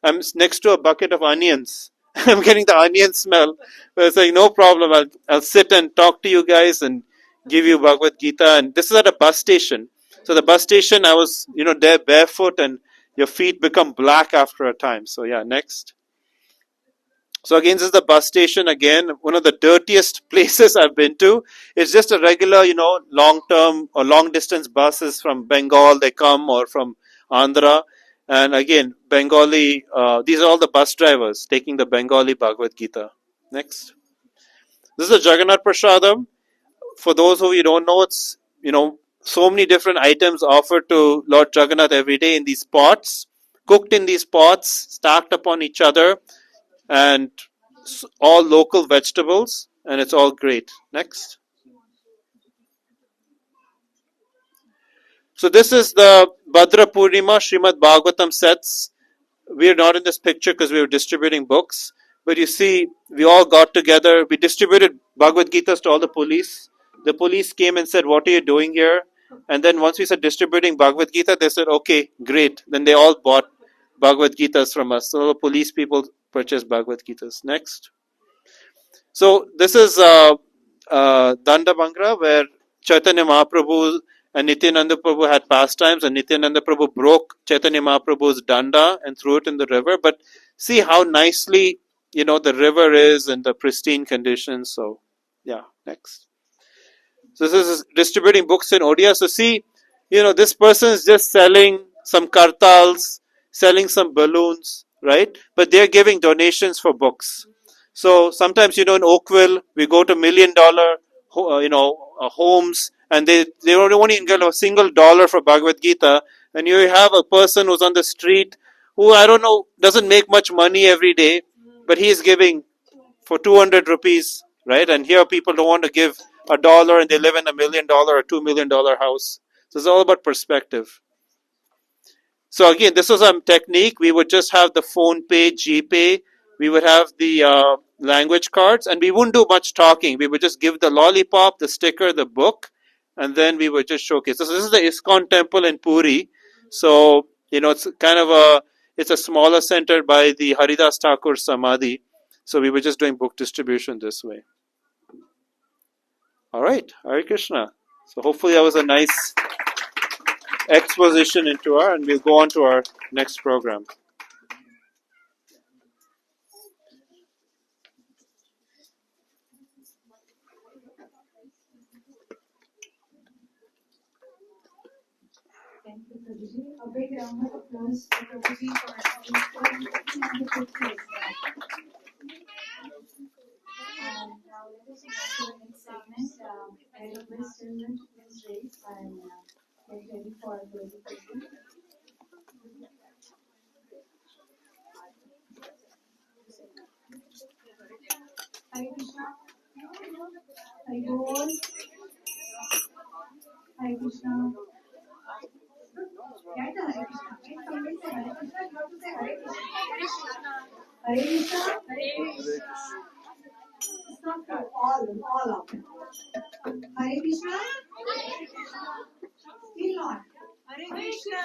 I'm next to a bucket of onions. I'm getting the onion smell. But it's like, no problem. I'll sit and talk to you guys and give you Bhagavad Gita. And this is at a bus station. So the bus station, I was, there barefoot and your feet become black after a time. So yeah, next. So again, this is the bus station again. One of the dirtiest places I've been to. It's just a regular, long-term or long-distance buses from Bengal. They come or from Andhra. And again, Bengali, these are all the bus drivers taking the Bengali Bhagavad Gita. Next. This is a Jagannath Prasadam. For those who you don't know, it's, so many different items offered to Lord Jagannath every day in these pots, cooked in these pots, stacked upon each other, and all local vegetables, and it's all great. Next. So this is the Bhadra Purnima Srimad Bhagavatam sets. We are not in this picture because we were distributing books, but you see, we all got together. We distributed Bhagavad Gitas to all the police. The police came and said, "What are you doing here?" And then once we said distributing Bhagavad Gita, they said, "Okay, great." Then they all bought Bhagavad Gitas from us. So the police people purchased Bhagavad Gitas. Next. So this is Danda Bangra, where Chaitanya Mahaprabhu and Nityananda Prabhu had pastimes, and Nityananda Prabhu broke Chaitanya Mahaprabhu's danda and threw it in the river. But see how nicely, the river is in the pristine condition. So, yeah, next. So this is distributing books in Odia. So see, this person is just selling some kartals, selling some balloons, right? But they're giving donations for books. So sometimes, in Oakville, we go to $1 million, homes, and they don't even get a single dollar for Bhagavad Gita. And you have a person who's on the street who, I don't know, doesn't make much money every day, but he is giving for 200 rupees, right? And here people don't want to give $1 and they live in $1 million or $2 million house. So it's all about perspective. So again, this was a technique. We would just have the phone pay, GPay. We would have the language cards, and we wouldn't do much talking. We would just give the lollipop, the sticker, the book, and then we would just showcase. So this is the ISKCON temple in Puri. So, it's kind of it's a smaller center by the Haridas Thakur Samadhi. So we were just doing book distribution this way. All right, Hare Krishna. So hopefully that was a nice exposition into and we'll go on to our next program. Thank you, Prabhuji. A big round of applause for Prabhuji for having so wonderful place. And now let us move to the next segment. I request children to please raise and get ready for the presentation. Hare Krishna. Hare Bol. Hare Krishna. Hare Krishna. When somebody say Hare Krishna, you have to say Hare Krishna. Hare Krishna. Hare Krishna. It's not for all of them. Hare Krishna. Still not. Hare Krishna.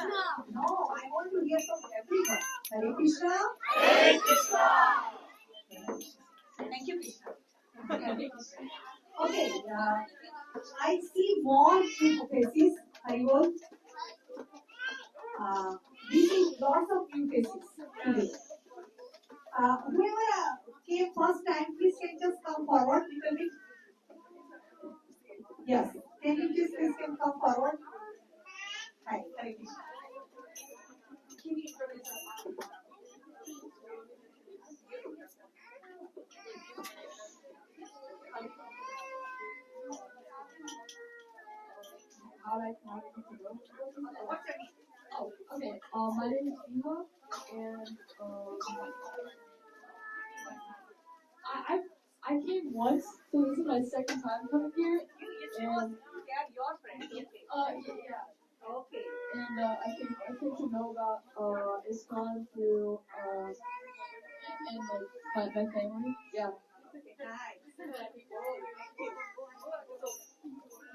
No, I want to hear from everyone. Hare Krishna. Hare Krishna. Thank you, Krishna. Okay, I see more new faces. Haribol. We see lots of new faces today. Whoever came first time, please can just come forward little bit. Yes, can you please can come forward? Hi, Hare Krishna. All right, now we need to go. What's your name? Oh, okay. My name is Eva, and I came once, so this is my second time coming here. And your friend. Yeah. Okay. And I came to know about ISKCON through and like my family. Yeah. Nice.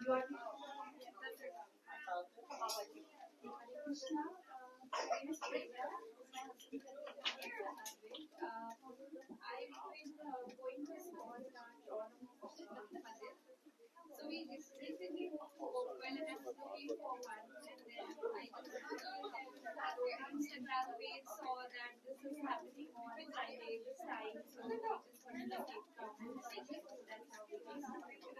You are. So we recently when I was looking for one, and then I on Instagram we saw that this is happening on Sunday this time, so we just wanted to keep comments. That's how we can.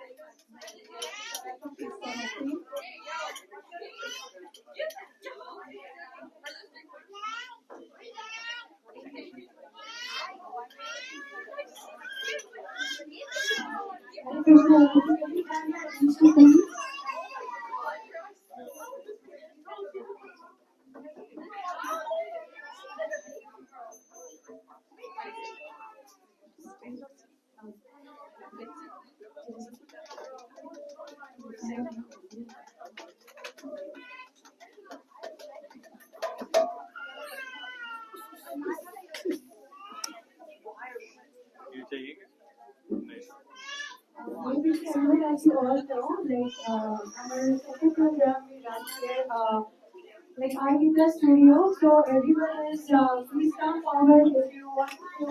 Krishna, Krishna, please. Maybe Simran, as you all know, our second program we run here, I'm in the studio, so everyone is, please come forward if you want to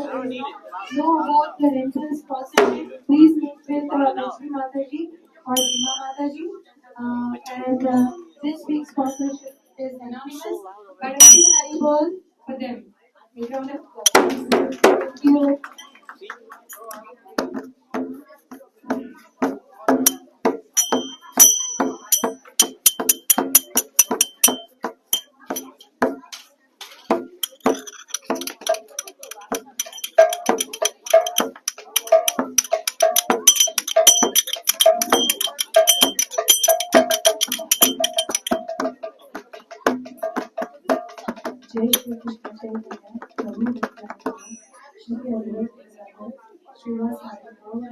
know about the rentals process. Please meet with Lakshmi Mataji or Hima Mataji. This week's sponsorship is anonymous, but a big Haribol for them. A round of applause. Thank you. जय श्री कृष्ण चैतन्य प्रभु नित्यानंद श्री अद्वैत गदाधर श्रीवासादि गौर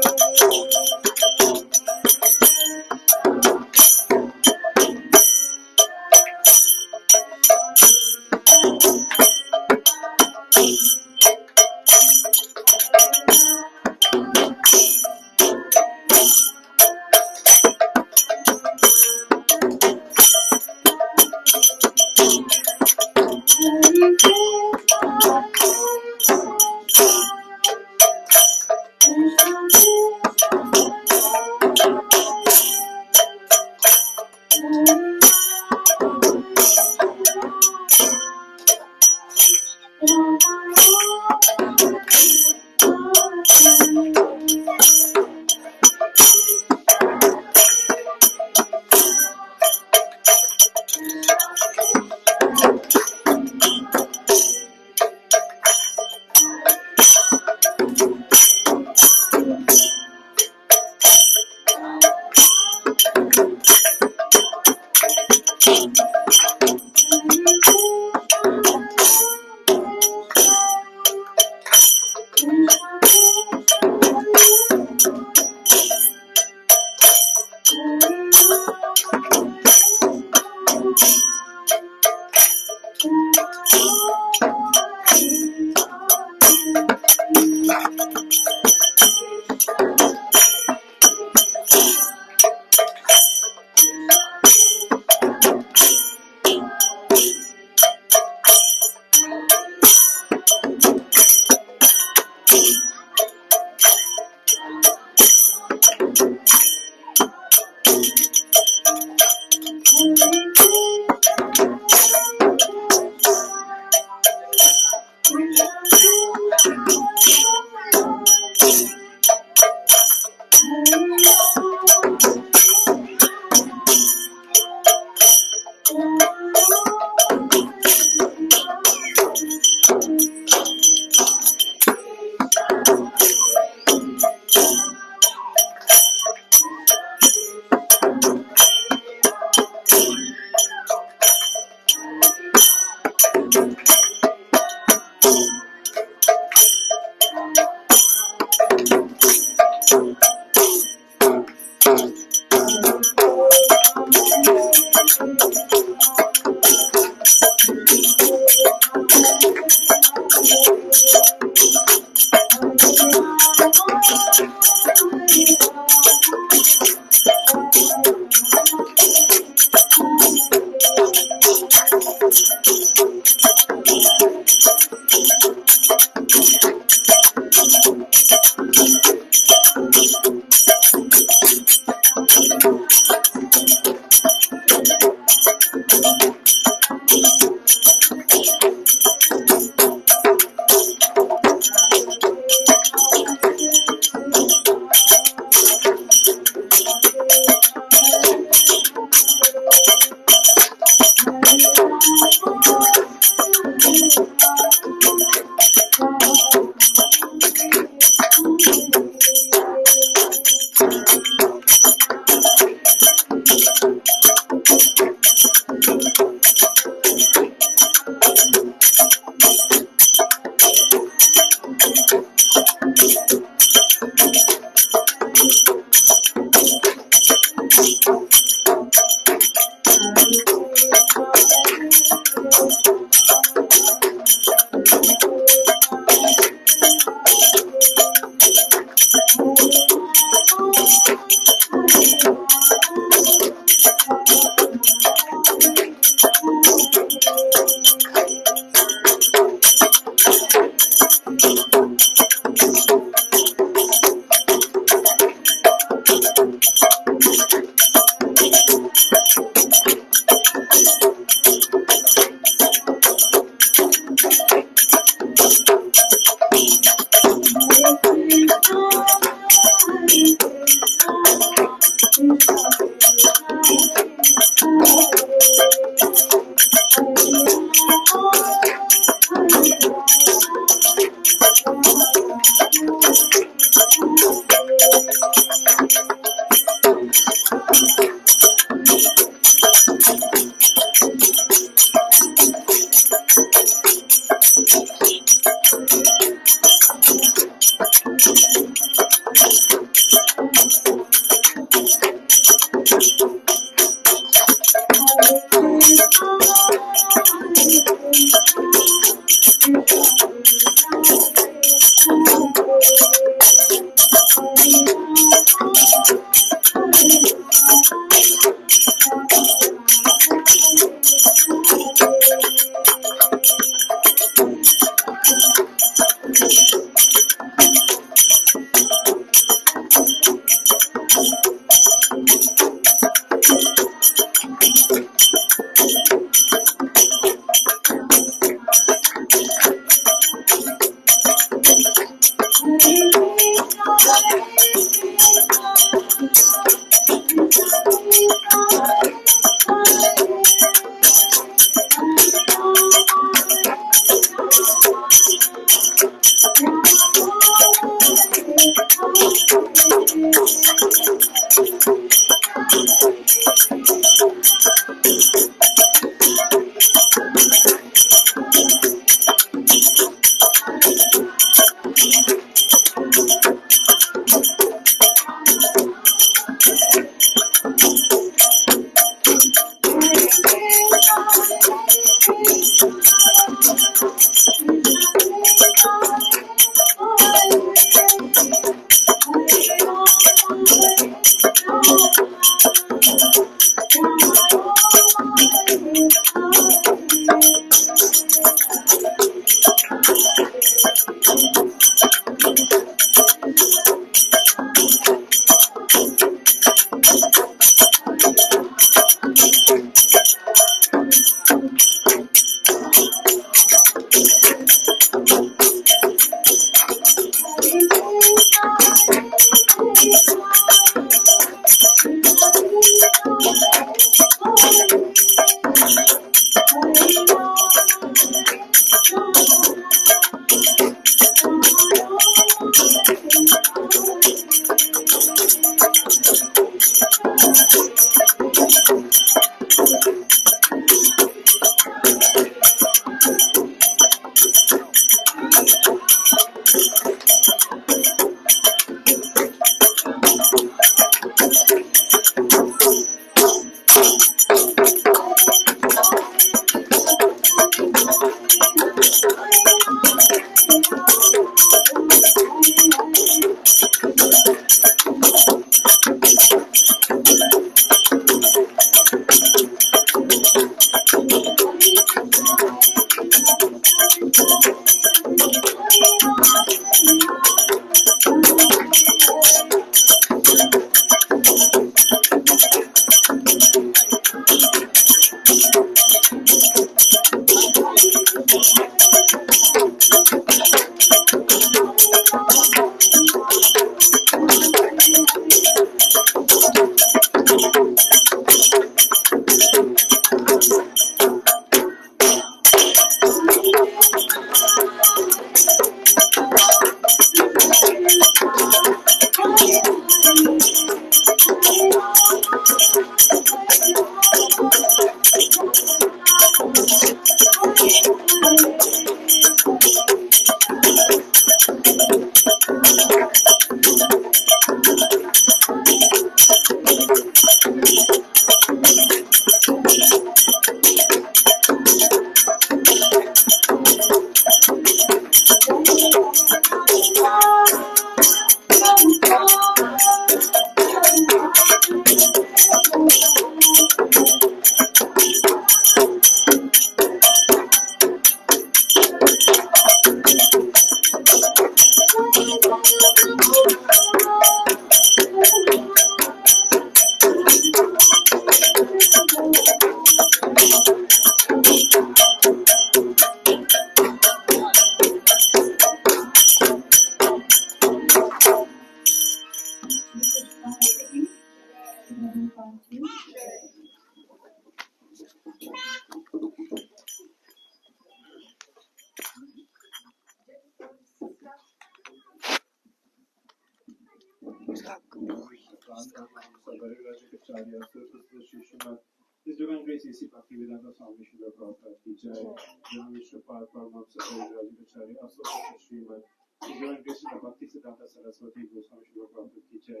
His Divine Grace A.C. Bhaktivedanta Swami Srila Prabhupada ki jai. Jai Vishnupada Paramahamsa Parivrajakacharya Aswata Sriman. His Divine Grace Srila Bhakti Siddhanta Saraswati Goswami Srila Prabhupada ki jai.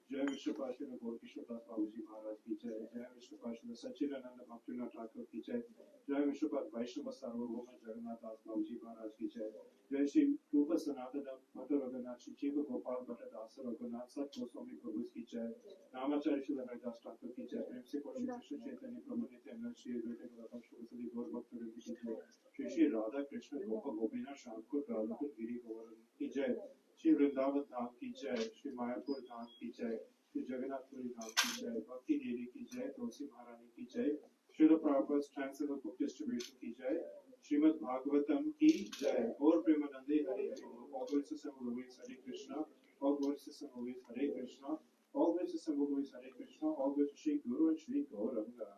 Jai Vishnupada Srila Gaurkishore Das Babuji Maharaj ki jai. Jai Vishnupada Srila Sachidananda Bhaktivinoda Thakur ki jai. Jai Vishnupada Vaishnava Sarvabhauma Jagannath Das Babuji Maharaj ki jai. Jai Shri Rupa Sanatana Bhatta Raghunath Shri Jiva Gopal Bhatta Dasa Raghunath Sat Goswami Prabhu ki jai. Namacharya Srila Haridas Thakur ki jai. Prem se Guru Krishna Chaitanya Prabhu Nityananda Shri Advaita Gadadhar Shivasadi Gaur Bhakta Vrinda ki jai. Shri Shri Radha Krishna Gopa Gopinath Shamkur Radhakur Giri Govardhan ki jai. Shri Vrindavan Dham ki jai. Shri Mayapur Dham ki jai. Shri Jagannath Puri Dham ki jai. Bhakti Devi ki jai. Tulsi Maharani ki jai. Srila Prabhupada's Transcendental Book Distribution ki jai. Srimad Bhagavatam ki jai. Gaur Premanande Hare Hare. All glories to Sam Louis Hare Krishna. All glories to Sam Louis Hare Krishna. All glories to Sam Louis Hare Krishna. All glories to Shri Guru and Shri Gauranga.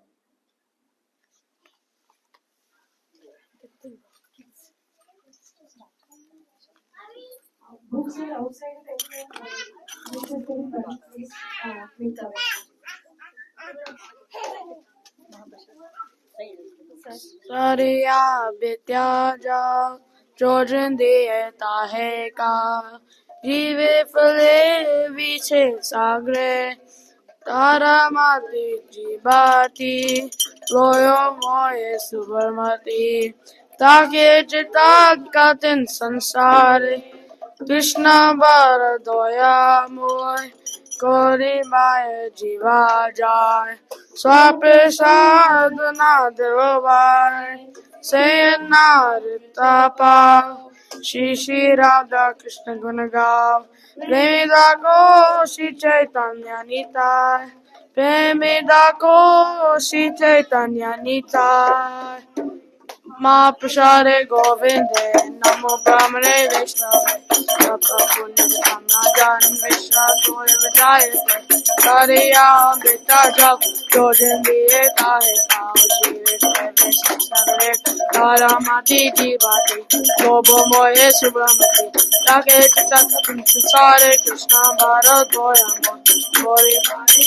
Books are outside of everywhere. Books are very bad. Please make away. Sariya Bityaja Trojan Dieta Heka Jive Fale Viche Sagre Taramati Jibati Loyo Moye Subarmati Take Chita Katin Sansare Krishna Baradoya Moy Kori Maya Jiva Jai Swaprasad Devabai Sayanaditapa Shri Shri Radha Krishna Gunagav Premida Shri Chaitanya Nitai Premida Shri Chaitanya Nitai Ma Prashade Govinde Namo Brahmane Vishnave Sapa Punya Samajan Vishna Toya Vijayate Sariya Bita Jav Trojan Dieta Heka Shri Vishnu Sagare Taramati Jivati Lobo Moye Subramati Take Chita Kapin Sare Krishna Bharat Doyamo Gori Mari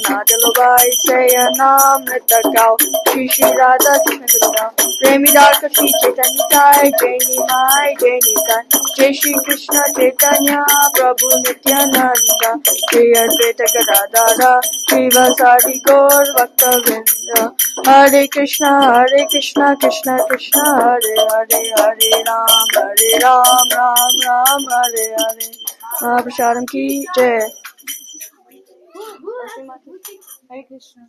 Nadalubai Sayana Mitakau Shri Shri Radha Krishna Gurudao Premi Darka Shri Chaitanya Sai Jaini Mai Jaini Sai Jai Shri Krishna Chaitanya Prabhu Nityananda Shri Advaita Gadadhara Shri Vasadi Gaur Bhakta Vrinda Hare Krishna Krishna Krishna Hare Hare Hare Ram Ram Ram Hare Hare Mahaprashadam ki jai. Hare Krishna.